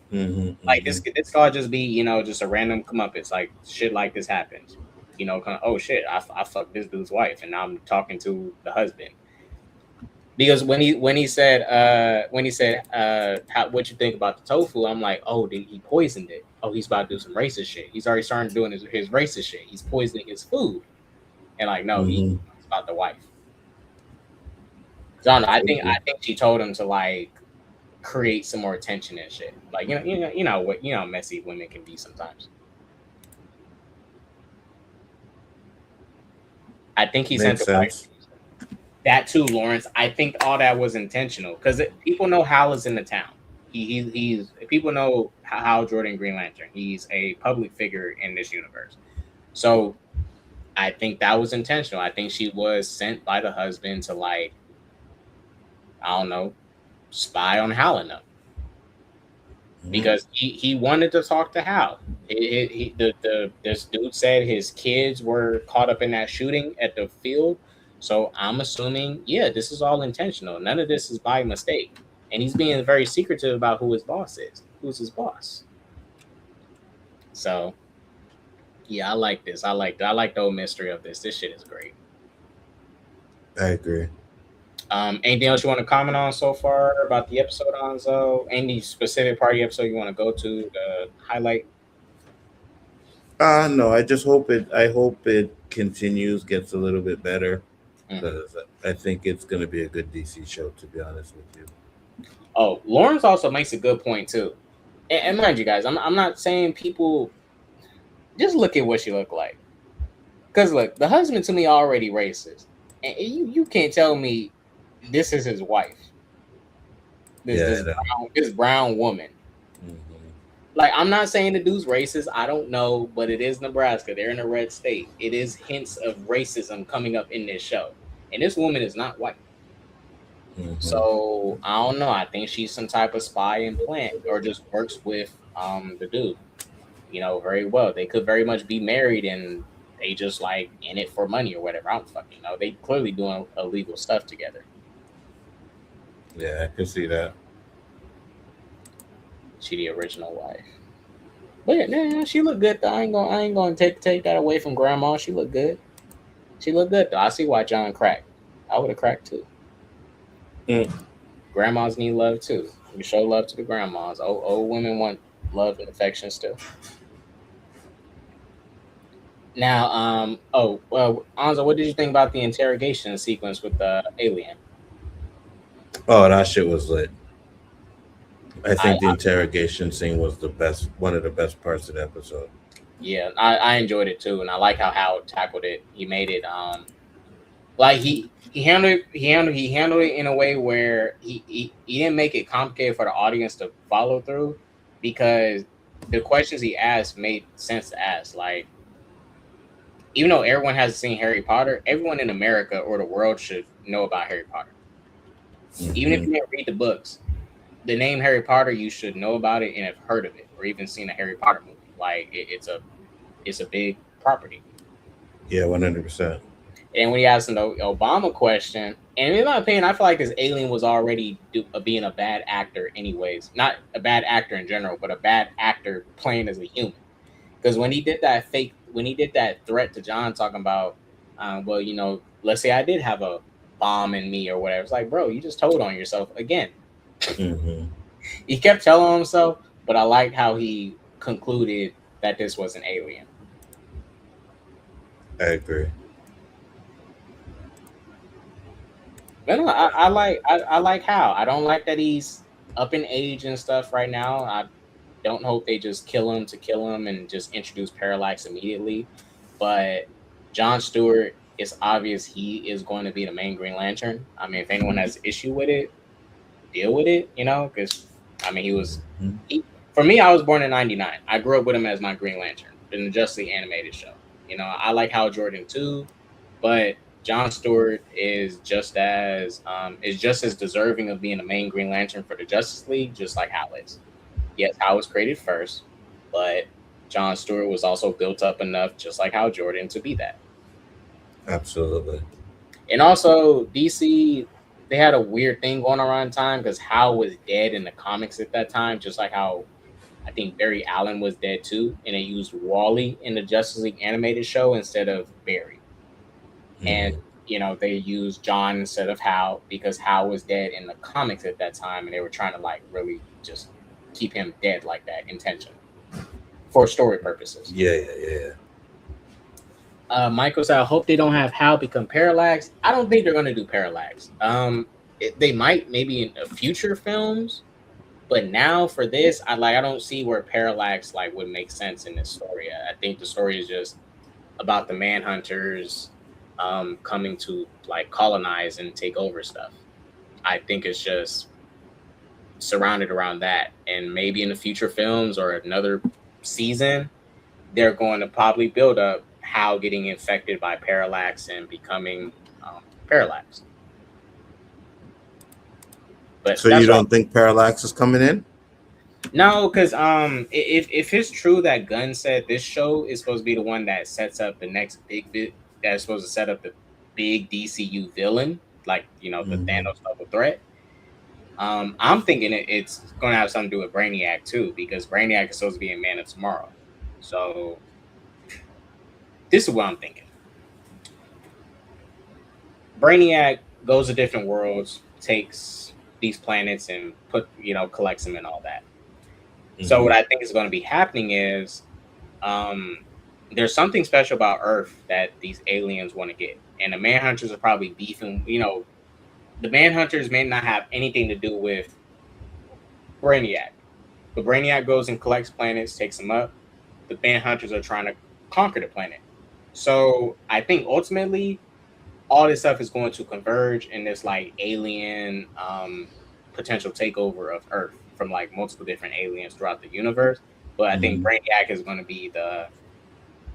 Mm-hmm, like this could all just be just a random comeuppance. Like shit like this happens, kind of, oh shit, I fucked this dude's wife and now I'm talking to the husband. Because when he said what you think about the tofu, I'm like, oh, he poisoned it. Oh, he's about to do some racist shit. He's already started doing his racist shit. He's poisoning his food. And like, no, he's about the wife. So I don't know. I think she told him to like create some more tension and shit. Like, what messy women can be sometimes. I think he sent Makes the white. sense. That too, Lawrence. I think all that was intentional because people know Hal is in the town. He's people know Hal Jordan Green Lantern. He's a public figure in this universe. So I think that was intentional. I think she was sent by the husband to like, I don't know, spy on Hal enough because he wanted to talk to Hal. This dude said his kids were caught up in that shooting at the field. So I'm assuming, yeah, this is all intentional. None of this is by mistake. And he's being very secretive about who his boss is. Who's his boss? So yeah, I like this. I like the whole mystery of this. This shit is great. I agree. Anything else you want to comment on so far about the episode, Anzo? Any specific part of the episode you want to go to highlight? No, I just hope it. I hope it continues, gets a little bit better, because I think it's going to be a good DC show. To be honest with you. Oh, Lawrence also makes a good point too. And mind you, guys, I'm not saying people just look at what she looked like. Because look, the husband to me already racist, and you can't tell me this is his wife. This brown woman. Like, I'm not saying the dude's racist. I don't know, but it is Nebraska. They're in a red state. It is hints of racism coming up in this show. And this woman is not white. So, I don't know. I think she's some type of spy and plant or just works with the dude, very well. They could very much be married and they just, like, in it for money or whatever. I don't fucking know. They clearly doing illegal stuff together. Yeah, I can see that. She the original wife. But yeah, she looked good though. I ain't gonna take that away from grandma. She looked good. She looked good though. I see why John cracked. I would have cracked too. Grandmas need love too. We show love to the grandmas. Old women want love and affection still. Now, Anzo, what did you think about the interrogation sequence with the alien? Oh, that shit was lit. I think the interrogation scene was one of the best parts of the episode. Yeah, I enjoyed it too, and I like how Howard tackled it. He made it like he handled it in a way where he didn't make it complicated for the audience to follow through, because the questions he asked made sense to ask. Like, even though everyone hasn't seen Harry Potter, everyone in America or the world should know about Harry Potter. Even if you didn't read the books, the name Harry Potter, you should know about it and have heard of it or even seen a Harry Potter movie. Like, it's a big property. Yeah, 100%. And when he asked him the Obama question, and in my opinion, I feel like this alien was already being a bad actor anyways. Not a bad actor in general, but a bad actor playing as a human. Because when he did that threat to John talking about, let's say I did have a bomb in me or whatever. It's like, bro, you just told on yourself again. He kept telling himself, but I liked how he concluded that this was an alien. I agree. But no, I like how. I don't like that he's up in age and stuff right now. I don't hope they just kill him and just introduce Parallax immediately. But John Stewart, it's obvious he is going to be the main Green Lantern. I mean, if anyone has issue with it, deal with it, because I mean, for me, I was born in '99. I grew up with him as my Green Lantern in the Justice League animated show. I like Hal Jordan too, but John Stewart is just as deserving of being the main Green Lantern for the Justice League, just like Hal is. Yes, Hal was created first, but John Stewart was also built up enough, just like Hal Jordan, to be that. Absolutely. And also, DC, they had a weird thing going around time because Hal was dead in the comics at that time, just like how I think Barry Allen was dead too, and they used Wally in the Justice League animated show instead of Barry. And they used John instead of Hal because Hal was dead in the comics at that time, and they were trying to like really just keep him dead like that intentionally for story purposes. Yeah. Michael said, I hope they don't have Hal become Parallax. I don't think they're going to do Parallax. They might maybe in future films, but now for this, I don't see where Parallax would make sense in this story. I think the story is just about the Manhunters coming to like colonize and take over stuff. I think it's just surrounded around that, and maybe in the future films or another season, they're going to probably build up Hal getting infected by Parallax and becoming Parallax. But So you don't think Parallax is coming in? No, because if it's true that Gunn said this show is supposed to be the one that sets up the next big bit, that's supposed to set up the big DCU villain, like the Thanos double threat. I'm thinking it's going to have something to do with Brainiac too, because Brainiac is supposed to be in Man of Tomorrow. So this is what I'm thinking. Brainiac goes to different worlds, takes these planets and collects them and all that. So what I think is going to be happening is there's something special about Earth that these aliens want to get. And the Manhunters are probably beefing, the Manhunters may not have anything to do with Brainiac. But Brainiac goes and collects planets, takes them up. The Manhunters are trying to conquer the planet. So I think ultimately all this stuff is going to converge in this like alien potential takeover of Earth from like multiple different aliens throughout the universe. But I think Brainiac is going to be the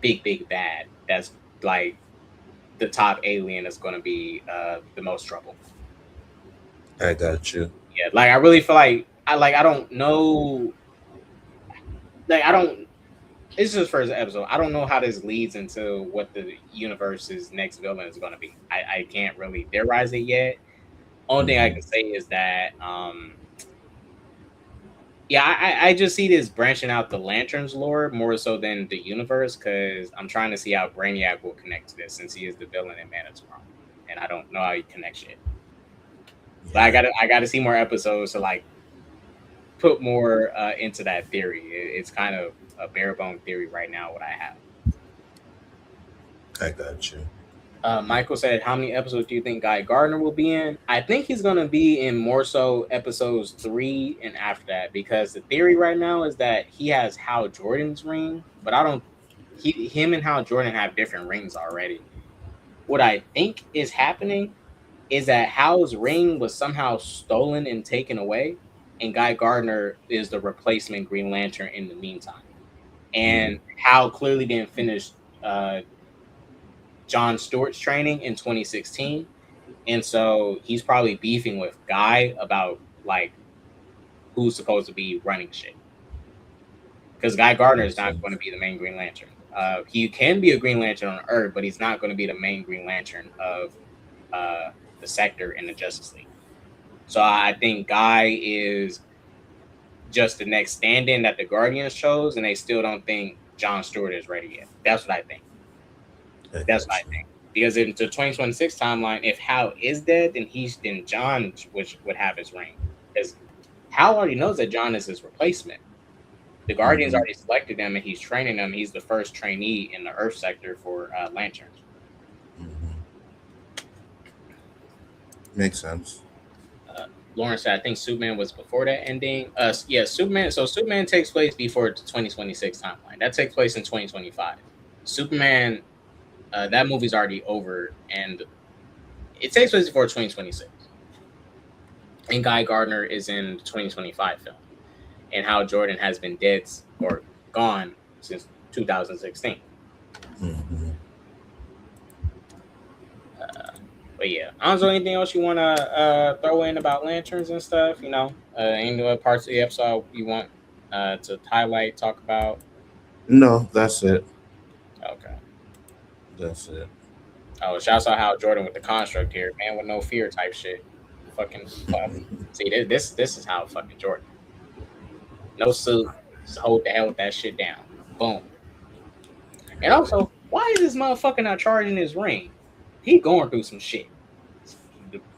big bad. That's like the top alien is going to be the most trouble. I got you. Yeah, like I really feel like I don't know. Like I don't. It's just first episode. I don't know how this leads into what the universe's next villain is going to be. I can't really theorize it yet. Only thing I can say is that I just see this branching out the Lanterns lore more so than the universe, because I'm trying to see how Brainiac will connect to this, since he is the villain in Man of Tomorrow, and I don't know how he connects it. But I gotta see more episodes to like put more into that theory. It's kind of a bare bone theory right now. What I have. I got you. Michael said, how many episodes do you think Guy Gardner will be in? I think he's going to be in more so episodes 3 and after that, because the theory right now is that he has Hal Jordan's ring, but him and Hal Jordan have different rings already. What I think is happening is that Hal's ring was somehow stolen and taken away, and Guy Gardner is the replacement Green Lantern in the meantime. And Hal clearly didn't finish John Stewart's training in 2016, and so he's probably beefing with Guy about like who's supposed to be running shit, because Guy Gardner is not going to be the main Green Lantern. He can be a Green Lantern on Earth, but he's not going to be the main Green Lantern of the Sector in the Justice League. So I think Guy is just the next stand-in that the Guardians chose, and they still don't think John Stewart is ready yet. That's what I think. That's what I think. Because in the 2026 timeline, if Hal is dead, then John would have his ring. Because Hal already knows that John is his replacement. The Guardians already selected him, and he's training them. He's the first trainee in the Earth sector for Lanterns. Makes sense. Lauren said, I think Superman was before that ending. Superman. So Superman takes place before the 2026 timeline. That takes place in 2025. Superman, that movie's already over, and it takes place before 2026. And Guy Gardner is in the 2025 film. And Hal Jordan has been dead or gone since 2016. But yeah, Anzo, anything else you want to throw in about Lanterns and stuff? Any other parts of the episode you want to highlight, talk about? No, that's it. Okay. That's it. Oh, shouts out Hal Jordan with the construct here, man with no fear type shit. Fucking see, this is how fucking Jordan. No suit, just hold the hell with that shit down. Boom. And also, why is this motherfucker not charging his ring? He going through some shit.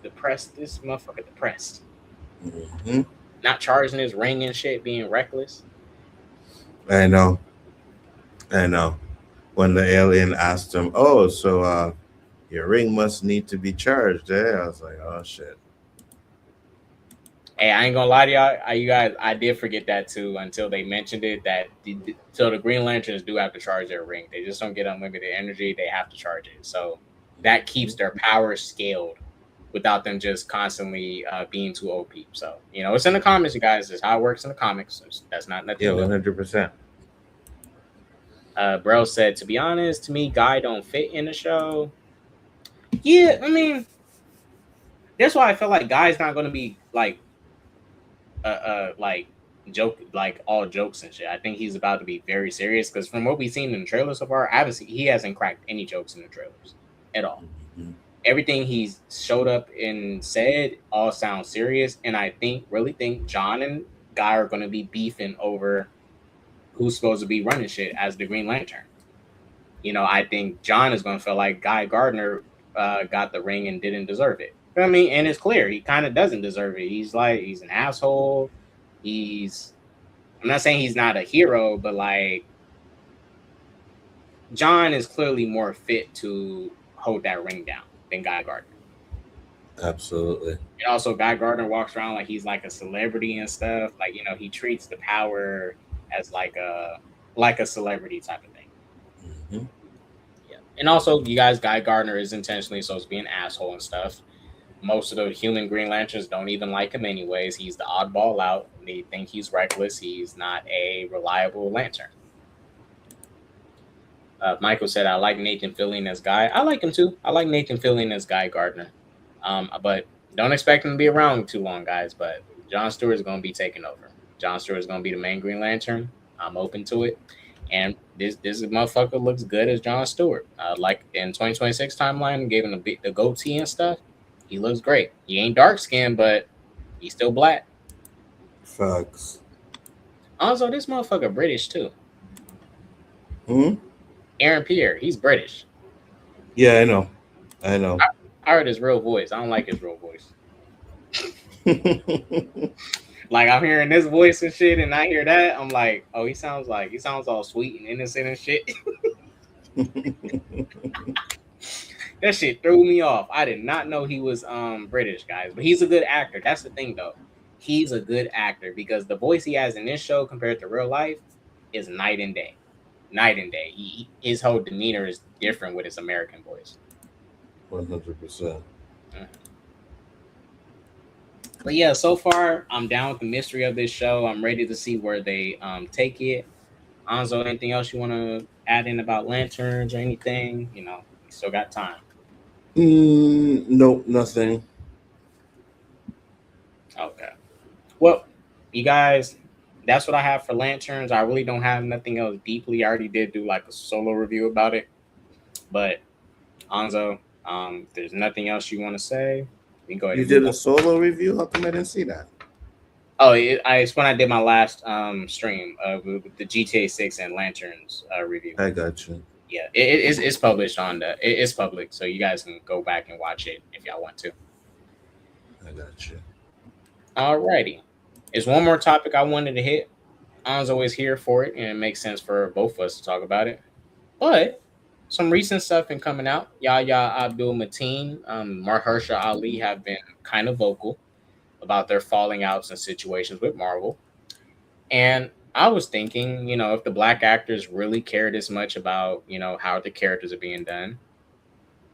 Depressed. This motherfucker depressed. Not charging his ring and shit, being reckless. I know. When the alien asked him, "Oh, so your ring must need to be charged," I was like, "Oh shit." Hey, I ain't gonna lie to y'all. You guys, I did forget that too until they mentioned it. So the Green Lanterns do have to charge their ring. They just don't get unlimited energy. They have to charge it. So that keeps their power scaled without them just constantly being too OP. So, it's in the comics, you guys. It's how it works in the comics. That's not nothing. Yeah, 100%. Bro said, to be honest, to me, Guy don't fit in the show. Yeah, I mean, that's why I feel like Guy's not going to be like joke, like all jokes and shit. I think he's about to be very serious because from what we've seen in the trailers so far, obviously he hasn't cracked any jokes in the trailers at all. Mm-hmm. Everything he's showed up and said all sounds serious, and I really think John and Guy are going to be beefing over who's supposed to be running shit as the Green Lantern. I think John is going to feel like Guy Gardner got the ring and didn't deserve it. I mean, and it's clear he kind of doesn't deserve it. He's an asshole. I'm not saying he's not a hero, but like John is clearly more fit to hold that ring down than Guy Gardner. Absolutely. And also Guy Gardner walks around like he's like a celebrity and stuff. Like, he treats the power as like a celebrity type of thing. Mm-hmm. Yeah. And also, you guys, Guy Gardner is intentionally supposed to be an asshole and stuff. Most of the human Green Lanterns don't even like him anyways. He's the oddball out. They think he's reckless. He's not a reliable Lantern. Michael said, I like Nathan Fillion as Guy. I like him too. I like Nathan Fillion as Guy Gardner. But don't expect him to be around too long, guys. But John Stewart is going to be taking over. John Stewart is going to be the main Green Lantern. I'm open to it. And this motherfucker looks good as John Stewart. Like in 2026 timeline, gave him the goatee and stuff. He looks great. He ain't dark skinned, but he's still black. Facts. Also, this motherfucker British too. Hmm? Aaron Pierre, he's British. Yeah, I know. I heard his real voice. I don't like his real voice. Like I'm hearing this voice and shit, and I hear that, I'm like, oh, he sounds all sweet and innocent and shit. That shit threw me off. I did not know he was British, guys. But he's a good actor. That's the thing, though. He's a good actor because the voice he has in this show compared to real life is night and day. Night and day. His whole demeanor is different with his American voice. 100%. But yeah, so far I'm down with the mystery of this show. I'm ready to see where they take it. Anzo, anything else you want to add in about Lanterns or anything? You still got time. Nope, nothing. Okay. Well, you guys, that's what I have for Lanterns. I really don't have nothing else deeply. I already did do like a solo review about it. But Anzo, there's nothing else you want to say? You go ahead. You did a solo review? How come I didn't see that? Oh, it's when I did my last stream with the GTA 6 and Lanterns review. I got you. Yeah, it's published on it's public, so you guys can go back and watch it if y'all want to. I got you. Alrighty. There's one more topic I wanted to hit. An's always here for it, and it makes sense for both of us to talk about it. But some recent stuff been coming out. Yahya Abdul-Mateen, Mahershala Ali have been kind of vocal about their falling outs and situations with Marvel. And I was thinking, if the black actors really cared as much about, how the characters are being done,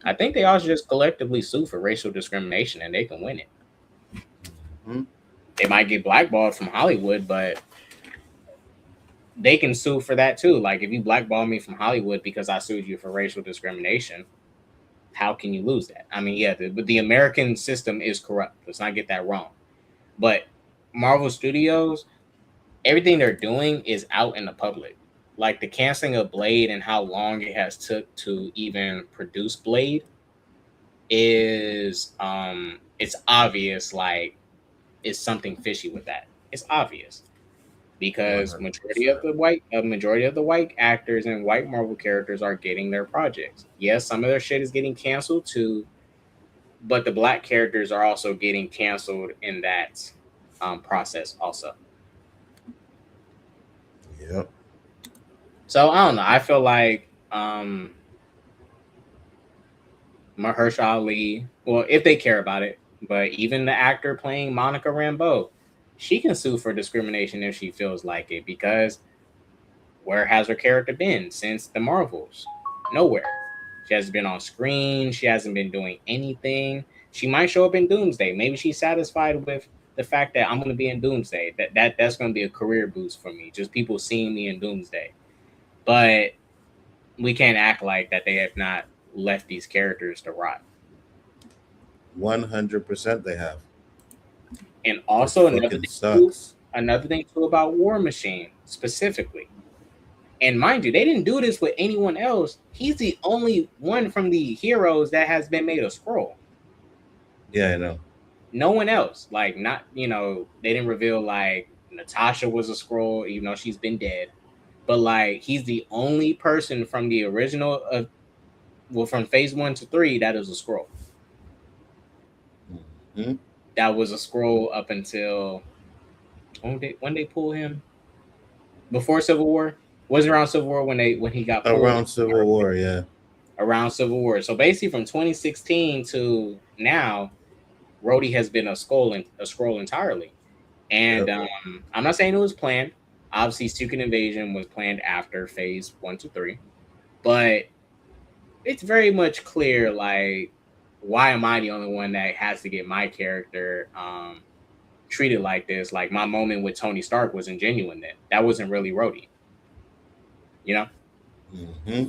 I think they all should just collectively sue for racial discrimination and they can win it. Mm-hmm. They might get blackballed from Hollywood, but they can sue for that too. Like if you blackball me from Hollywood because I sued you for racial discrimination, how can you lose that? I mean, yeah, the American system is corrupt. Let's not get that wrong. But Marvel Studios, everything they're doing is out in the public. Like the canceling of Blade and how long it has took to even produce Blade is it's obvious, like it's something fishy with that. It's obvious. Because 100%. majority of the white actors and white Marvel characters are getting their projects. Yes, some of their shit is getting canceled too, but the black characters are also getting canceled in that process also. Yep. So I don't know. I feel like Mahershala Ali, well, if they care about it, but even the actor playing Monica Rambeau, she can sue for discrimination if she feels like it, because where has her character been since the Marvels? Nowhere. She hasn't been on screen. She hasn't been doing anything. She might show up in Doomsday. Maybe she's satisfied with the fact that I'm going to be in Doomsday. That's going to be a career boost for me. Just people seeing me in Doomsday. But we can't act like that they have not left these characters to rot. 100% they have. And also another thing too about War Machine specifically. And mind you, they didn't do this with anyone else. He's the only one from the heroes that has been made a scroll. Yeah, I know. No one else. Like, not, they didn't reveal like Natasha was a scroll, even though she's been dead. But like, he's the only person from the original from phase 1 to 3 that is a scroll. Mm-hmm. That was a scroll up until when they pull him before Civil War. Was it around Civil War when he got pulled? Around Civil War, yeah. Around Civil War. So basically, from 2016 to now, Rhodey has been a scroll entirely. And I'm not saying it was planned. Obviously, Secret Invasion was planned after phase 1 to 3, but it's very much clear, like, why am I the only one that has to get my character treated like this? Like, my moment with Tony Stark wasn't genuine then. That wasn't really Rhodey. Mm-hmm.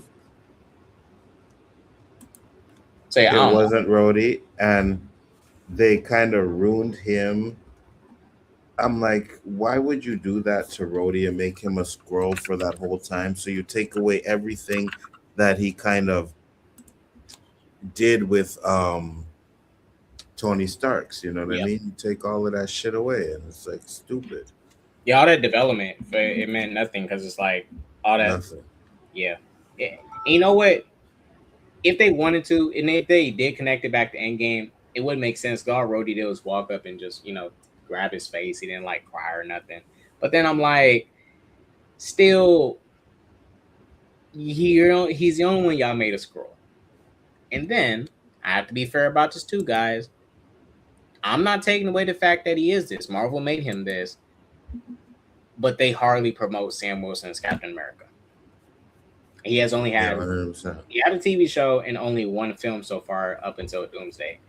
So it wasn't Rhodey, and they kind of ruined him. I'm like, why would you do that to Rhodey and make him a scroll for that whole time? So you take away everything that he kind of did with Tony Stark's, you know what I mean? You take all of that shit away, and it's like stupid. Yeah, all that development, but it meant nothing because it's like all that. Nothing. Yeah. You know what? If they wanted to, and if they did connect it back to Endgame, it would make sense. All Rhodey did was walk up and just, grab his face. He didn't like cry or nothing. But then I'm like, still, he's the only one y'all made a scroll. And then I have to be fair about this too, guys. I'm not taking away the fact that he is this. Marvel made him this, but they hardly promote Sam Wilson as Captain America. He has only had he had a TV show and only one film so far up until Doomsday.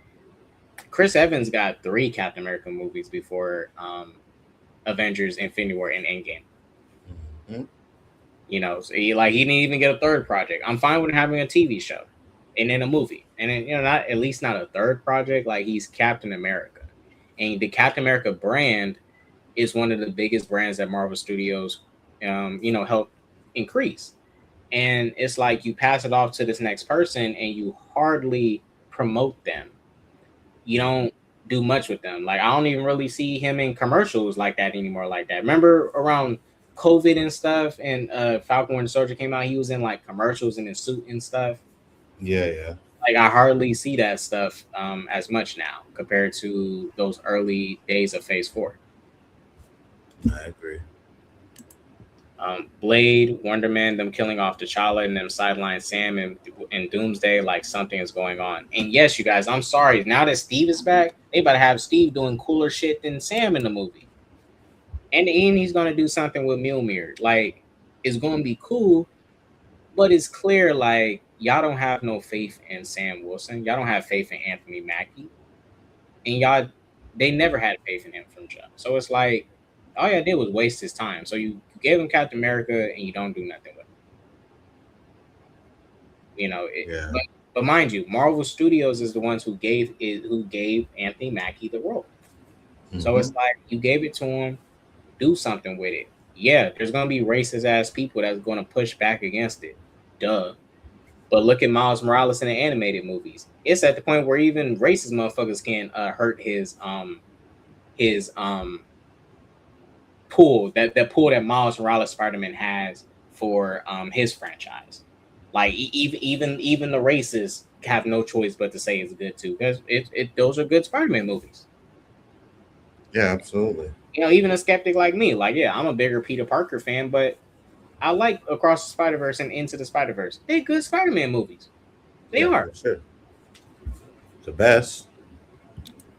Chris Evans got 3 Captain America movies before Avengers, Infinity War, and Endgame. Mm-hmm. So he didn't even get a third project. I'm fine with having a TV show and then a movie, and then not at least not a third project. Like, he's Captain America, and the Captain America brand is one of the biggest brands that Marvel Studios, help increase. And it's like you pass it off to this next person, and you hardly promote them. You don't do much with them. Like, I don't even really see him in commercials like that anymore. Like that. Remember around COVID and stuff, and Falcon Winter Soldier came out, he was in like commercials in his suit and stuff. Yeah. Like, I hardly see that stuff as much now compared to those early days of Phase 4. I agree. Blade, Wonder Man, them killing off T'Challa, and them sideline Sam and Doomsday, like something is going on. And yes, you guys, I'm sorry. Now that Steve is back, they about to have Steve doing cooler shit than Sam in the movie. And he's going to do something with Mjolnir. Like, it's going to be cool, but it's clear, like, y'all don't have no faith in Sam Wilson. Y'all don't have faith in Anthony Mackie. And they never had faith in him from jump. So it's like, all y'all did was waste his time. So you gave him Captain America and you don't do nothing with him. But mind you, Marvel Studios is the ones who gave Anthony Mackie the role. Mm-hmm. So it's like, you gave it to him, do something with it. Yeah, there's gonna be racist ass people that's gonna push back against it. Duh. But look at Miles Morales in the animated movies. It's at the point where even racist motherfuckers can hurt his pull that Miles Morales Spider-Man has for his franchise. Like, even the racists have no choice but to say it's good too, because those are good Spider-Man movies. Yeah, absolutely. Even a skeptic like me, like, yeah, I'm a bigger Peter Parker fan, but I like Across the Spider-Verse and Into the Spider-Verse. They're good Spider-Man movies. They are. Sure. The best.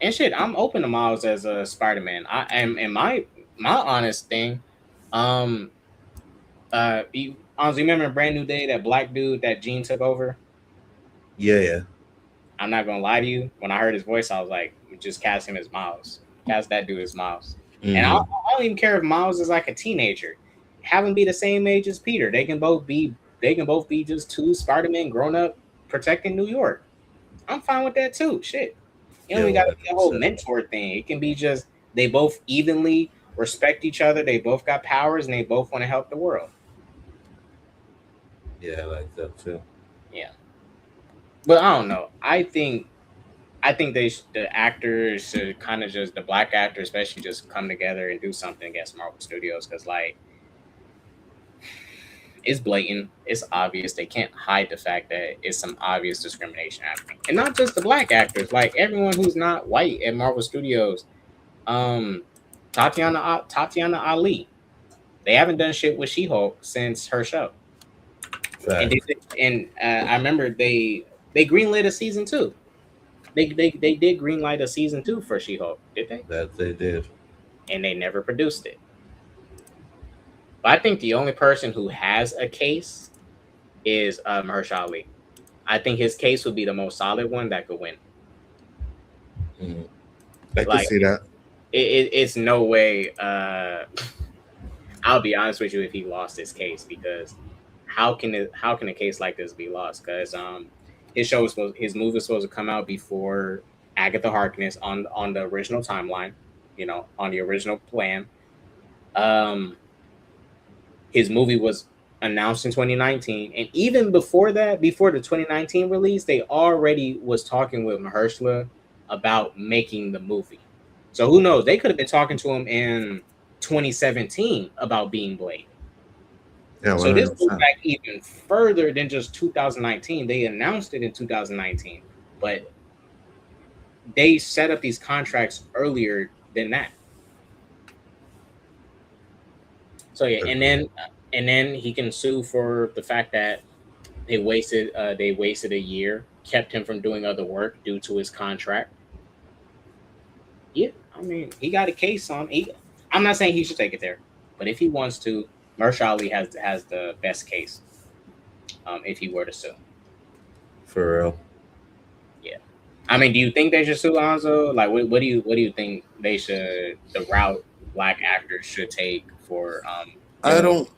And shit, I'm open to Miles as a Spider-Man. I am, and my honest thing, you honestly remember Brand New Day, that black dude that Jean took over? Yeah. I'm not gonna lie to you. When I heard his voice, I was like, just cast him as Miles. Cast that dude as Miles. And I don't even care if Miles is like a teenager. Have him be the same age as Peter. They can both be just two Spider-Men grown up protecting New York. I'm fine with that too. Shit. You don't even gotta be a whole mentor thing. It can be just they both evenly respect each other, they both got powers, and they both want to help the world. Yeah, I like that too. Yeah. But I don't know. I think the actors should kind of just the black actors especially just come together and do something against Marvel Studios because like it's blatant, it's obvious. They can't hide the fact that it's some obvious discrimination happening, and not just the black actors, like everyone who's not white at Marvel Studios. Tatiana Ali, they haven't done shit with She-Hulk since her show. And I remember they greenlit a season 2. They did greenlight a season 2 for She-Hulk, did they? That they did, and they never produced it. But I think the only person who has a case is Mahershala Ali. I think his case would be the most solid one that could win. I can see that. It's no way. I'll be honest with you if he lost his case, because how can a case like this be lost? Because his movie was supposed to come out before Agatha Harkness on the original timeline, on the original plan. His movie was announced in 2019, and even before that, before the 2019 release, they already was talking with Mahershala about making the movie. So who knows? They could have been talking to him in 2017 about being Blade. Yeah, so this goes back even further than just 2019. They announced it in 2019, but they set up these contracts earlier than that. So yeah, and then he can sue for the fact that they wasted a year, kept him from doing other work due to his contract. Yeah, I mean, he got a case on. I'm not saying he should take it there, but if he wants to, Mahershala Ali has the best case. If he were to sue, for real. Yeah, I mean, do you think they should sue Lonzo? Like, what do you think the route black actors should take for I don't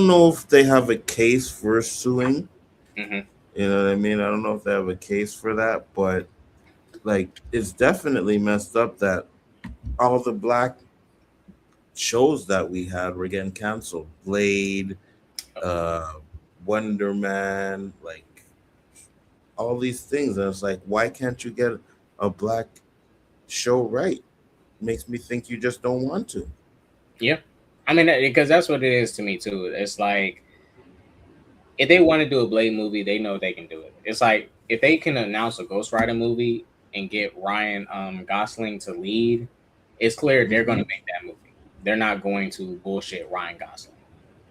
know if they have a case for suing. Mm-hmm. You know what I mean? I don't know if they have a case for that, but like, it's definitely messed up that all the black shows that we had were getting canceled. Blade, Wonder Man, like all these things. And it's like, why can't you get a black show right? Makes me think you just don't want to. Yeah. I mean, because that's what it is to me too. It's like, if they want to do a Blade movie, they know they can do it. It's like, if they can announce a Ghost Rider movie and get Ryan Gosling to lead, it's clear they're going to make that movie. They're not going to bullshit Ryan Gosling.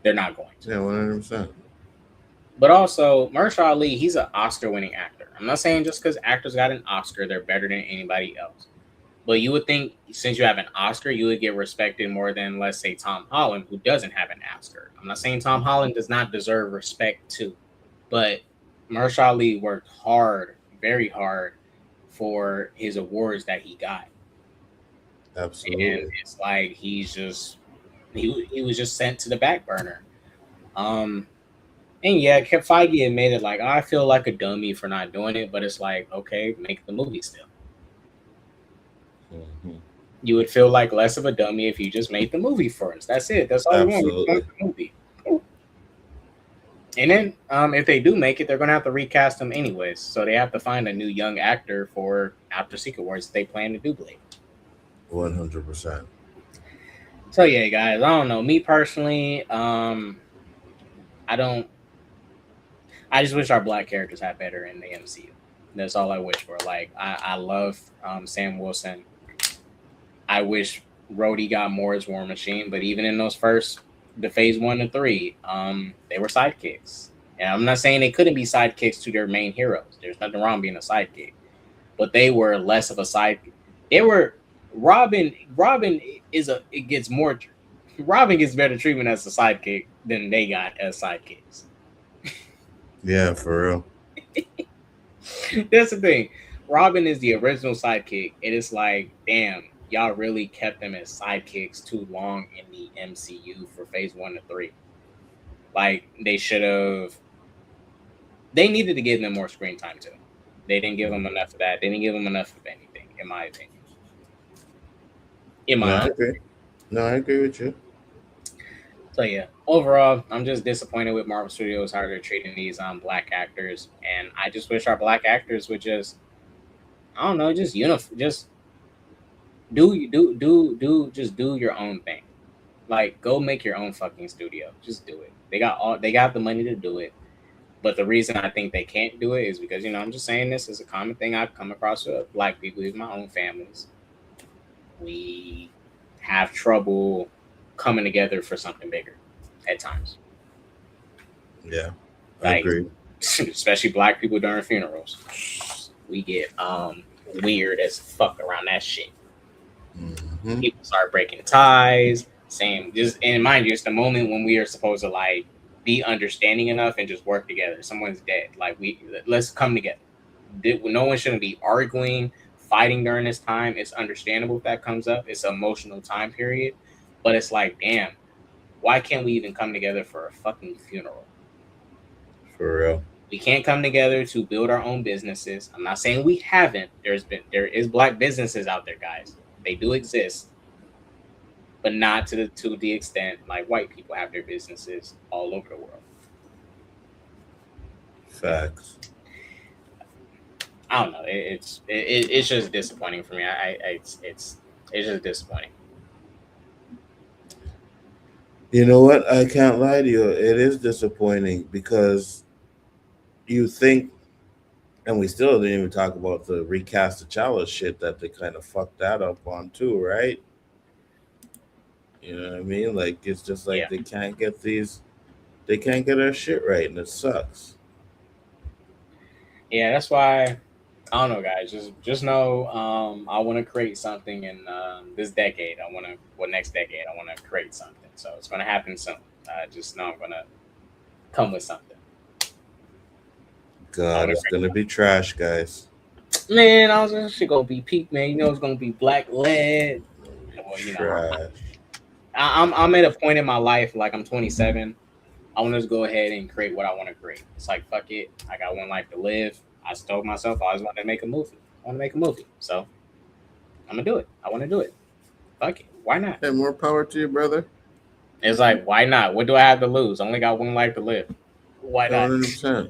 They're not going to. Yeah, 100%. But also, Mahershala Ali, he's an Oscar-winning actor. I'm not saying just because actors got an Oscar, they're better than anybody else. But you would think, since you have an Oscar, you would get respected more than, let's say, Tom Holland, who doesn't have an Oscar. I'm not saying Tom Holland does not deserve respect too, but Mahershala Ali worked hard, very hard, for his awards that he got. Absolutely. And it's like he was just sent to the back burner. And yeah, Feige admitted, like, I feel like a dummy for not doing it, but it's like, okay, make the movie still. Mm-hmm. You would feel like less of a dummy if you just made the movie for us. That's it. That's all we want. We want the movie. And then if they do make it, they're going to have to recast them anyways. So they have to find a new young actor for after Secret Wars if they plan to do Blade. 100%. So yeah, guys, I don't know. Me personally, I just wish our black characters had better in the MCU. That's all I wish for. Like, I love Sam Wilson. I wish Rhodey got more as War Machine, but even in those the phase 1 to 3, they were sidekicks. And I'm not saying they couldn't be sidekicks to their main heroes. There's nothing wrong being a sidekick, but they were less of a sidekick. They were Robin gets better treatment as a sidekick than they got as sidekicks. Yeah, for real. That's the thing. Robin is the original sidekick. It is like, damn, y'all really kept them as sidekicks too long in the MCU for phase 1 to 3. Like, they should have. They needed to give them more screen time too. They didn't give them enough of that. They didn't give them enough of anything, in my opinion. No, I agree. No, I agree with you. So yeah, overall, I'm just disappointed with Marvel Studios how they're treating these black actors, and I just wish our black actors would just, I don't know, just just just do your own thing. Like, go make your own fucking studio. Just do it. They got the money to do it. But the reason I think they can't do it is because, I'm just saying this is a common thing I've come across with black people, even my own families. We have trouble coming together for something bigger at times. Yeah, I agree. Especially black people during funerals. We get weird as fuck around that shit. Mm-hmm. People start breaking ties. And mind you, it's the moment when we are supposed to like be understanding enough and just work together. Someone's dead. Like, let's come together. No one shouldn't be arguing, fighting during this time. It's understandable if that comes up. It's an emotional time period. But it's like, damn, why can't we even come together for a fucking funeral? For real. We can't come together to build our own businesses. I'm not saying we haven't. There is black businesses out there, guys. They do exist. But not to the extent like white people have their businesses all over the world. Facts. I don't know. It's just disappointing for me. It's just disappointing. You know what? I can't lie to you. It is disappointing because you think, and we still didn't even talk about the recast T'Challa shit that they kind of fucked that up on too, right? You know what I mean? Like, it's just like they can't get our shit right, and it sucks. Yeah, that's why I don't know, guys. Just know, I want to create something in this decade. Next decade, I want to create something. So it's gonna happen soon. Just know I'm gonna come with something. God, it's gonna be trash, guys. Man, I was actually gonna be peak, man. It's gonna be black lead. Well, trash. I'm at a point in my life, like I'm 27. I want to just go ahead and create what I want to create. It's like, fuck it. I got one life to live. I told myself I always wanted to make a movie. I want to make a movie. So I'm going to do it. I want to do it. Fuck it. Why not? Hey, more power to you, brother. It's like, why not? What do I have to lose? I only got one life to live. Why not? 100%.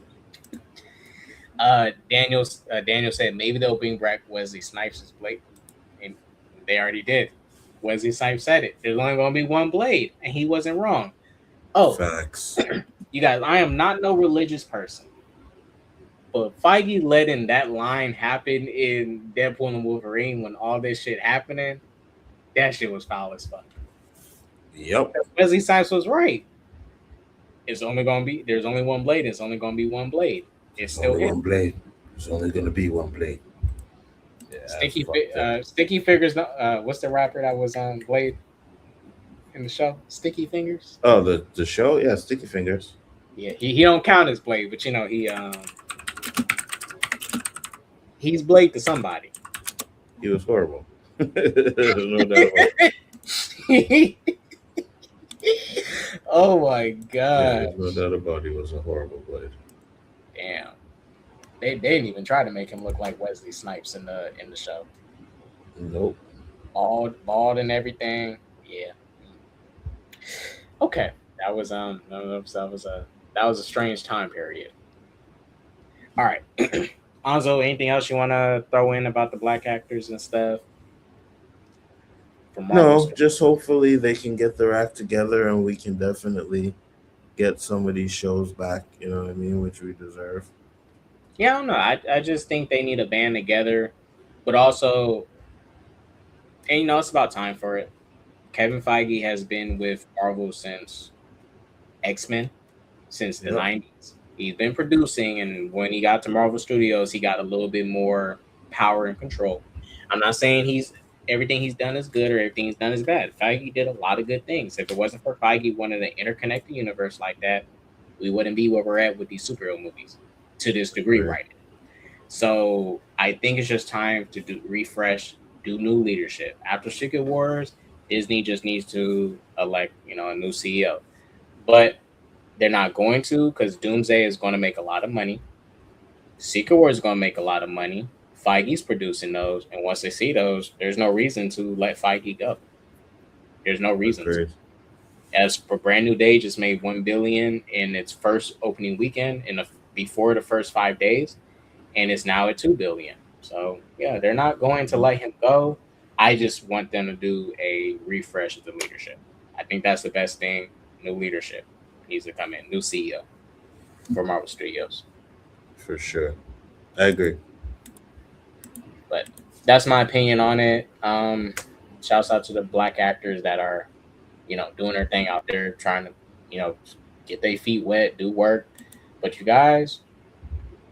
Daniel said maybe they'll bring back Wesley Snipes as Blade. And they already did. Wesley Snipes said it. There's only going to be one Blade. And he wasn't wrong. Oh, facts. You guys, I am not no religious person, but Feige letting that line happen in Deadpool and Wolverine when all this shit happening, that shit was foul as fuck. Yep. Wesley Snipes was right. There's only one Blade. It's only gonna be one Blade. It's still one Blade. It's only gonna be one Blade. Yeah, Sticky Fingers. What's the rapper that was on Blade? In the show, Sticky Fingers. Oh, the show, yeah, Sticky Fingers. Yeah, he don't count as Blade, but he's Blade to somebody. He was horrible. No doubt about it. Oh my god! Yeah, there's no doubt about it. He was a horrible Blade. Damn, they didn't even try to make him look like Wesley Snipes in the show. Nope. Bald and everything. Yeah. Okay, that was a strange time period. All right, Anzo, anything else you want to throw in about the black actors and stuff? No, just hopefully they can get their act together and we can definitely get some of these shows back. You know what I mean, which we deserve. Yeah, I don't know. I just think they need to band together, but also, and it's about time for it. Kevin Feige has been with Marvel since X-Men, since the 90s. He's been producing, and when he got to Marvel Studios, he got a little bit more power and control. I'm not saying everything he's done is good or everything he's done is bad. Feige did a lot of good things. If it wasn't for Feige wanting to interconnect the universe like that, we wouldn't be where we're at with these superhero movies to this degree right now. So I think it's just time to refresh, do new leadership. After Secret Wars, Disney just needs to elect, a new CEO. But they're not going to, because Doomsday is going to make a lot of money. Secret Wars is going to make a lot of money. Feige's producing those, and once they see those, there's no reason to let Feige go. There's no reason to. As for Brand New Day, just made $1 billion in its first opening weekend before the first 5 days, and it's now at $2 billion. So yeah, they're not going to let him go. I just want them to do a refresh of the leadership. I think that's the best thing. New leadership needs to come in. New CEO for Marvel Studios. For sure, I agree. But that's my opinion on it. Shouts out to the Black actors that are, doing their thing out there, trying to, get their feet wet, do work. But you guys,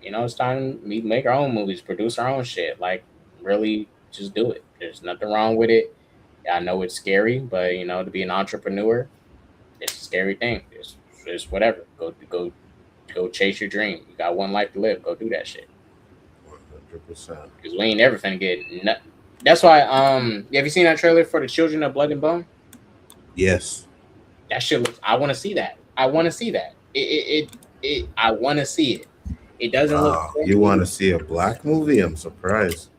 it's time to make our own movies, produce our own shit. Like, really, just do it. There's nothing wrong with it. I know it's scary, but to be an entrepreneur, it's a scary thing. It's whatever. Go chase your dream. You got one life to live. Go do that shit. 100%. Because we ain't never finna get. That's why. Have you seen that trailer for the Children of Blood and Bone? Yes. That shit looks. I want to see that. I want to see that. I want to see it. It doesn't look. You want to see a black movie? I'm surprised.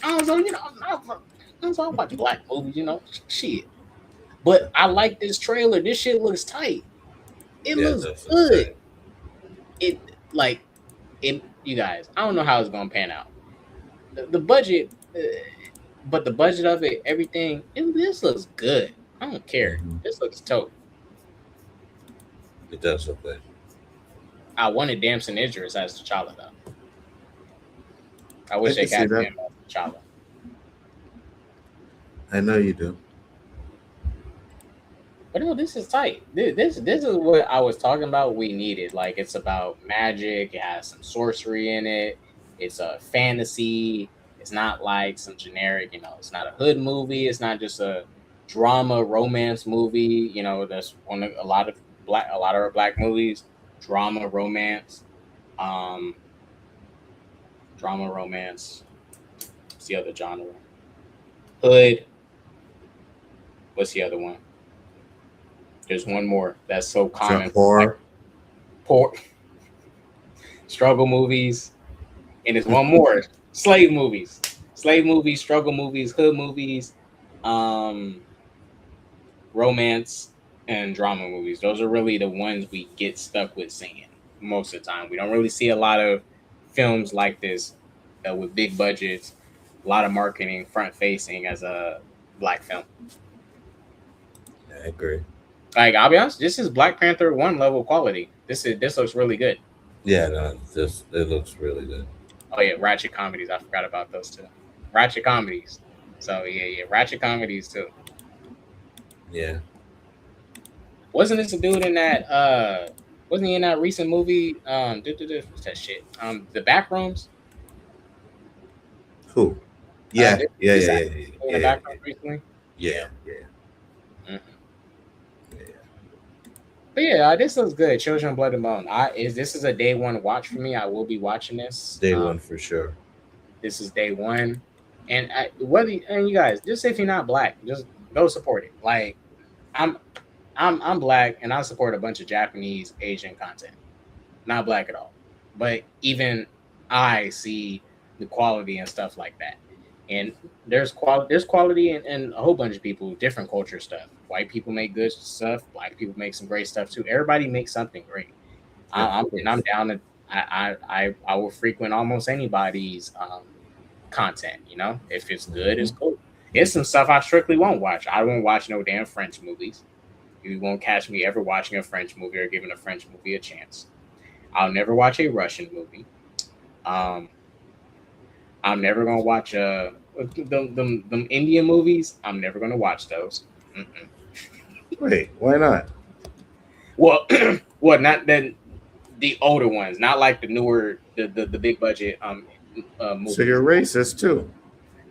I don't know. I'm talking about black movies. Shit. But I like this trailer. This shit looks tight. It looks good. You guys, I don't know how it's gonna pan out. The budget, but the budget of it, everything, this looks good. I don't care. This looks dope. It does look good. I wanted Damson Idris as T'Challa though. I wish they got him as T'Challa. I know you do. But no, this is tight. This is what I was talking about. We needed. Like, it's about magic. It has some sorcery in it. It's a fantasy. It's not like some generic. It's not a hood movie. It's not just a drama romance movie. That's one of a lot of our black movies. Drama romance. Drama romance. What's the other genre? Hood. What's the other one? There's one more that's so common. Poor struggle movies, and there's one more: slave movies, struggle movies, hood movies, romance, and drama movies. Those are really the ones we get stuck with seeing most of the time. We don't really see a lot of films like this with big budgets, a lot of marketing, front facing as a black film. I agree. Like, I'll be honest, this is Black Panther 1 level quality. This looks really good. Yeah, no, it looks really good. Oh yeah, Ratchet comedies. I forgot about those too. Ratchet comedies. So yeah, Ratchet comedies too. Yeah. Wasn't this a dude in that? Wasn't he in that recent movie? What's that shit? The Backrooms. Who? Yeah. Yeah. In the Backrooms recently. Yeah. But yeah, this looks good. Children of Blood and Bone. This is a day one watch for me. I will be watching this. Day one for sure. This is day one, and you guys, just if you're not black, just go support it. Like, I'm black, and I support a bunch of Japanese, Asian content. Not black at all, but even I see the quality and stuff like that. And there's quality in a whole bunch of people, different culture stuff. White people make good stuff. Black people make some great stuff too. Everybody makes something great. I'm down to. I will frequent almost anybody's content. If it's good, it's cool. It's some stuff I strictly won't watch. I won't watch no damn French movies. You won't catch me ever watching a French movie or giving a French movie a chance. I'll never watch a Russian movie. I'm never gonna watch them Indian movies. I'm never gonna watch those. Wait, why not? Well, not the older ones, not like the newer, the big budget movies. So you're racist too?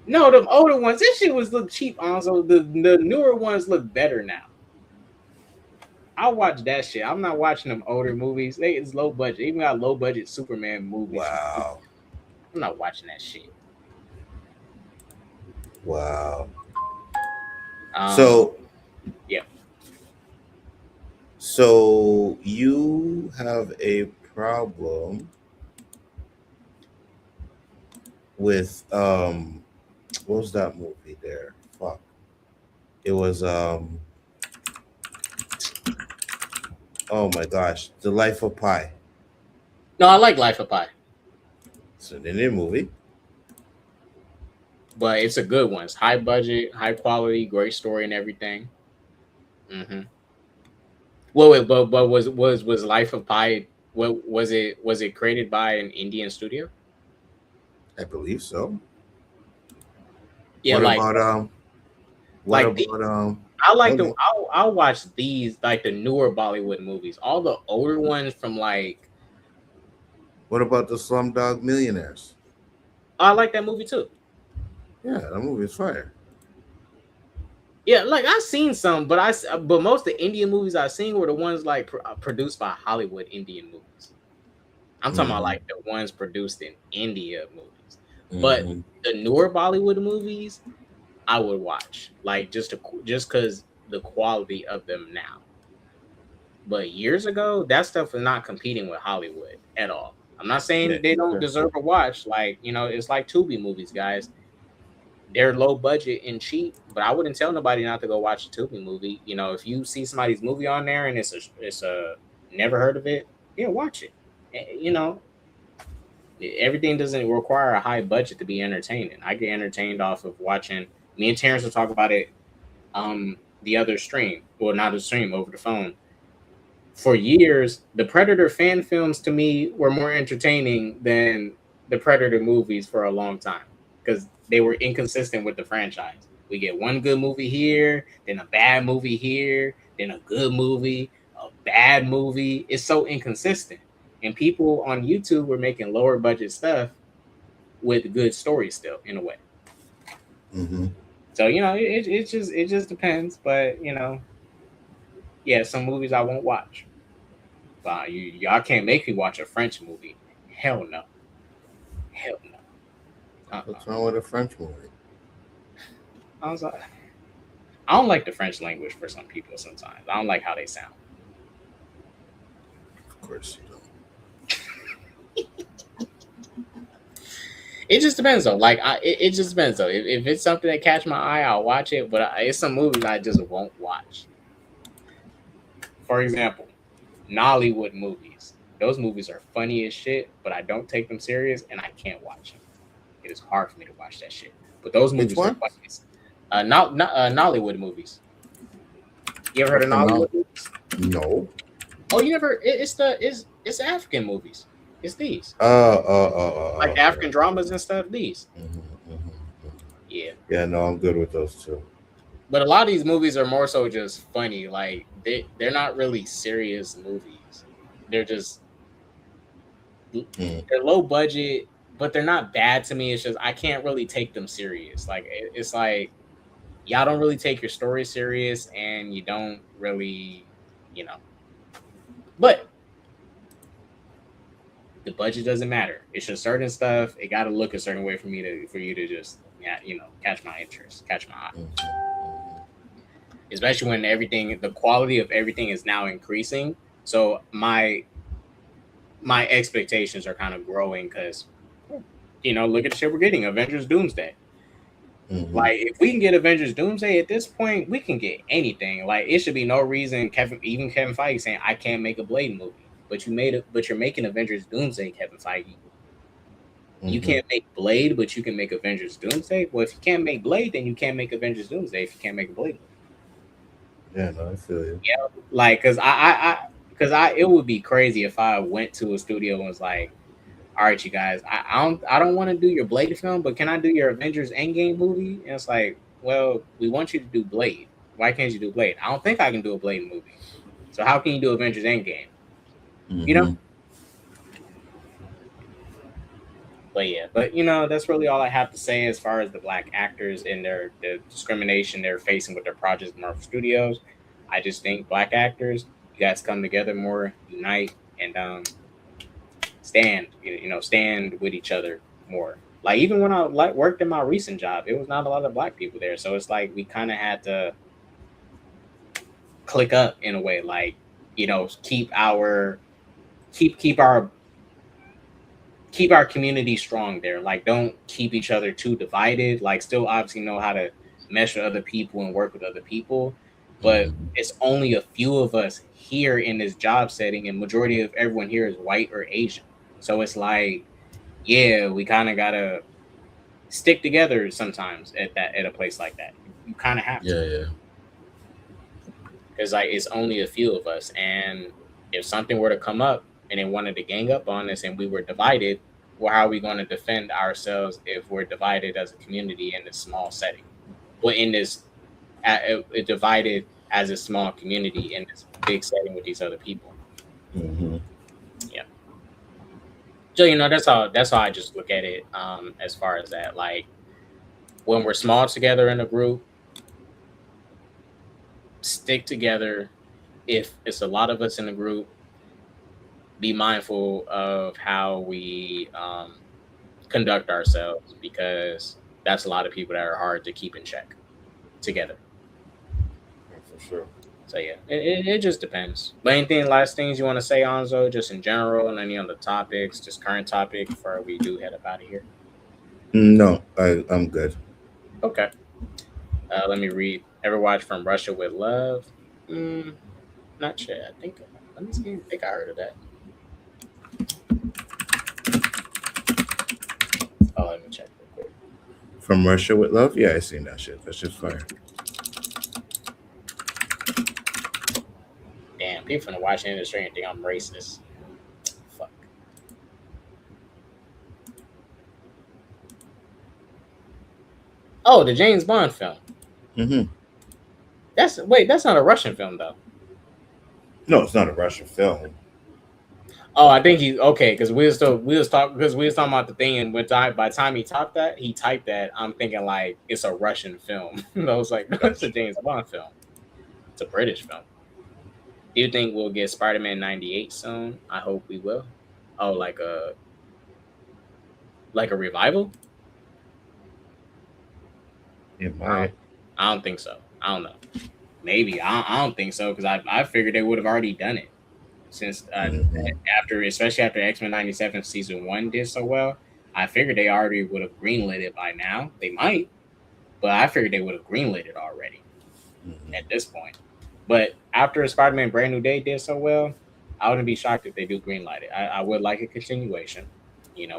No, the older ones. This shit look cheap. Also, the newer ones look better now. I'll watch that shit. I'm not watching them older movies. It's low budget. Even got low budget Superman movies. Wow. I'm not watching that shit. Wow. Um, So yeah. So you have a problem with what was that movie there? Fuck. It was oh my gosh, The Life of Pi. No, I like Life of Pi, It's an Indian movie. but it's a good one. It's high budget, high quality, great story, and everything. Mm-hmm. Well, wait, but was Life of Pi? What was it? Was it created by an Indian studio? I believe so. Yeah, What about what like the about I like hold the on. I'll watch these like the newer Bollywood movies. All the older ones from like What about the Slumdog Millionaires? I like that movie too. Yeah, that movie is fire. Yeah, like I've seen some, but most of the Indian movies I've seen were the ones like produced by Hollywood Indian movies. I'm talking about Mm-hmm. like the ones produced in India movies. But Mm-hmm. the newer Bollywood movies, I would watch like just because the quality of them now. But years ago, that stuff was not competing with Hollywood at all. I'm not Yeah, saying they don't that's deserve true. a watch. Like it's like Tubi movies, guys. They're low budget and cheap, but I wouldn't tell nobody not to go watch a Tubi movie. If you see somebody's movie on there and it's a never heard of it, yeah, watch it. Everything doesn't require a high budget to be entertaining. I get entertained off of watching. Me and Terrence will talk about it. The other stream, well, not a stream, over the phone. For years, the Predator fan films to me were more entertaining than the Predator movies for a long time because they were inconsistent with the franchise. We get one good movie here, then a bad movie here, then a good movie, a bad movie. It's so inconsistent. And people on YouTube were making lower budget stuff with good stories still, in a way. Mm-hmm. So, it just depends. But, yeah, some movies I won't watch. Y'all can't make me watch a French movie. Hell no. Hell no. Uh-uh. What's wrong with a French movie? I was like, I don't like the French language for some people sometimes. I don't like how they sound. Of course you don't. It just depends though. Like it just depends though. If it's something that catch my eye, I'll watch it. But it's some movies I just won't watch. For example, Nollywood movies. Those movies are funny as shit, but I don't take them serious and I can't watch them. It is hard for me to watch that shit. But those Which movies are one? funny. Nollywood movies. You ever heard of What's the Nollywood movies? No. Oh, you never? It's African movies. It's these like the Okay. African dramas and stuff. These, Mm-hmm. yeah. Yeah, no, I'm good with those two. But a lot of these movies are more so just funny. Like they're not really serious movies. They're just they're low budget, but they're not bad to me. It's just I can't really take them serious. Like it's like y'all don't really take your story serious, and you don't really, you know. But the budget doesn't matter. It's just certain stuff. It got to look a certain way for you to just catch my interest, catch my eye. Mm-hmm. Especially when the quality of everything is now increasing. So my expectations are kind of growing because look at the shit we're getting. Avengers Doomsday. Mm-hmm. Like if we can get Avengers Doomsday at this point, we can get anything. Like it should be no reason Kevin Feige saying I can't make a Blade movie. But you're making Avengers Doomsday, Kevin Feige. Mm-hmm. You can't make Blade, but you can make Avengers Doomsday. Well, if you can't make Blade, then you can't make Avengers Doomsday. If you can't make a Blade movie. Yeah, no, I feel you. Yeah, like because it would be crazy if I went to a studio and was like, "All right, you guys, I don't want to do your Blade film, but can I do your Avengers Endgame movie?" And it's like, well, we want you to do Blade. Why can't you do Blade? I don't think I can do a Blade movie. So how can you do Avengers Endgame? Mm-hmm. But that's really all I have to say as far as the black actors and the discrimination they're facing with their projects in Marvel Studios. I just think black actors, you guys come together more, unite, and stand with each other more. Like even when I worked in my recent job, it was not a lot of black people there. So it's like we kind of had to click up in a way, like, keep our keep our community strong there. Like, don't keep each other too divided. Like, still obviously know how to mesh with other people and work with other people, but it's only a few of us here in this job setting, and majority of everyone here is white or Asian. So it's like, yeah, we kind of gotta stick together sometimes at a place like that. You kind of have to. Yeah. Because like it's only a few of us, and if something were to come up and they wanted to gang up on us and we were divided, well, how are we going to defend ourselves if we're divided as a community in this small setting? Well, in this divided as a small community in this big setting with these other people. Yeah. So that's how I just look at it. As far as that, like when we're small together in a group, stick together. If it's a lot of us in the group, be mindful of how we conduct ourselves, because that's a lot of people that are hard to keep in check together. For sure. So yeah, it just depends. But anything, last things you want to say, Anzo, just in general, and any other topics, just current topic before we do head up out of here? No, I'm good. Okay. Let me read. Ever watch From Russia with Love? Not sure. I think. Let me see. I think I heard of that. Oh, let me check real quick. From Russia with Love? Yeah, I seen that shit. That's just fire. Damn, people from the watching industry and think I'm racist. Fuck. Oh, the James Bond film. That's not a Russian film though. No, it's not a Russian film. Oh, I think he's okay, because we was talking about the thing, and by the time he typed that, I'm thinking like it's a Russian film. I was like, no, it's a James Bond film. It's a British film. Do you think we'll get Spider-Man 98 soon? I hope we will. Oh, like a revival? It might. I don't think so. I don't know. Maybe. I don't think so, because I figured they would have already done it since especially after X-Men 97 season 1 did so well. I figured they already would have greenlit it by now. They might, but I figured they would have greenlit it already at this point. But after Spider-Man Brand New Day did so well, I wouldn't be shocked if they do greenlight it. I would like a continuation,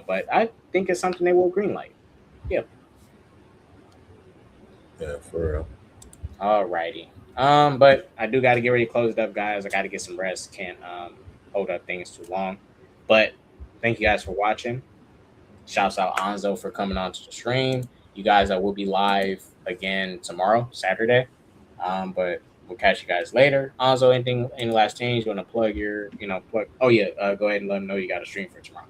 but I think it's something they will greenlight. Yeah. Yeah, for real. Alrighty. But I do got to get ready to close it up, guys. I got to get some rest. Can't hold up things too long. But thank you guys for watching. Shouts out Anzo for coming on to the stream. You guys, I will be live again tomorrow, Saturday. But we'll catch you guys later. Anzo, any last things you want to plug your, plug? Oh yeah, go ahead and let them know you got a stream for tomorrow.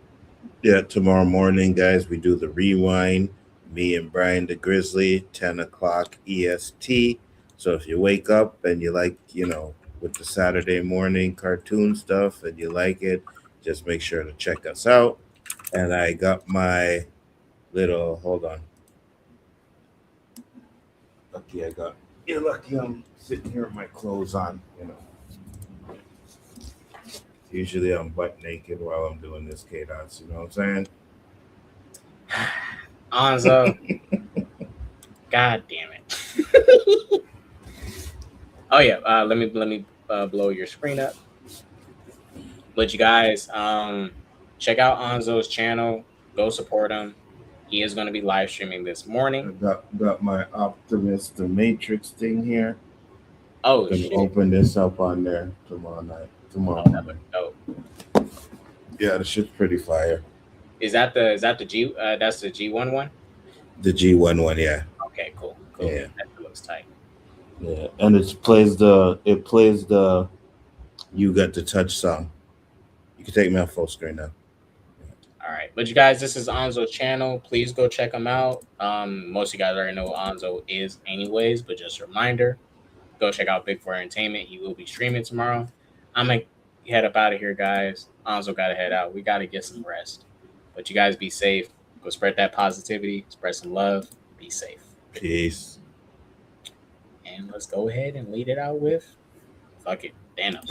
Yeah, tomorrow morning, guys, we do the rewind. Me and Brian the Grizzly, 10 o'clock EST. So if you wake up and you like, with the Saturday morning cartoon stuff and you like it, just make sure to check us out. And I got my little, hold on. You're lucky I'm sitting here with my clothes on, Usually I'm butt naked while I'm doing this cadence, you know what I'm saying? Anzo. God damn it. Oh yeah, let me blow your screen up. But you guys, check out Anzo's channel. Go support him. He is going to be live streaming this morning. I got my Optimus the Matrix thing here. Oh, shit. Open this up on there tomorrow night. Oh. Yeah, the shit's pretty fire. Is that the G? That's the G11? The G11, yeah. Okay, cool. Yeah, that looks tight. Yeah, and it plays the You Got to Touch song. You can take me off full screen now. All right, but you guys, this is Anzo's channel. Please go check him out. Most of you guys already know what Anzo is, anyways. But just a reminder, go check out Big 4 Entertainment. He will be streaming tomorrow. I'm gonna head up out of here, guys. Anzo gotta head out. We gotta get some rest. But you guys be safe. Go But spread that positivity, spread some love, be safe. Peace. And let's go ahead and lead it out with fuck it, Thanos.